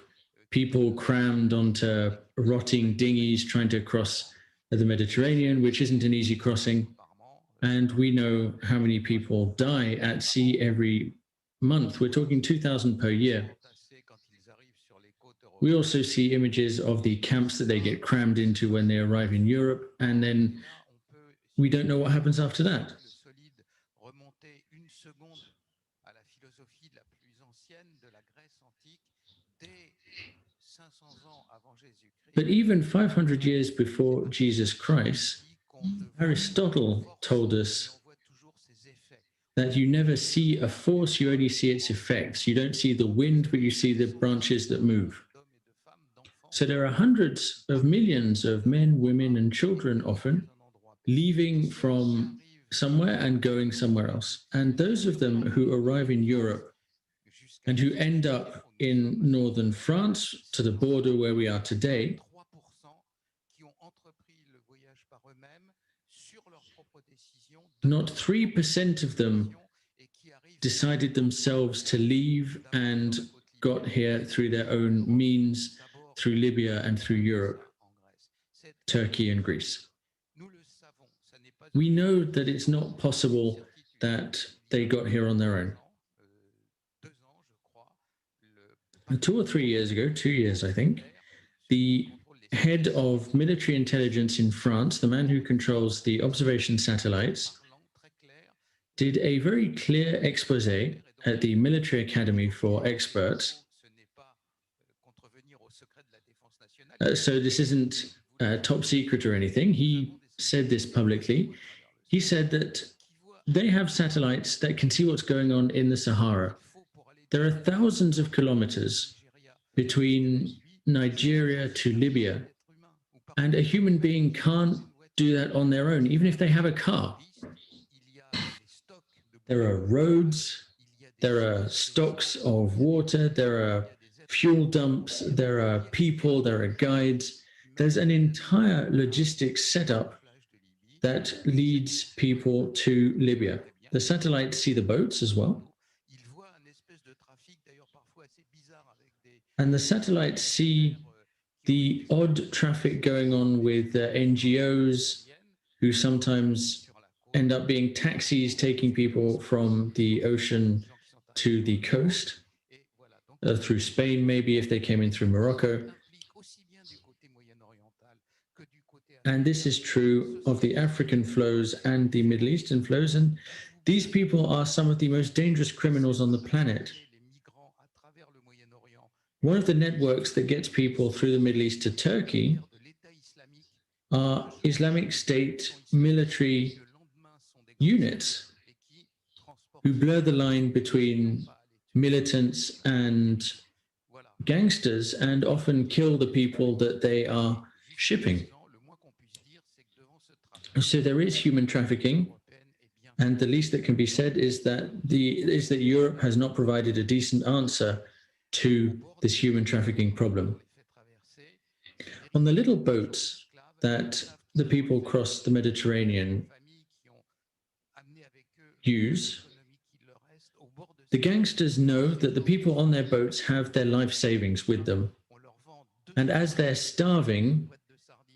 people crammed onto rotting dinghies trying to cross the Mediterranean, which isn't an easy crossing. And we know how many people die at sea every month. We're talking 2,000 per year. We also see images of the camps that they get crammed into when they arrive in Europe, and then we don't know what happens after that. But even 500 years before Jesus Christ, Aristotle told us that you never see a force, you only see its effects. You don't see the wind, but you see the branches that move. So there are hundreds of millions of men, women, and children often leaving from somewhere and going somewhere else. And those of them who arrive in Europe and who end up in northern France to the border where we are today, not 3% of them decided themselves to leave and got here through their own means, through Libya and through Europe, Turkey and Greece. We know that it's not possible that they got here on their own. 2 or 3 years ago, 2 years I think, the head of military intelligence in France, the man who controls the observation satellites, did a very clear expose at the Military Academy for Experts. So this isn't top secret or anything. He said this publicly. He said that they have satellites that can see what's going on in the Sahara. There are thousands of kilometers between Nigeria to Libya, and a human being can't do that on their own, even if they have a car. There are roads, there are stocks of water, there are fuel dumps, there are people, there are guides. There's an entire logistics setup that leads people to Libya. The satellites see the boats as well. And the satellites see the odd traffic going on with NGOs who sometimes end up being taxis taking people from the ocean to the coast, through Spain maybe if they came in through Morocco. And this is true of the African flows and the Middle Eastern flows. And these people are some of the most dangerous criminals on the planet. One of the networks that gets people through the Middle East to Turkey are Islamic State military units who blur the line between militants and gangsters and often kill the people that they are shipping. So there is human trafficking, and the least that can be said is that Europe has not provided a decent answer to this human trafficking problem. On the little boats that the people across the Mediterranean use, the gangsters know that the people on their boats have their life savings with them. And as they're starving,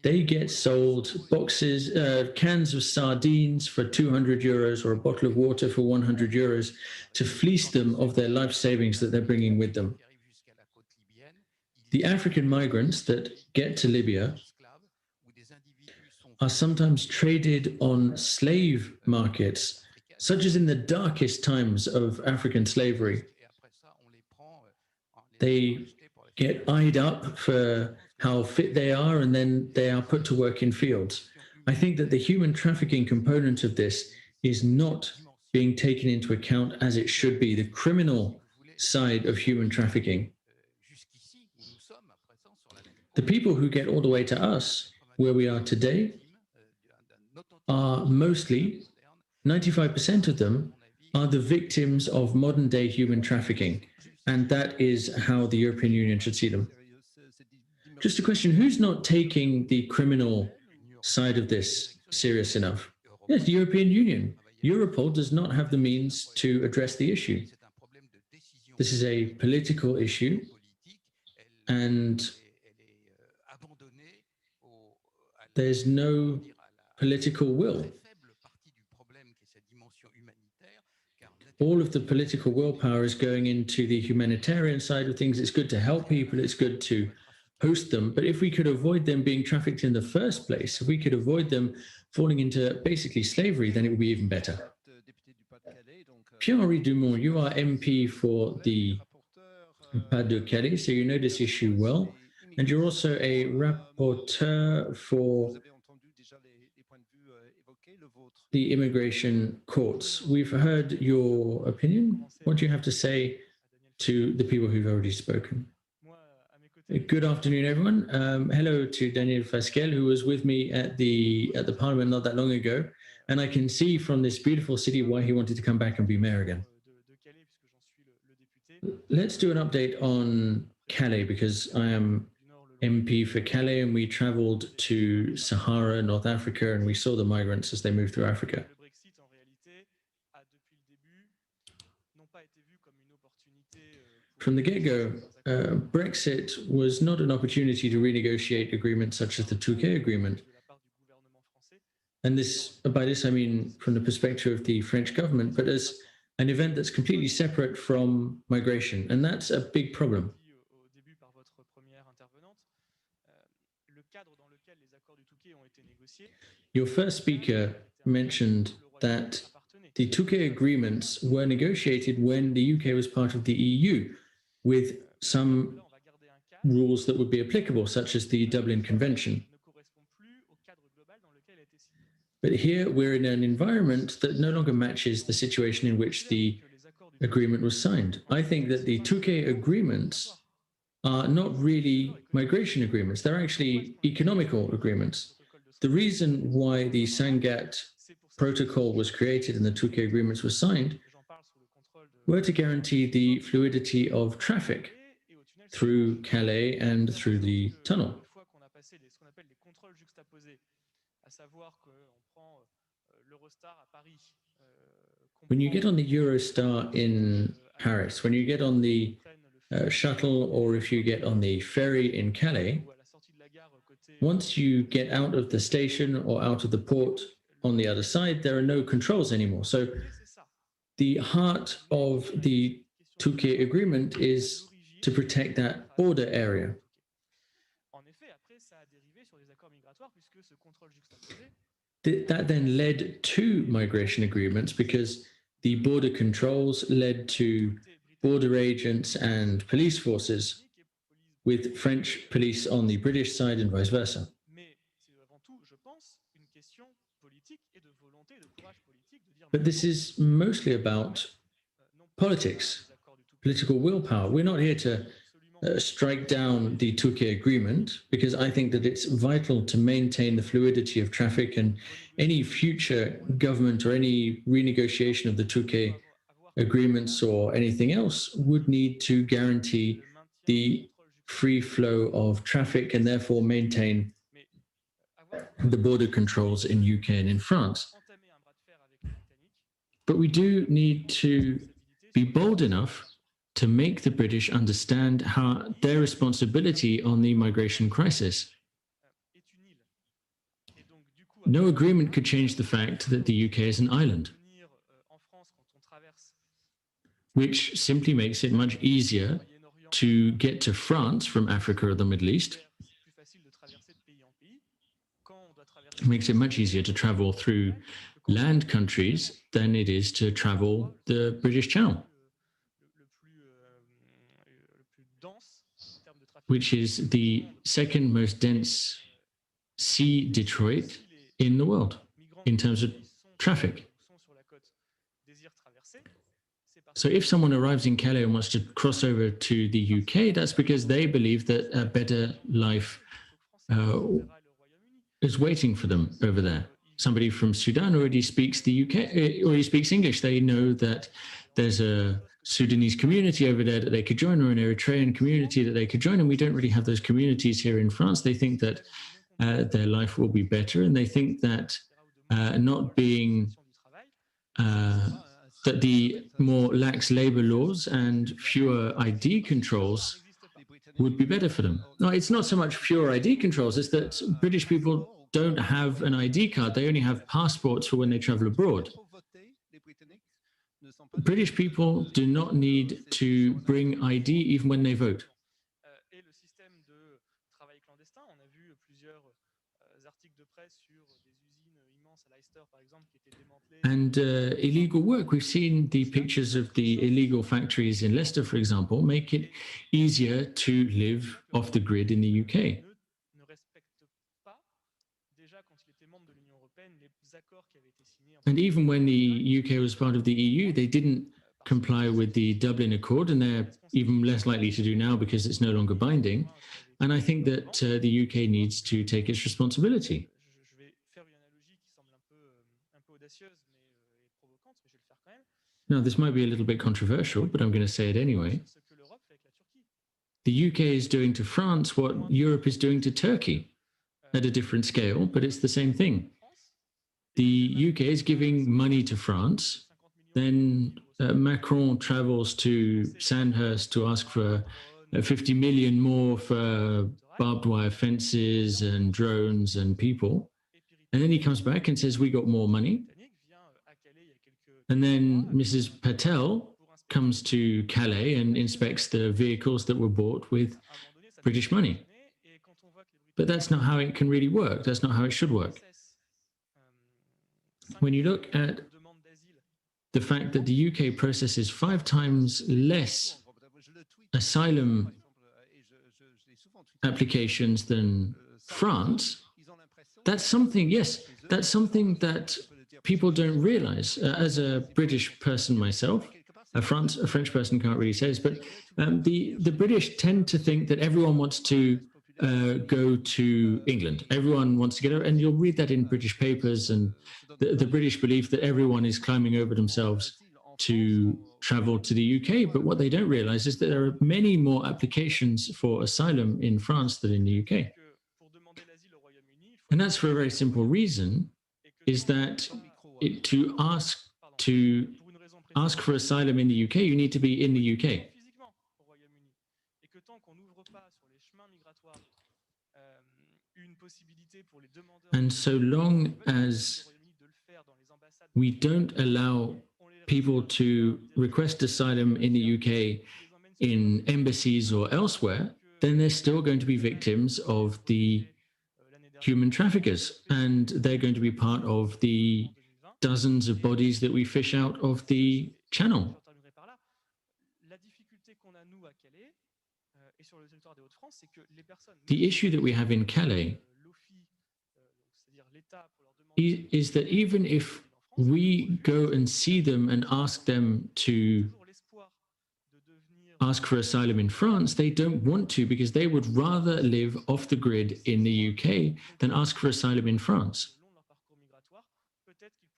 they get sold boxes, cans of sardines for 200 euros or a bottle of water for 100 euros to fleece them of their life savings that they're bringing with them. The African migrants that get to Libya are sometimes traded on slave markets, such as in the darkest times of African slavery. They get eyed up for how fit they are, and then they are put to work in fields. I think that the human trafficking component of this is not being taken into account as it should be, the criminal side of human trafficking. The people who get all the way to us, where we are today, are mostly 95% of them are the victims of modern-day human trafficking, and that is how the European Union should see them. Just a question, who's not taking the criminal side of this serious enough? Yes, the European Union. Europol does not have the means to address the issue. This is a political issue, and there's no political will. All of the political willpower is going into the humanitarian side of things. It's good to help people, it's good to host them, but if we could avoid them being trafficked in the first place, if we could avoid them falling into basically slavery, then it would be even better. Pierre-Henri Dumont, you are MP for the Pas de Calais, so you know this issue well, and you're also a rapporteur for the immigration courts. We've heard your opinion. What do you have to say to the people who've already spoken? Good afternoon, everyone. Hello to Daniel Fasquelle, who was with me at the Parliament not that long ago, and I can see from this beautiful city why he wanted to come back and be mayor again. Let's do an update on Calais, because I am MP for Calais, and we traveled to Sahara, North Africa, and we saw the migrants as they moved through Africa. From the get-go, Brexit was not an opportunity to renegotiate agreements such as the Touquet Agreement. And this, by this I mean from the perspective of the French government, but as an event that's completely separate from migration, and that's a big problem. Your first speaker mentioned that the Touquet agreements were negotiated when the UK was part of the EU, with some rules that would be applicable, such as the Dublin Convention. But here we're in an environment that no longer matches the situation in which the agreement was signed. I think that the Touquet agreements are not really migration agreements. They're actually economical agreements. The reason why the SAGNAD protocol was created and the Touquet agreements were signed were to guarantee the fluidity of traffic through Calais and through the tunnel. When you get on the Eurostar in Paris, when you get on the shuttle, or if you get on the ferry in Calais, once you get out of the station or out of the port on the other side, there are no controls anymore. So the heart of the Touquet agreement is to protect that border area. That then led to migration agreements, because the border controls led to border agents and police forces, with French police on the British side and vice versa. But this is mostly about politics, political willpower. We're not here to strike down the Touquet agreement, because I think that it's vital to maintain the fluidity of traffic, and any future government or any renegotiation of the Touquet agreements or anything else would need to guarantee the free flow of traffic and therefore maintain the border controls in UK and in France. But we do need to be bold enough to make the British understand how their responsibility on the migration crisis. No agreement could change the fact that the UK is an island, which simply makes it much easier to get to France from Africa or the Middle East. It makes it much easier to travel through land countries than it is to travel the British Channel, which is the second most dense sea Detroit in the world in terms of traffic. So if someone arrives in Calais and wants to cross over to the UK, that's because they believe that a better life is waiting for them over there. somebody from Sudan already speaks the UK, already speaks English. They know that there's a Sudanese community over there that they could join, or an Eritrean community that they could join, and we don't really have those communities here in France. They think that their life will be better, and they think that not being that the more lax labor laws and fewer ID controls would be better for them. No, it's not so much fewer ID controls, it's that British people don't have an ID card. They only have passports for when they travel abroad. British people do not need to bring ID even when they vote. And illegal work. We've seen the pictures of the illegal factories in Leicester, for example, make it easier to live off the grid in the UK. And even when the UK was part of the EU, they didn't comply with the Dublin Accord, and they're even less likely to do now because it's no longer binding. And I think that the UK needs to take its responsibility. Now, this might be a little bit controversial, but I'm going to say it anyway. The UK is doing to France what Europe is doing to Turkey at a different scale, but it's the same thing. The UK is giving money to France, then Macron travels to Sandhurst to ask for 50 million more for barbed wire fences and drones and people. And then he comes back and says, we got more money. And then Mrs. Patel comes to Calais and inspects the vehicles that were bought with British money. But that's not how it can really work. That's not how it should work. When you look at the fact that the UK processes 5 times less asylum applications than France, that's something, yes, that's something that people don't realize. As a British person myself, a French person can't really say this, but the British tend to think that everyone wants to go to England. Everyone wants to get over, and you'll read that in British papers, and the British believe that everyone is climbing over themselves to travel to the UK. But what they don't realize is that there are many more applications for asylum in France than in the UK. And that's for a very simple reason, is that to ask for asylum in the UK, you need to be in the UK. And so long as we don't allow people to request asylum in the UK in embassies or elsewhere, then they're still going to be victims of the human traffickers, and they're going to be part of the dozens of bodies that we fish out of the channel. The issue that we have in Calais is that even if we go and see them and ask them to ask for asylum in France, they don't want to, because they would rather live off the grid in the UK than ask for asylum in France.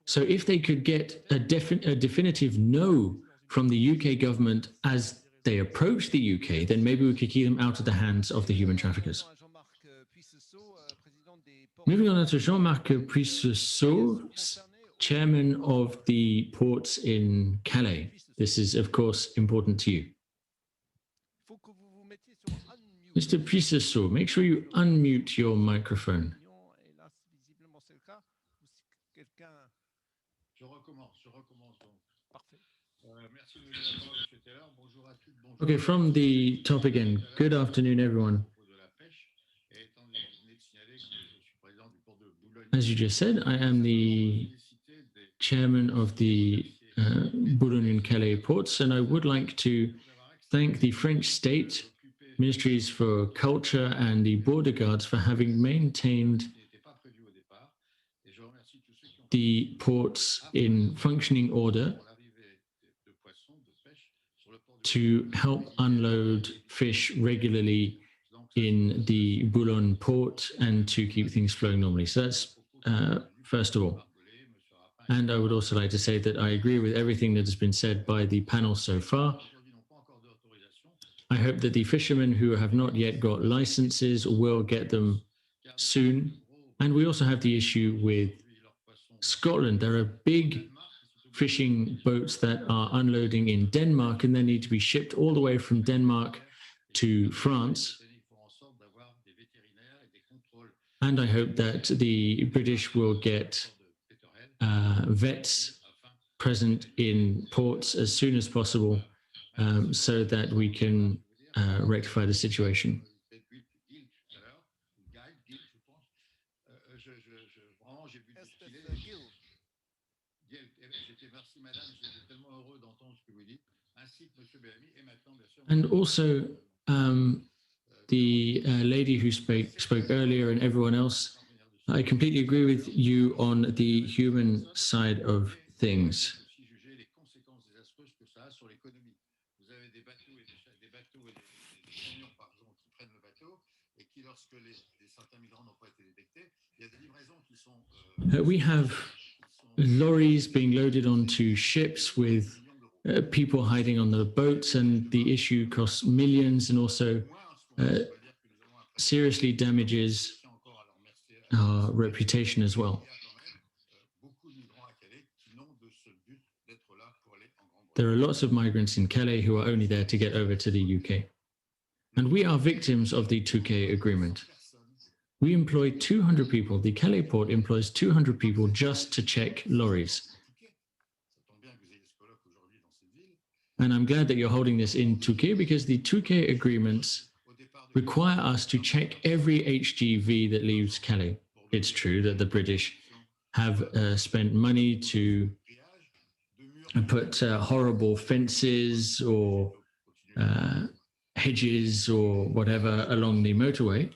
So if they could get a definitive no from the UK government as they approach the UK, then maybe we could keep them out of the hands of the human traffickers. Moving on to Jean-Marc Puisseau, chairman of the ports in Calais. This is, of course, important to you. Mr. Puisseau, make sure you unmute your microphone. Okay, from the top again. Good afternoon, everyone. As you just said, I am the chairman of the Boulogne and Calais ports, and I would like to thank the French state, Ministries for Culture and the border guards for having maintained the ports in functioning order to help unload fish regularly in the Boulogne port and to keep things flowing normally. So that's first of all. And I would also like to say that I agree with everything that has been said by the panel so far. I hope that the fishermen who have not yet got licenses will get them soon. And we also have the issue with Scotland. There are big fishing boats that are unloading in Denmark, and they need to be shipped all the way from Denmark to France. And I hope that the British will get vets present in ports as soon as possible, so that we can rectify the situation. And also, the lady who spoke earlier and everyone else, I completely agree with you on the human side of things. We have lorries being loaded onto ships with people hiding on the boats, and the issue costs millions and also seriously damages our reputation as well. There are lots of migrants in Calais who are only there to get over to the UK. And we are victims of the Touquet Agreement. We employ 200 people. The Calais port employs 200 people just to check lorries. And I'm glad that you're holding this in Touquet, because the Touquet agreements require us to check every HGV that leaves Calais. It's true that the British have spent money to put horrible fences or hedges or whatever along the motorway.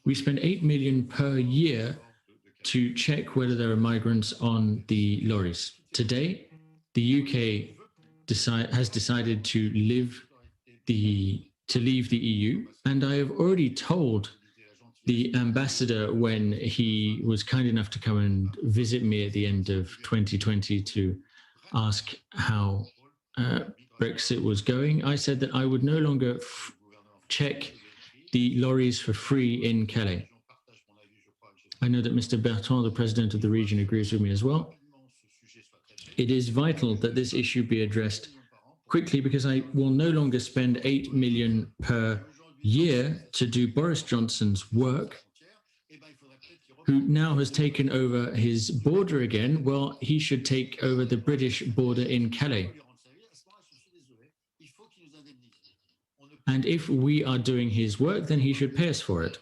We spend 8 million per year to check whether there are migrants on the lorries. Today, the UK has decided to leave the EU, and I have already told the ambassador, when he was kind enough to come and visit me at the end of 2020 to ask how Brexit was going, I said that I would no longer check the lorries for free in Calais. I know that Mr. Bertrand, the president of the region, agrees with me as well. It is vital that this issue be addressed quickly, because I will no longer spend 8 million per year to do Boris Johnson's work, who now has taken over his border again. Well, he should take over the British border in Calais. And if we are doing his work, then he should pay us for it.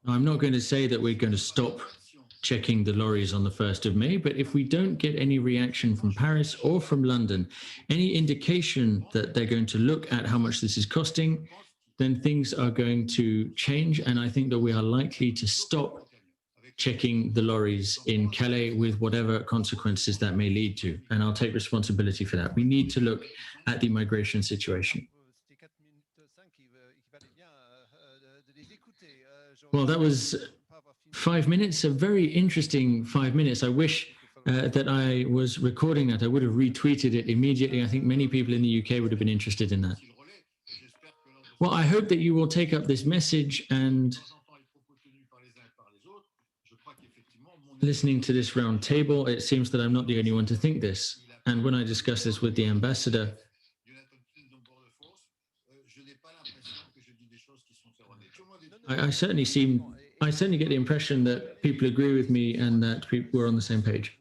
I'm not going to say that we're going to stop checking the lorries on the 1st of May, but if we don't get any reaction from Paris or from London, any indication that they're going to look at how much this is costing, then things are going to change. And I think that we are likely to stop checking the lorries in Calais, with whatever consequences that may lead to. And I'll take responsibility for that. We need to look at the migration situation. Well, that was 5 minutes, a very interesting 5 minutes. I wish that I was recording that. I would have retweeted it immediately. I think many people in the UK would have been interested in that. Well, I hope that you will take up this message, and listening to this round table, it seems that I'm not the only one to think this. And when I discuss this with the ambassador, I certainly get the impression that people agree with me and that we're on the same page.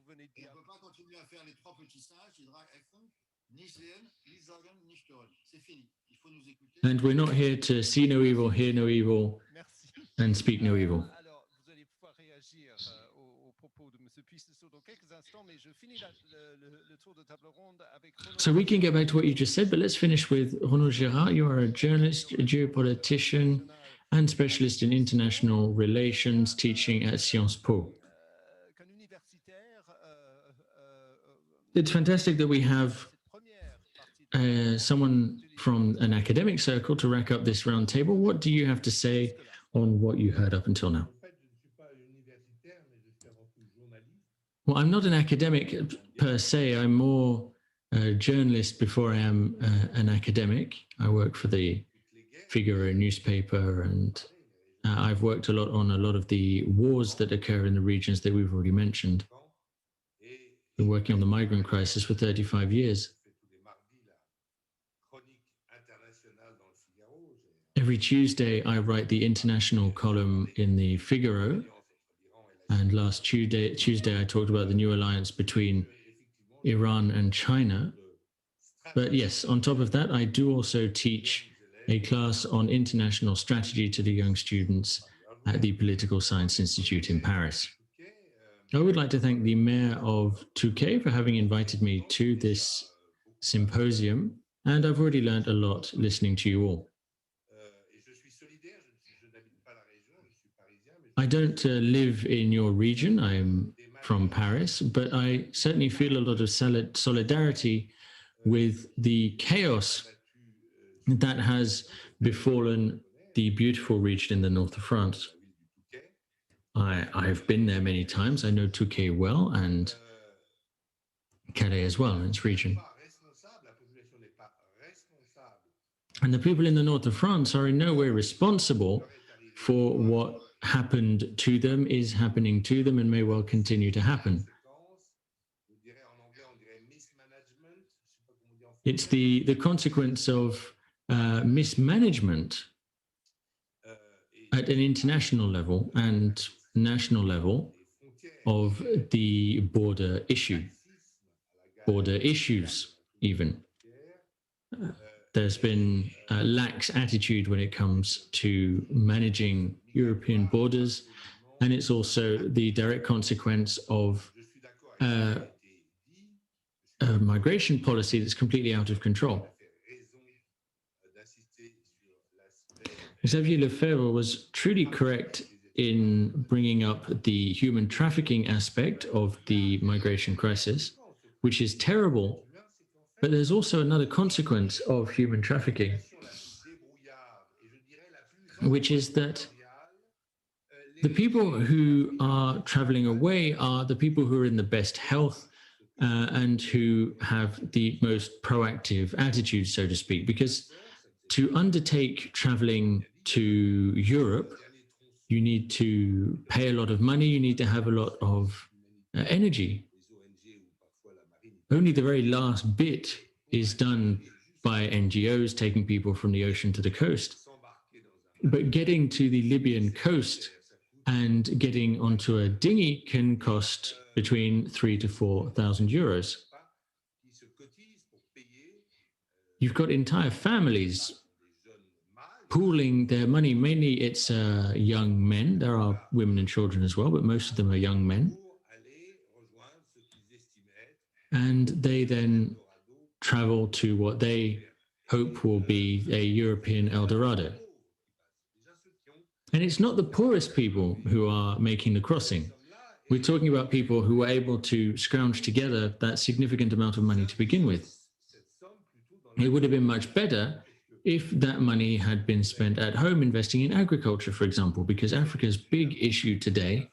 And we're not here to see no evil, hear no evil, and speak no evil. So we can get back to what you just said, but let's finish with Renaud Gérard. You are a journalist, a geopolitician, and specialist in international relations, teaching at Sciences Po. It's fantastic that we have someone from an academic circle to rack up this round table. What do you have to say on what you heard up until now? Well, I'm not an academic per se. I'm more a journalist before I am an academic. I work for the Figaro newspaper, and I've worked a lot on a lot of the wars that occur in the regions that we've already mentioned. Been working on the migrant crisis for 35 years. Every Tuesday, I write the international column in the Figaro. And last Tuesday, I talked about the new alliance between Iran and China. But yes, on top of that, I do also teach a class on international strategy to the young students at the Political Science Institute in Paris. I would like to thank the mayor of Touquet for having invited me to this symposium, and I've already learned a lot listening to you all. I don't live in your region. I'm from Paris, but I certainly feel a lot of solidarity with the chaos that has befallen the beautiful region in the north of France. I've been there many times. I know Touquet well, and Calais as well in its region. And the people in the north of France are in no way responsible for what happened to them, is happening to them, and may well continue to happen. It's the consequence of mismanagement at an international level and national level of the border issues even. There's been a lax attitude when it comes to managing European borders, and it's also the direct consequence of a migration policy that's completely out of control. Xavier Lefebvre was truly correct in bringing up the human trafficking aspect of the migration crisis, which is terrible. But there's also another consequence of human trafficking, which is that the people who are traveling away are the people who are in the best health and who have the most proactive attitude, so to speak, because to undertake traveling to Europe, you need to pay a lot of money, you need to have a lot of energy. Only the very last bit is done by NGOs taking people from the ocean to the coast. But getting to the Libyan coast and getting onto a dinghy can cost between 3,000 to 4,000 euros. You've got entire families pooling their money. Mainly it's young men. There are women and children as well, but most of them are young men. And they then travel to what they hope will be a European El Dorado. And it's not the poorest people who are making the crossing. We're talking about people who were able to scrounge together that significant amount of money to begin with. It would have been much better if that money had been spent at home investing in agriculture, for example, because Africa's big issue today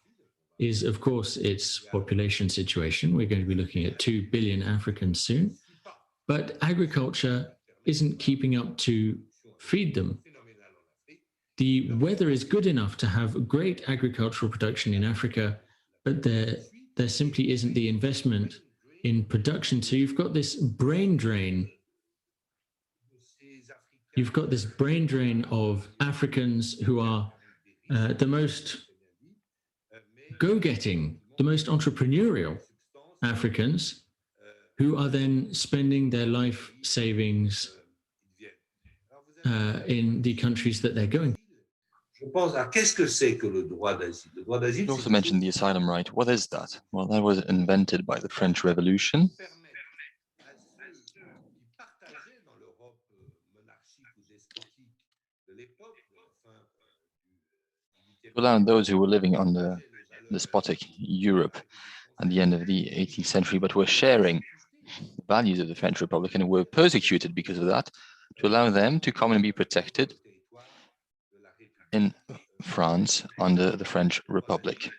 is, of course, its population situation. We're going to be looking at 2 billion Africans soon, but agriculture isn't keeping up to feed them. The weather is good enough to have great agricultural production in Africa, but there simply isn't the investment in production. So you've got this brain drain. You've got this brain drain of Africans who are the most go-getting, the most entrepreneurial Africans, who are then spending their life savings in the countries that they're going. You also mentioned the asylum right. What is that? Well, that was invented by the French Revolution. To allow those who were living under despotic Europe at the end of the 18th century, but were sharing the values of the French Republic and were persecuted because of that, to allow them to come and be protected in France under the French Republic.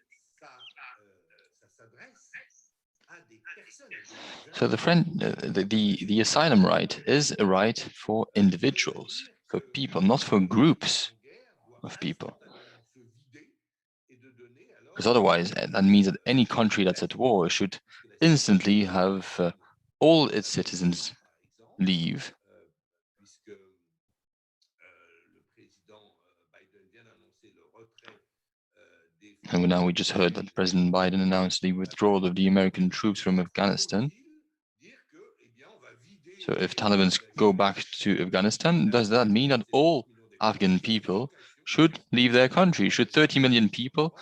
So the asylum right is a right for individuals, for people, not for groups of people. Because otherwise, that means that any country that's at war should instantly have all its citizens leave. And now we just heard that President Biden announced the withdrawal of the American troops from Afghanistan. So if Taliban go back to Afghanistan, does that mean that all Afghan people should leave their country? Should 30 million people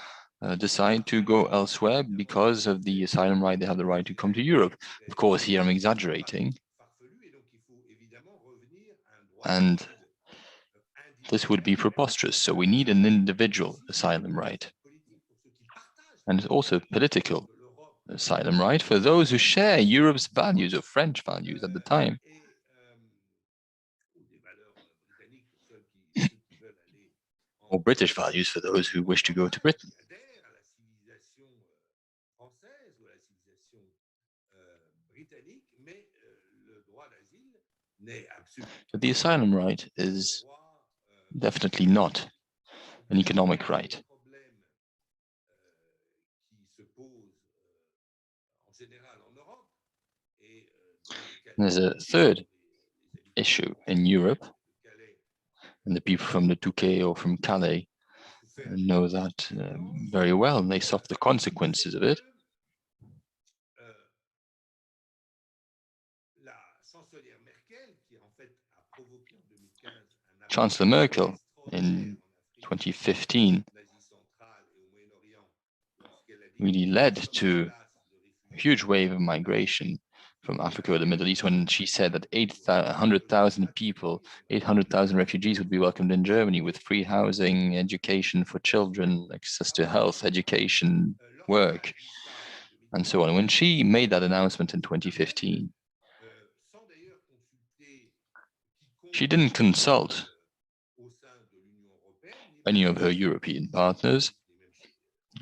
decide to go elsewhere because of the asylum right? They have the right to come to Europe. Of course, here I'm exaggerating. And this would be preposterous. So we need an individual asylum right. And also political asylum right for those who share Europe's values or French values at the time. Or British values for those who wish to go to Britain. But the asylum right is definitely not an economic right. There's a third issue in Europe, and the people from the Touquet or from Calais know that very well, and they suffer the consequences of it. Chancellor Merkel in 2015 really led to a huge wave of migration from Africa or the Middle East when she said that 800,000 people, 800,000 refugees would be welcomed in Germany with free housing, education for children, access to health, education, work, and so on. When she made that announcement in 2015, she didn't consult any of her European partners.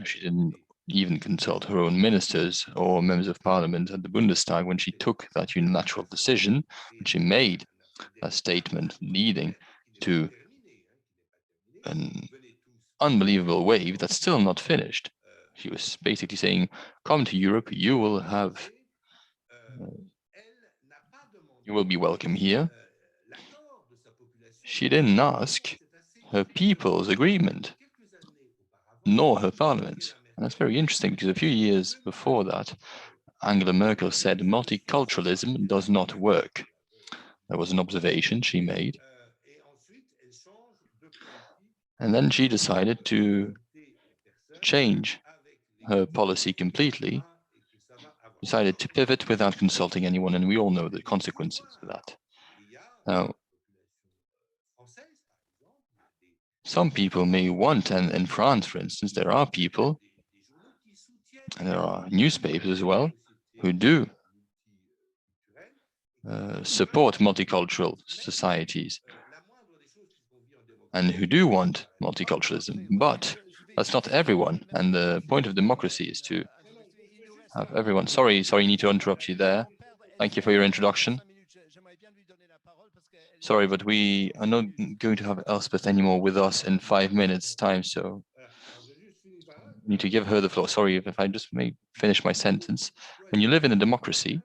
She didn't even consult her own ministers or members of parliament at the Bundestag when she took that unilateral decision, when she made a statement leading to an unbelievable wave that's still not finished. She was basically saying, come to Europe, you will be welcome here. She didn't ask her people's agreement, nor her parliament. And that's very interesting because a few years before that, Angela Merkel said multiculturalism does not work. That was an observation she made. And then she decided to change her policy completely, decided to pivot without consulting anyone, and we all know the consequences of that. Now, some people may want, and in France, for instance, there are people, and there are newspapers as well, who do support multicultural societies and who do want multiculturalism, but that's not everyone. And the point of democracy is to have everyone. Sorry, need to interrupt you there. Thank you for your introduction. Sorry, but we are not going to have Elspeth anymore with us in 5 minutes time, so I need to give her the floor. Sorry, if I just may finish my sentence. When you live in a democracy,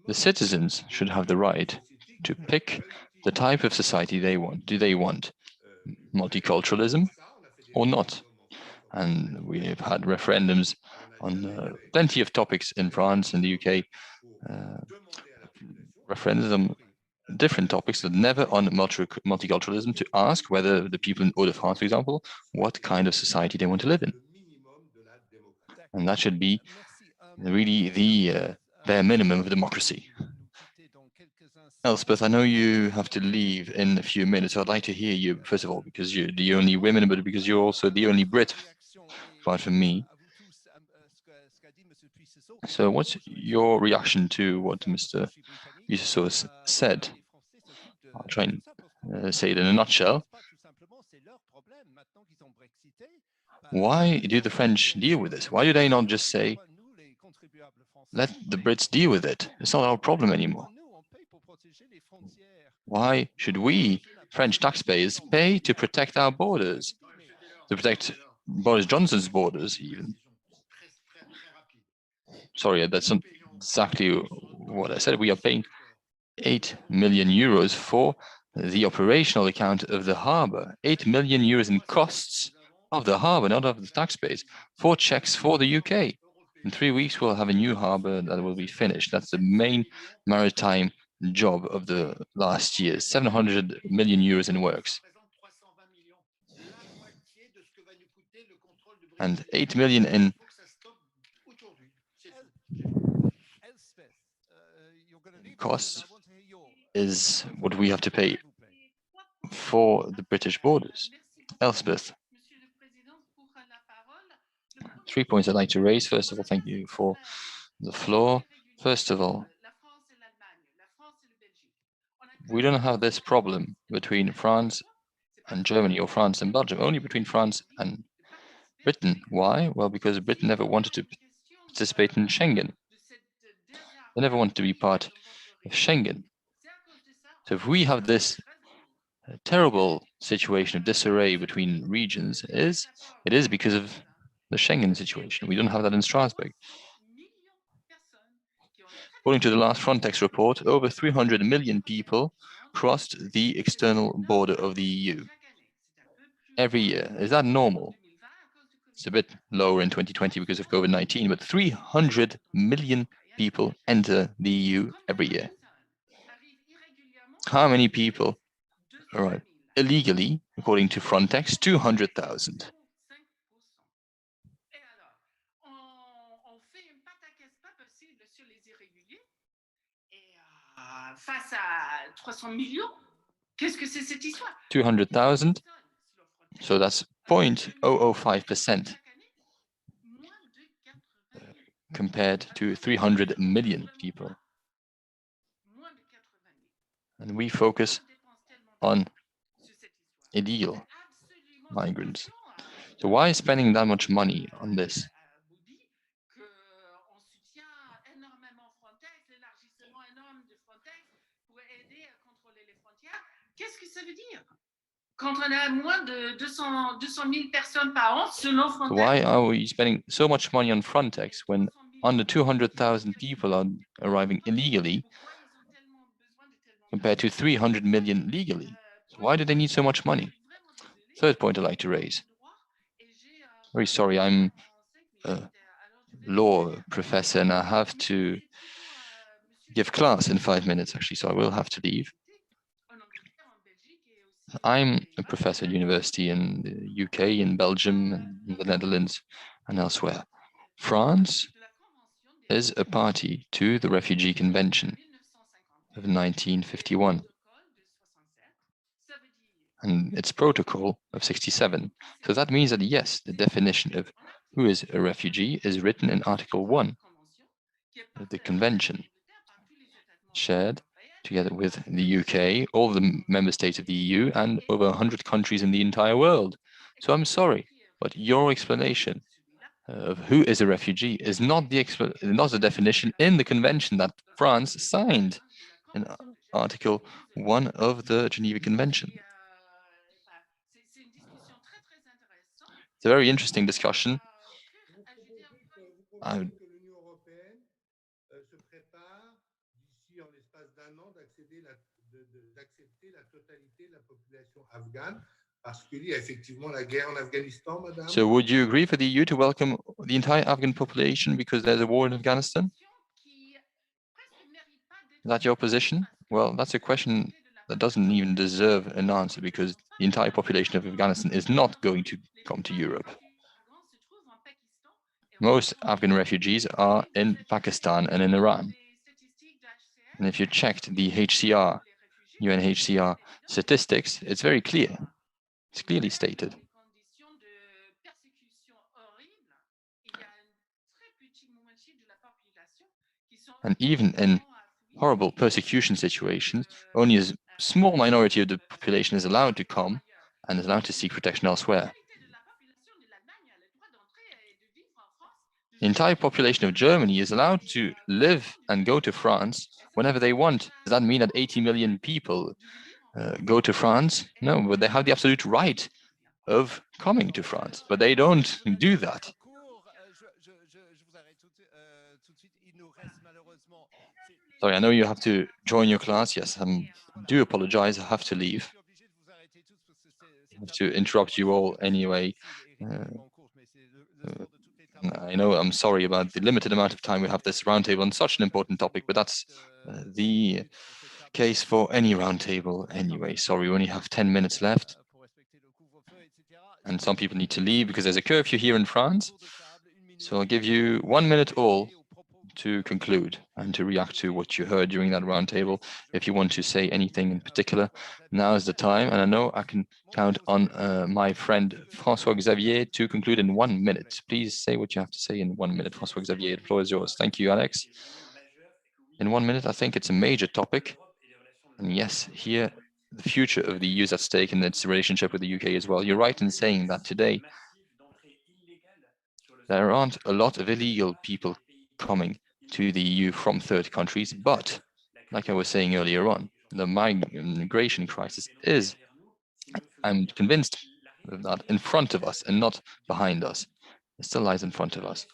the citizens should have the right to pick the type of society they want. Do they want multiculturalism or not? And we have had referendums on plenty of topics in France and the UK, referendums on different topics, but never on multiculturalism, to ask whether the people in Hauts-de-France, for example, what kind of society they want to live in. And that should be really the bare minimum of democracy. Elspeth, I know you have to leave in a few minutes. So I'd like to hear you, first of all, because you're the only woman, but because you're also the only Brit, apart from me. So what's your reaction to what Mr. PUISSESSEAU said? I'll try and say it in a nutshell. Why do the French deal with this? Why do they not just say, let the Brits deal with it? It's not our problem anymore. Why should we, French taxpayers, pay to protect our borders? To protect Boris Johnson's borders, even. Sorry, that's not exactly what I said. We are paying 8 million euros for the operational account of the harbour. 8 million euros in costs of the harbour, not of the taxpayers. 4 checks for the UK. In 3 weeks, we'll have a new harbour that will be finished. That's the main maritime job of the last year. 700 million euros in works. And 8 million in costs is what we have to pay for the British borders. Elspeth. 3 points I'd like to raise. First of all, thank you for the floor. First of all, we don't have this problem between France and Germany or France and Belgium, only between France and Britain. Why? Well, because Britain never wanted to participate in Schengen. They never wanted to be part of Schengen. So if we have this terrible situation of disarray between regions, it is because of the Schengen situation. We don't have that in Strasbourg. According to the last Frontex report, over 300 million people crossed the external border of the EU every year. Is that normal? It's a bit lower in 2020 because of COVID-19, but 300 million people enter the EU every year. How many people arrive illegally, according to Frontex? 200,000. Face à 300 millions, qu'est-ce que c'est cette histoire? 200,000. So that's 0.005% compared to 300 million people. And we focus on illegal migrants. So why spending that much money on this? Qu'est-ce que ça veut dire? Quand on a moins de 200 000 personnes par an, selon Frontex. Why are we spending so much money on Frontex when under 200,000 people are arriving illegally compared to 300 million legally? So why do they need so much money? Third point I'd like to raise. Very sorry, I'm a law professor and I have to give class in 5 minutes, actually, so I will have to leave. I'm a professor at university in the UK, in Belgium, in the Netherlands, and elsewhere. France is a party to the Refugee Convention of 1951 and its protocol of 67. So that means that, yes, the definition of who is a refugee is written in Article 1 of the Convention, shared together with the UK, all the member states of the EU, and over 100 countries in the entire world. So I'm sorry, but your explanation of who is a refugee is not the definition in the convention that France signed in Article 1 of the Geneva Convention. It's a very interesting discussion. So would you agree for the EU to welcome the entire Afghan population because there's a war in Afghanistan? Is that your position? Well, that's a question that doesn't even deserve an answer because the entire population of Afghanistan is not going to come to Europe. Most Afghan refugees are in Pakistan and in Iran. And if you checked the UNHCR statistics, it's very clear. It's clearly stated. And even in horrible persecution situations, only a small minority of the population is allowed to come and is allowed to seek protection elsewhere. The entire population of Germany is allowed to live and go to France whenever they want. Does that mean that 80 million people go to France? No, but they have the absolute right of coming to France, but they don't do that. Sorry, I know you have to join your class. Yes, I do apologize. I have to leave. I have to interrupt you all anyway. I know I'm sorry about the limited amount of time we have this roundtable on such an important topic, but that's the case for any roundtable anyway. Sorry, we only have 10 minutes left. And some people need to leave because there's a curfew here in France. So I'll give you 1 minute all to conclude and to react to what you heard during that roundtable. If you want to say anything in particular, now is the time. And I know I can count on my friend François Xavier to conclude in 1 minute. Please say what you have to say in 1 minute. François Xavier, the floor is yours. Thank you, Alex. In 1 minute, I think it's a major topic. And yes, here, the future of the EU is at stake in its relationship with the UK as well. You're right in saying that today, there aren't a lot of illegal people coming to the EU from third countries, but like I was saying earlier on, the migration crisis is, I'm convinced, that in front of us and not behind us. It still lies in front of us.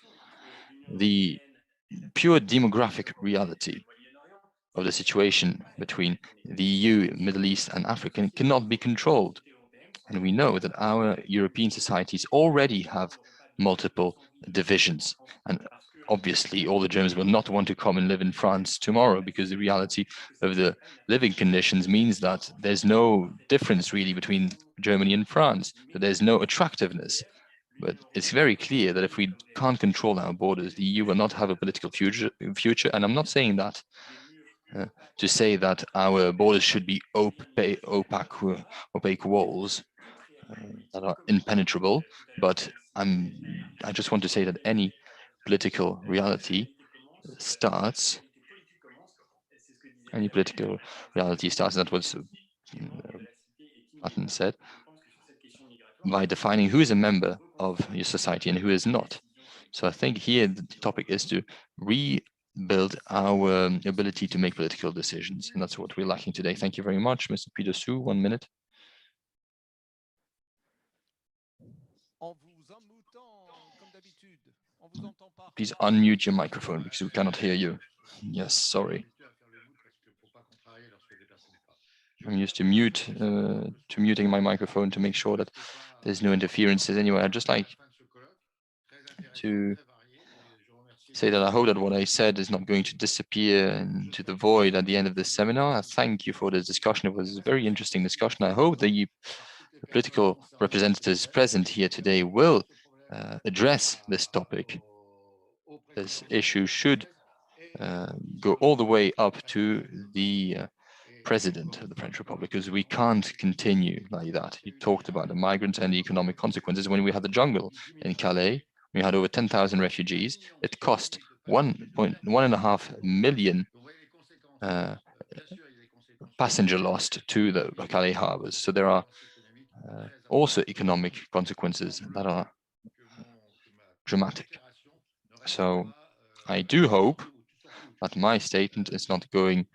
The pure demographic reality of the situation between the EU, Middle East and Africa cannot be controlled. And we know that our European societies already have multiple divisions. And obviously, all the Germans will not want to come and live in France tomorrow because the reality of the living conditions means that there's no difference really between Germany and France, that there's no attractiveness. But it's very clear that if we can't control our borders, the EU will not have a political future. And I'm not saying that to say that our borders should be opaque walls that are impenetrable, but I just want to say that any political reality starts, and that was Martin said, by defining who is a member of your society and who is not. So I think here the topic is to rebuild our ability to make political decisions, and that's what we're lacking today. Thank you very much, Mr. PUISSESSEAU. 1 minute. Please unmute your microphone because we cannot hear you. Yes, sorry. I'm used to muting my microphone to make sure that there's no interferences. Anyway, I'd just like to say that I hope that what I said is not going to disappear into the void at the end of this seminar. I thank you for this discussion. It was a very interesting discussion. I hope the political representatives present here today will address this topic. This issue should go all the way up to the President of the French Republic, because we can't continue like that. He talked about the migrants and the economic consequences. When we had the jungle in Calais, we had over 10,000 refugees. It cost 1.5 million passenger lost to the Calais harbors. So there are also economic consequences that are dramatic. So I do hope that my statement is not going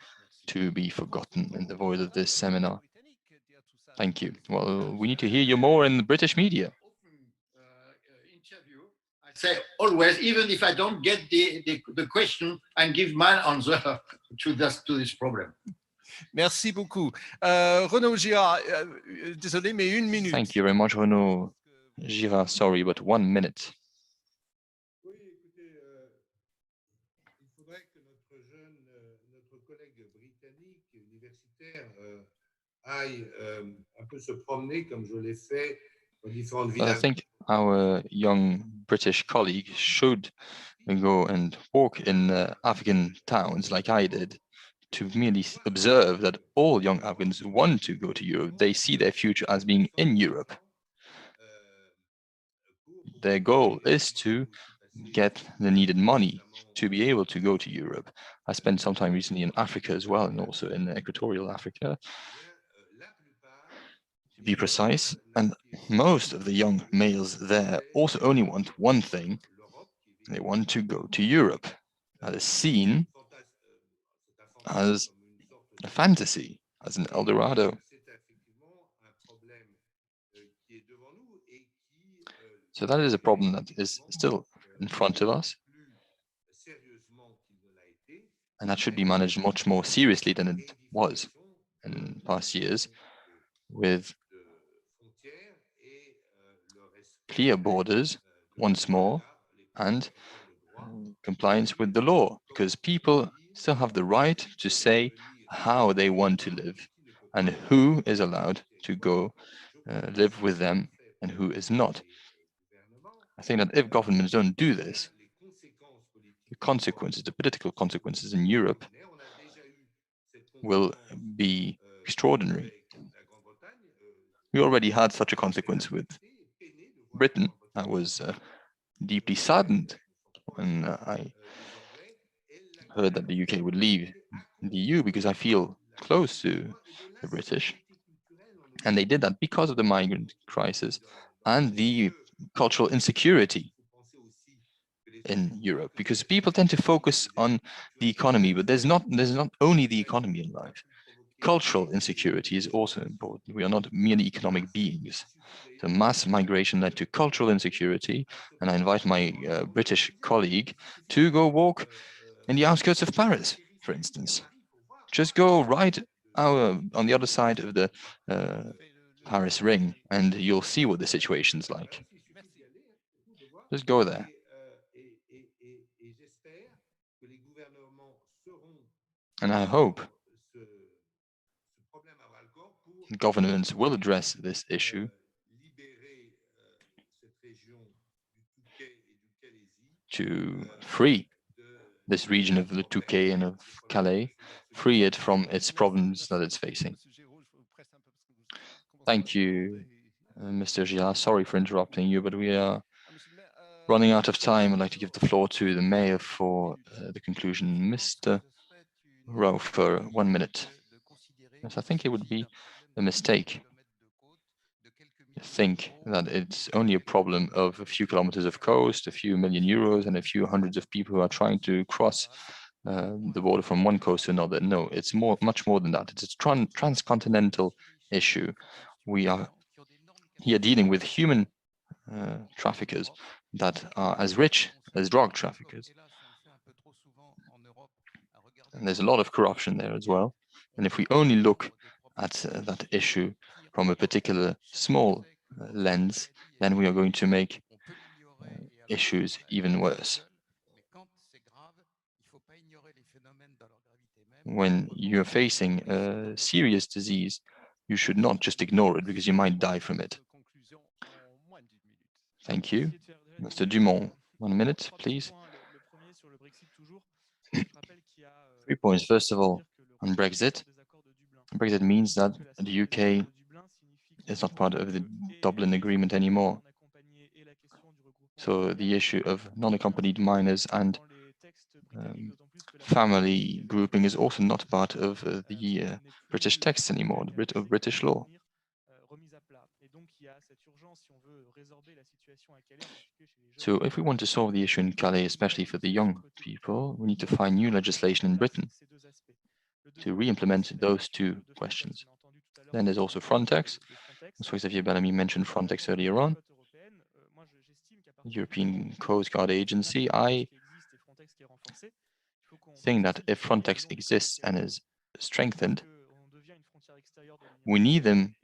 to be forgotten in the void of this seminar. Thank you. Well, we need to hear you more in the British media. I say always, even if I don't get the question, and give my answer to this problem. Merci beaucoup. Renaud Girard, désolé, mais 1 minute. Thank you very much, Renaud Girard. Sorry, but 1 minute. I think our young British colleague should go and walk in African towns like I did, to merely observe that all young Afghans want to go to Europe. They see their future as being in Europe. Their goal is to get the needed money to be able to go to Europe. I spent some time recently in Africa as well, and also in equatorial Africa, to be precise. And most of the young males there also only want one thing. They want to go to Europe. That is seen as a fantasy, as an El Dorado. So that is a problem that is still in front of us, and that should be managed much more seriously than it was in past years, with clear borders once more and compliance with the law, because people still have the right to say how they want to live and who is allowed to go live with them and who is not. I think that if governments don't do this, the consequences, the political consequences in Europe will be extraordinary. We already had such a consequence with Britain. I was deeply saddened when I heard that the UK would leave the EU, because I feel close to the British. And they did that because of the migrant crisis and the cultural insecurity in Europe, because people tend to focus on the economy, but there's not only the economy in life. Cultural insecurity is also important. We are not merely economic beings. So mass migration led to cultural insecurity, and I invite my British colleague to go walk in the outskirts of Paris, for instance. Just go right on the other side of the Paris ring, and you'll see what the situation's like. Just go there. And I hope governments will address this issue to free this region of the Touquet and of Calais, free it from its problems that it's facing. Thank you, Mr. Gillard. Sorry for interrupting you, but we are running out of time. I'd like to give the floor to the mayor for the conclusion. Mr. Rowe, 1 minute. Yes, I think it would be a mistake to think that it's only a problem of a few kilometers of coast, a few million euros, and a few hundreds of people who are trying to cross the border from one coast to another. No, it's much more than that. It's a transcontinental issue. We are here dealing with human traffickers that are as rich as drug traffickers. And there's a lot of corruption there as well. And if we only look at that issue from a particular small lens, then we are going to make issues even worse. When you're facing a serious disease, you should not just ignore it, because you might die from it. Thank you. Mr. Dumont, 1 minute, please. 3 points. First of all, on Brexit. Brexit means that the UK is not part of the Dublin Agreement anymore. So the issue of non-accompanied minors and family grouping is also not part of the British text anymore, of British law. So if we want to solve the issue in Calais, especially for the young people, we need to find new legislation in Britain to re-implement those two questions. Then there's also Frontex. So Xavier Bellamy mentioned Frontex earlier on. European Coast Guard Agency. I think that if Frontex exists and is strengthened, we need them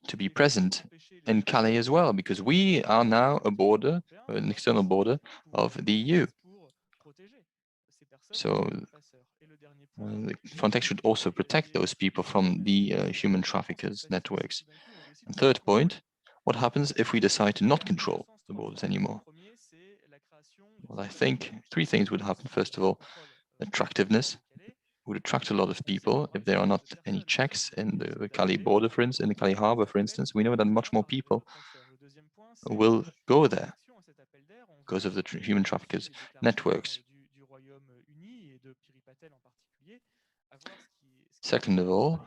to be present in Calais as well, because we are now a border, an external border of the EU. So Frontex should also protect those people from the human traffickers networks. And third point, what happens if we decide to not control the borders anymore? Well, I think 3 things would happen. First of all, attractiveness would attract a lot of people. If there are not any checks in the Calais border, for instance, in the Calais harbor, for instance, we know that much more people will go there because of the human traffickers networks. Second of all,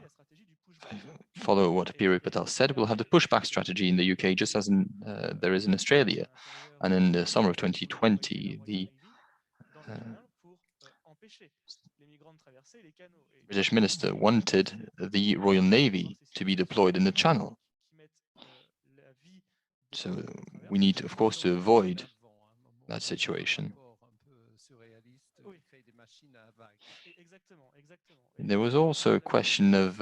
follow what Pierre Patel said, we'll have the pushback strategy in the UK, just as there is in Australia. And in the summer of 2020, the British minister wanted the Royal Navy to be deployed in the Channel. So we need, of course, to avoid that situation. There was also a question of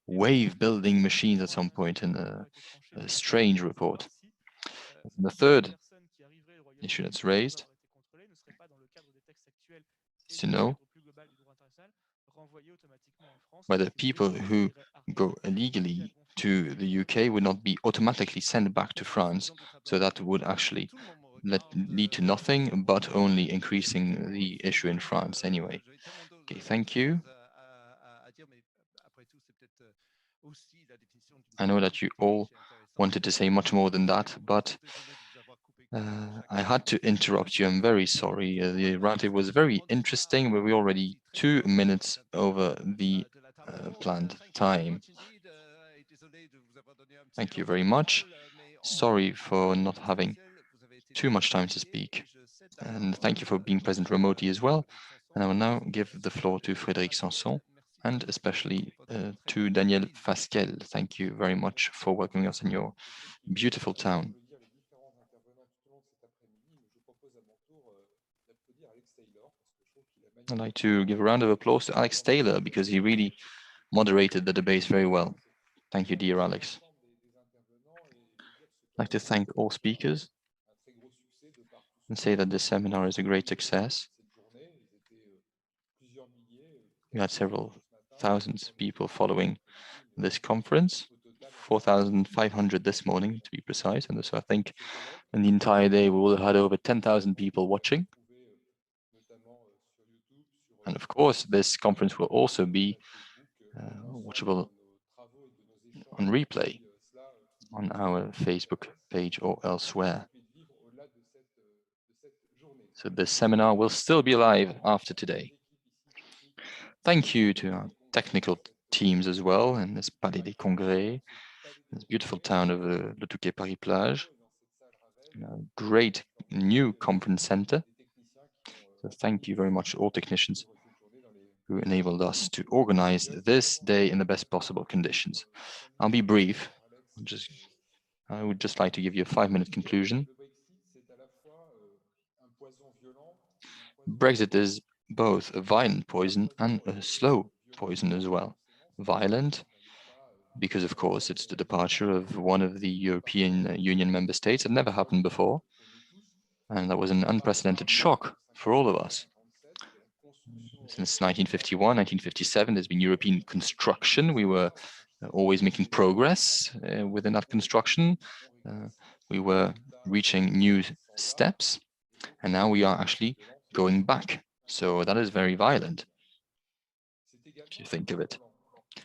wave-building machines at some point in a strange report. And the third issue that's raised is to know whether people who go illegally to the UK would not be automatically sent back to France. So that would actually lead to nothing, but only increasing the issue in France anyway. Okay, thank you. I know that you all wanted to say much more than that, but I had to interrupt you. I'm very sorry. The roundtable was very interesting, but we're already 2 minutes over the planned time. Thank you very much. Sorry for not having too much time to speak. And thank you for being present remotely as well. And I will now give the floor to Frédéric Sanson, and especially to Daniel Fasquelle. Thank you very much for welcoming us in your beautiful town. I'd like to give a round of applause to Alex Taylor because he really moderated the debate very well. Thank you, dear Alex. I'd like to thank all speakers and say that this seminar is a great success. We had several thousands of people following this conference, 4,500 this morning to be precise, and so I think in the entire day we will have had over 10,000 people watching. And of course, this conference will also be watchable on replay on our Facebook page or elsewhere. So this seminar will still be live after today. Thank you to our technical teams as well in this Palais des Congrès, this beautiful town of the Touquet Paris Plage, a great new conference center. So thank you very much, all technicians who enabled us to organize this day in the best possible conditions. I'll be brief. I would just like to give you a 5-minute conclusion. Brexit is both a violent poison and a slow poison as well. Violent, because of course it's the departure of one of the European Union member states. It never happened before. And that was an unprecedented shock for all of us. Since 1951, 1957, there's been European construction. We were always making progress within that construction. We were reaching new steps, and now we are actually going back. So that is very violent, if you think of it.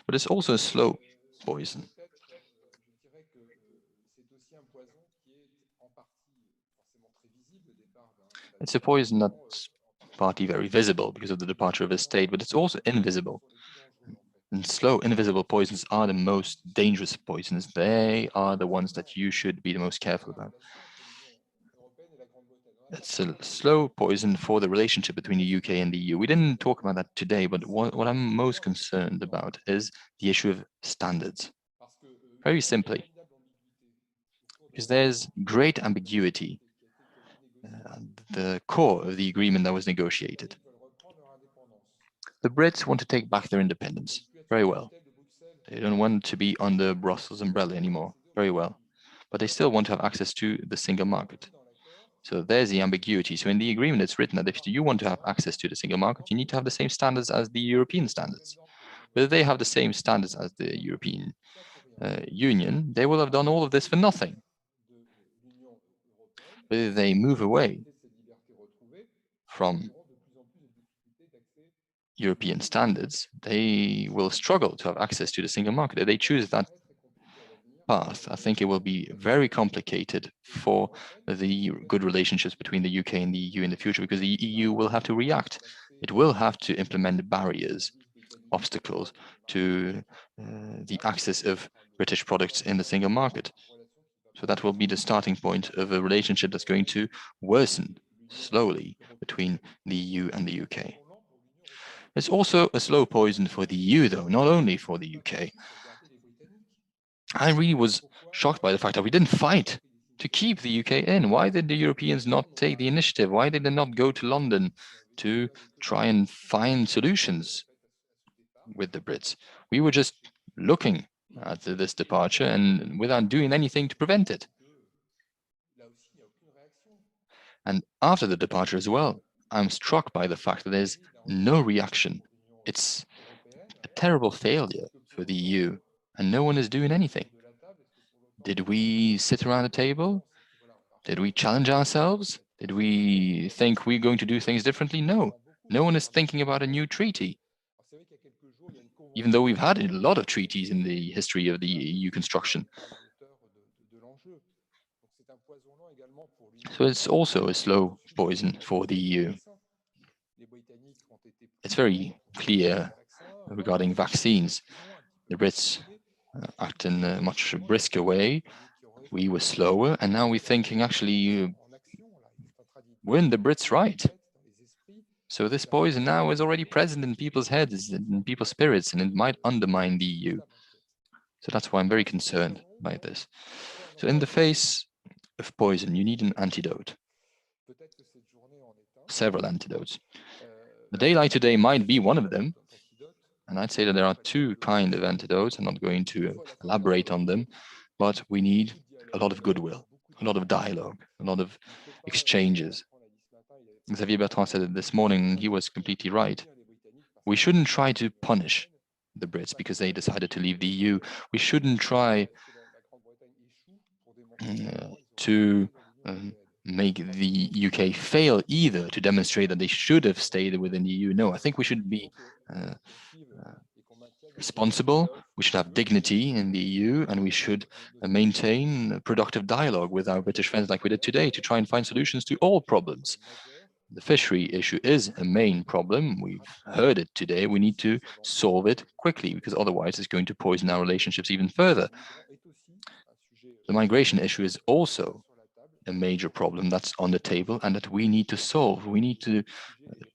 But it's also a slow poison. It's a poison that's partly very visible because of the departure of a state, but it's also invisible. And slow, invisible poisons are the most dangerous poisons. They are the ones that you should be the most careful about. It's a slow poison for the relationship between the UK and the EU. We didn't talk about that today, but what I'm most concerned about is the issue of standards. Very simply, because there's great ambiguity at the core of the agreement that was negotiated. The Brits want to take back their independence. Very well. They don't want to be under Brussels umbrella anymore. Very well. But they still want to have access to the single market. So there's the ambiguity. So in the agreement, it's written that if you want to have access to the single market, you need to have the same standards as the European standards. But if they have the same standards as the European Union, they will have done all of this for nothing. But if they move away from European standards, they will struggle to have access to the single market. If they choose that path, I think it will be very complicated for the good relationships between the UK and the EU in the future, because the EU will have to react. It will have to implement barriers obstacles to the access of British products in the single market. So that will be the starting point of a relationship that's going to worsen slowly between the EU and the UK. It's also a slow poison for the EU, though, not only for the UK. I really was shocked by the fact that we didn't fight to keep the UK in. Why did the Europeans not take the initiative? Why did they not go to London to try and find solutions with the Brits? We were just looking at this departure and without doing anything to prevent it. And after the departure as well, I'm struck by the fact that there's no reaction. It's a terrible failure for the EU, and no one is doing anything. Did we sit around a table? Did we challenge ourselves? Did we think we're going to do things differently? No. No one is thinking about a new treaty. Even though we've had a lot of treaties in the history of the EU construction. So it's also a slow poison for the EU. It's very clear regarding vaccines. The Brits act in a much brisker way. We were slower, and now we're thinking, actually, weren't the Brits right? So this poison now is already present in people's heads, in people's spirits, and it might undermine the EU. So that's why I'm very concerned by this. So in the face of poison, you need an antidote. Several antidotes. The daylight today might be one of them. And I'd say that there are two kinds of antidotes. I'm not going to elaborate on them, but we need a lot of goodwill, a lot of dialogue, a lot of exchanges. Xavier Bertrand said it this morning, he was completely right. We shouldn't try to punish the Brits because they decided to leave the EU. We shouldn't try to make the UK fail either, to demonstrate that they should have stayed within the EU. No, I think we should be responsible, we should have dignity in the EU, and we should maintain a productive dialogue with our British friends like we did today to try and find solutions to all problems. The fishery issue is a main problem. We've heard it today. We need to solve it quickly because otherwise it's going to poison our relationships even further. The migration issue is also a major problem that's on the table and that we need to solve. We need to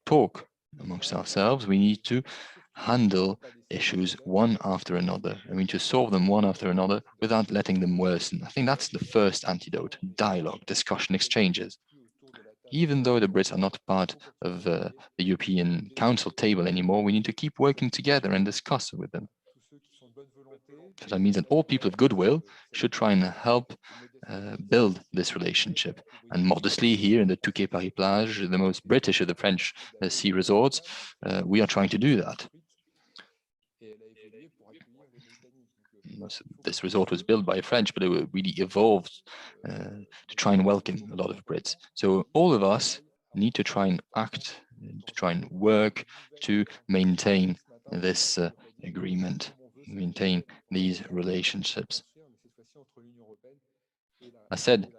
talk amongst ourselves. We need to handle issues one after another. I mean, to solve them one after another without letting them worsen. I think that's the first antidote: dialogue, discussion, exchanges. Even though the Brits are not part of the European Council table anymore, we need to keep working together and discuss with them. So that means that all people of goodwill should try and help build this relationship. And modestly here in the Touquet Paris Plage, the most British of the French sea resorts, we are trying to do that. This resort was built by French, but it really evolved to try and welcome a lot of Brits. So all of us need to try and act, to try and work to maintain this agreement, maintain these relationships. I said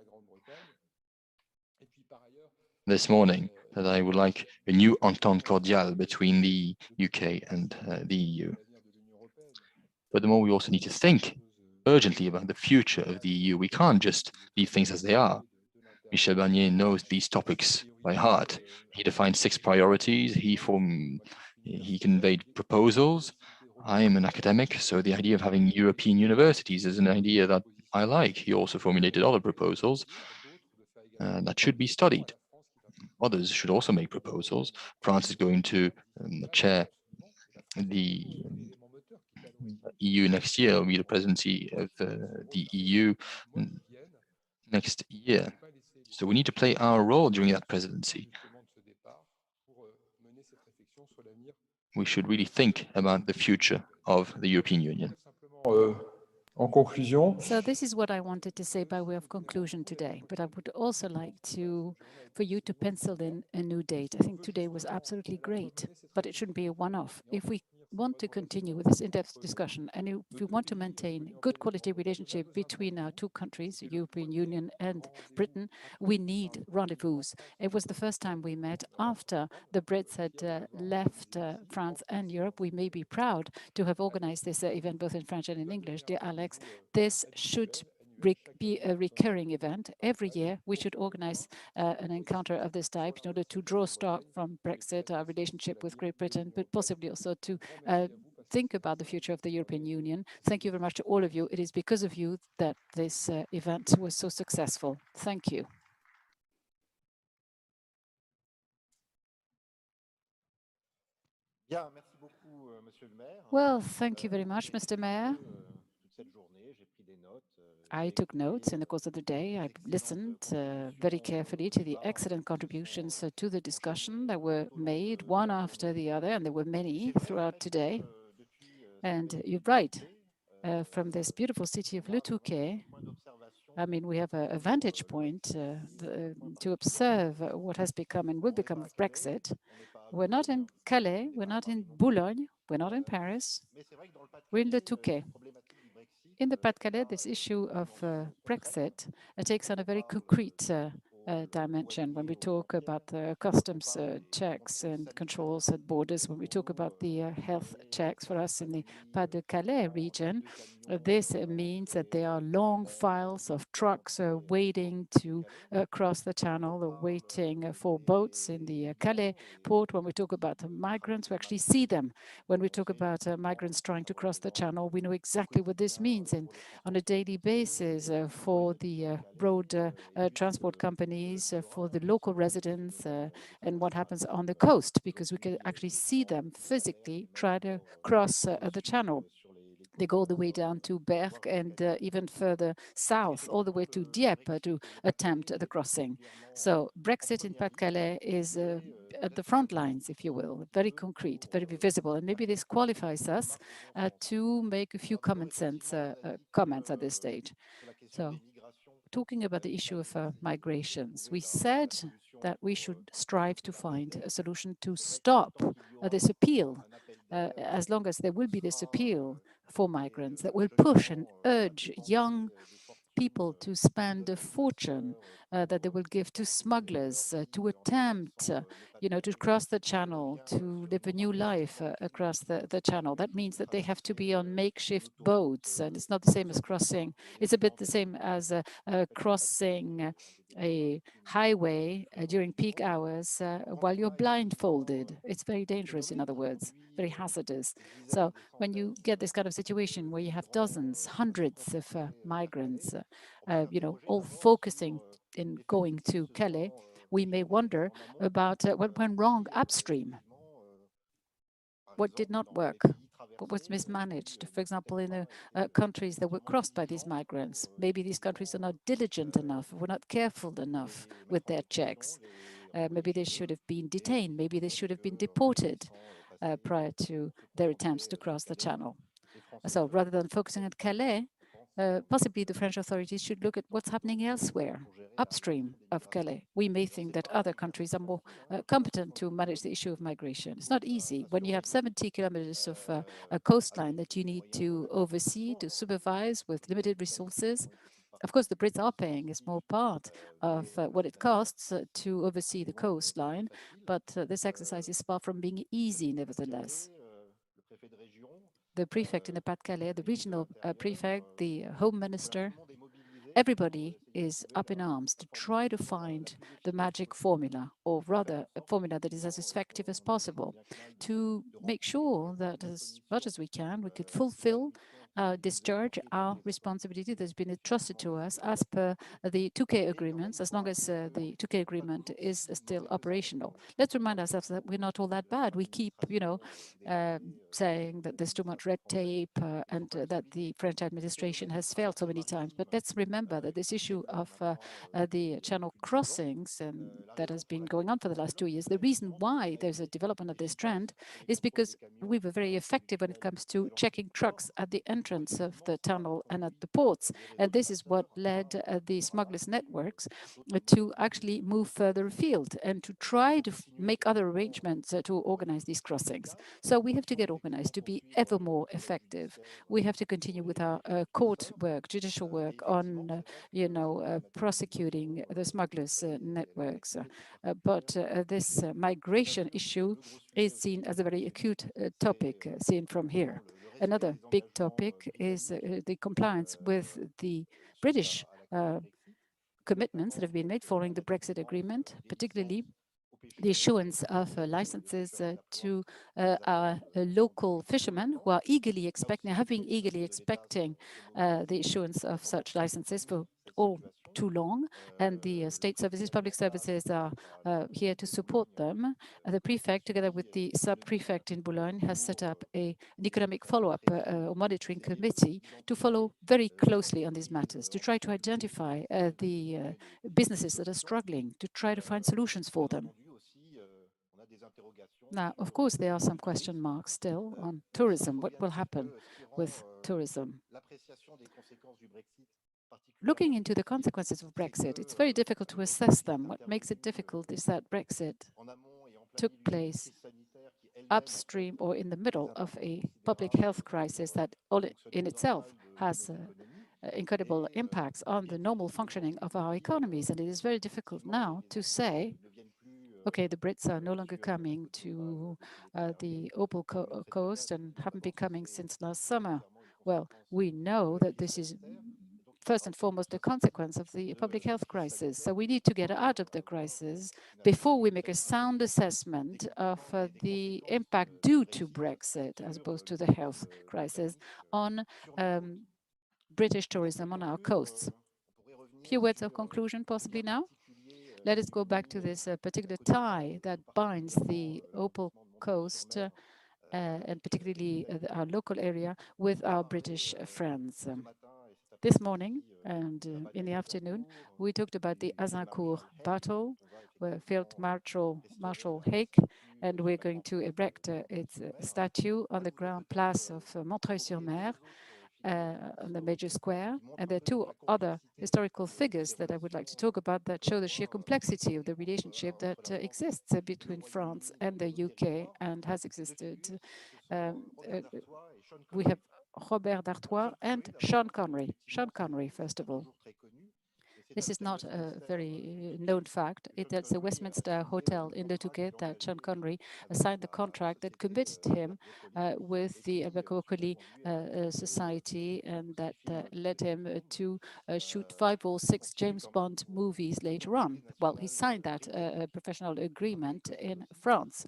this morning that I would like a new entente cordiale between the UK and the EU. Furthermore, we also need to think urgently about the future of the EU. We can't just leave things as they are. Michel Barnier knows these topics by heart. He defined 6 priorities. He conveyed proposals. I am an academic, so the idea of having European universities is an idea that I like. He also formulated other proposals that should be studied. Others should also make proposals. France is going to chair the EU next year, will be the presidency of the EU next year. So we need to play our role during that presidency. We should really think about the future of the European Union. So this is what I wanted to say by way of conclusion today, but I would also like for you to pencil in a new date. I think today was absolutely great, but it shouldn't be a one-off. If we want to continue with this in-depth discussion, and if we want to maintain good quality relationship between our two countries, the European Union and Britain, we need rendezvous. It was the first time we met after the Brits had left France and Europe. We may be proud to have organized this event both in French and in English. Dear Alex, this should be a recurring event. Every year, we should organize an encounter of this type in order to draw stock from Brexit, our relationship with Great Britain, but possibly also to think about the future of the European Union. Thank you very much to all of you. It is because of you that this event was so successful. Thank you. Well, thank you very much, Mr. Mayor. I took notes in the course of the day. I listened very carefully to the excellent contributions to the discussion that were made one after the other, and there were many throughout today. And you're right, from this beautiful city of LETURQUE, I mean, we have a vantage point to observe what has become and will become of Brexit. We're not in Calais, we're not in Boulogne, we're not in Paris, we're in LETURQUE. In the Pas-de-Calais, this issue of Brexit takes on a very concrete dimension when we talk about the customs checks and controls at borders, when we talk about the health checks for us in the Pas-de-Calais region. This means that there are long files of trucks waiting to cross the channel, or waiting for boats in the Calais port. When we talk about the migrants, we actually see them. When we talk about migrants trying to cross the channel, we know exactly what this means. And on a daily basis, for the road transport companies, for the local residents, and what happens on the coast, because we can actually see them physically try to cross the channel. They go all the way down to Berck and even further south, all the way to Dieppe to attempt the crossing. So Brexit in Pas-de-Calais is at the front lines, if you will, very concrete, very visible. And maybe this qualifies us to make a few common sense comments at this stage. So talking about the issue of migrations, we said that we should strive to find a solution to stop this appeal. As long as there will be this appeal for migrants that will push and urge young people to spend a fortune that they will give to smugglers to attempt, to cross the channel, to live a new life across the channel. That means that they have to be on makeshift boats, and it's not the same as crossing. It's a bit the same as crossing a highway during peak hours while you're blindfolded. It's very dangerous, in other words, very hazardous. So when you get this kind of situation where you have dozens, hundreds of migrants, all focusing in going to Calais, we may wonder about what went wrong upstream. What did not work? What was mismanaged? For example, in the countries that were crossed by these migrants, maybe these countries are not diligent enough, were not careful enough with their checks. Maybe they should have been detained. Maybe they should have been deported prior to their attempts to cross the channel. So rather than focusing on Calais, possibly the French authorities should look at what's happening elsewhere, upstream of Calais. We may think that other countries are more competent to manage the issue of migration. It's not easy when you have 70 kilometers of a coastline that you need to oversee, to supervise with limited resources. Of course, the Brits are paying a small part of what it costs to oversee the coastline, but this exercise is far from being easy, nevertheless. The prefect in the Pas-de-Calais, the regional prefect, the home minister, everybody is up in arms to try to find the magic formula, or rather a formula that is as effective as possible, to make sure that as much as we can, we could fulfill, discharge our responsibility that's been entrusted to us as per the Touquet agreements, as long as the Touquet agreement is still operational. Let's remind ourselves that we're not all that bad. We keep, saying that there's too much red tape and that the French administration has failed so many times. But let's remember that this issue of the channel crossings that has been going on for the last 2 years, the reason why there's a development of this trend is because we were very effective when it comes to checking trucks at the entrance entrance of the tunnel and at the ports. And this is what led the smugglers' networks to actually move further afield and to try to make other arrangements to organize these crossings. So we have to get organized to be ever more effective. We have to continue with our court work, judicial work on, prosecuting the smugglers' networks. But this migration issue is seen as a very acute topic seen from here. Another big topic is the compliance with the British commitments that have been made following the Brexit agreement, particularly the issuance of licenses to our local fishermen who are eagerly expecting, have been eagerly expecting the issuance of such licenses for all too long, and the state services, public services are here to support them. The prefect, together with the sub-prefect in Boulogne, has set up an economic follow-up or monitoring committee to follow very closely on these matters, to try to identify the businesses that are struggling, to try to find solutions for them. Now, of course, there are some question marks still on tourism. What will happen with tourism? Looking into the consequences of Brexit, it's very difficult to assess them. What makes it difficult is that Brexit took place upstream or in the middle of a public health crisis that all in itself has incredible impacts on the normal functioning of our economies. And it is very difficult now to say, okay, the Brits are no longer coming to the Opal coast and haven't been coming since last summer. Well, we know that this is first and foremost a consequence of the public health crisis. So we need to get out of the crisis before we make a sound assessment of the impact due to Brexit, as opposed to the health crisis, on British tourism on our coasts. Few words of conclusion possibly now. Let us go back to this particular tie that binds the Opal coast and particularly our local area with our British friends. This morning and in the afternoon, we talked about the Azincourt battle, where Field Marshal Haig, and we're going to erect its statue on the Grand Place of Montreuil-sur-Mer, on the major square. And there are two other historical figures that I would like to talk about that show the sheer complexity of the relationship that exists between France and the UK and has existed. We have Robert d'Artois and Sean Connery. Sean Connery, first of all. This is not a very known fact. It's the Westminster Hotel in LETURQUE that Sean Connery signed the contract that committed him with the Macaulay Society, and that led him to shoot 5 or 6 James Bond movies later on. Well, he signed that professional agreement in France.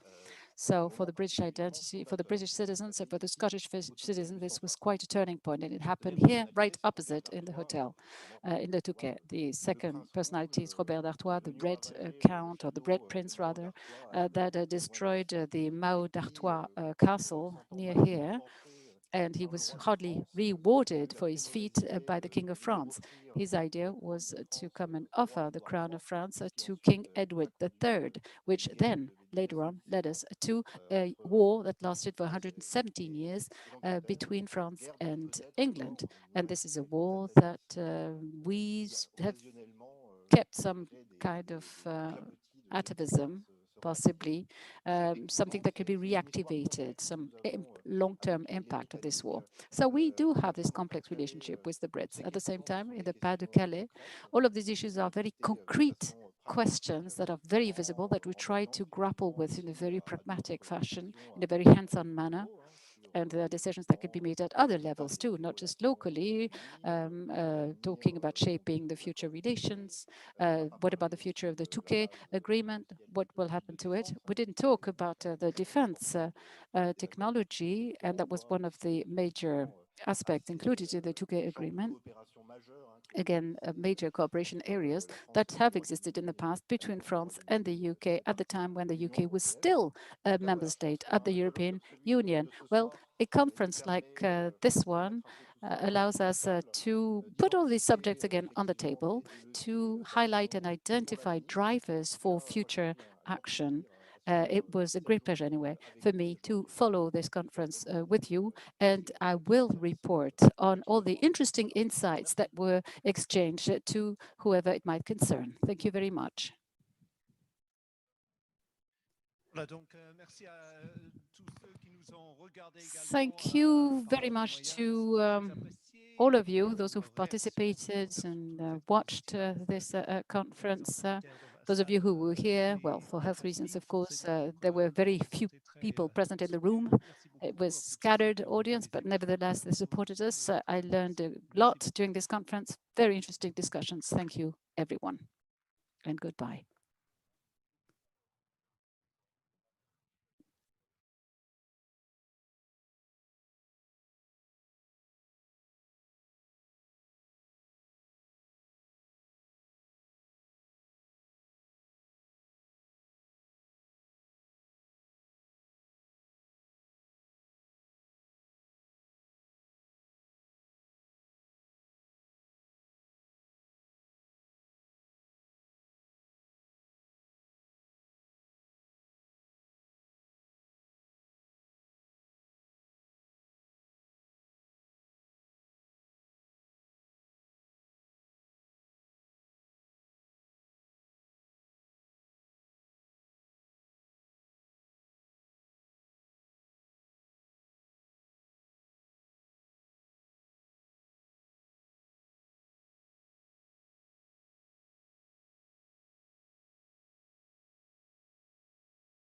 So for the British identity, for the British citizens and for the Scottish citizens, this was quite a turning point. And it happened here, right opposite in the hotel in LETURQUE. The second personality is Robert d'Artois, the Red Count, or the Red Prince rather, that destroyed the Mao d'Artois castle near here. And he was hardly rewarded for his feat by the King of France. His idea was to come and offer the crown of France to King Edward III, which then later on led us to a war that lasted for 117 years between France and England. And this is a war that we have kept some kind of atavism, possibly something that could be reactivated, some long-term impact of this war. So we do have this complex relationship with the Brits. At the same time, in the Pas de Calais, all of these issues are very concrete questions that are very visible, that we try to grapple with in a very pragmatic fashion, in a very hands-on manner. And there are decisions that could be made at other levels too, not just locally, talking about shaping the future relations. What about the future of the Touquet agreement? What will happen to it? We didn't talk about the defense technology, and that was one of the major aspects included in the Touquet agreement. Again, major cooperation areas that have existed in the past between France and the UK at the time when the UK was still a member state of the European Union. Well, a conference like this one allows us to put all these subjects again on the table, to highlight and identify drivers for future action It was a great pleasure anyway for me to follow this conference with you, and I will report on all the interesting insights that were exchanged to whoever it might concern. Thank you very much. Thank you very much to all of you, those who've participated and watched this conference. Those of you who were here, well, for health reasons, of course, there were very few people present in the room. It was scattered audience, but nevertheless, they supported us. I learned a lot during this conference. Very interesting discussions. Thank you, everyone, and goodbye.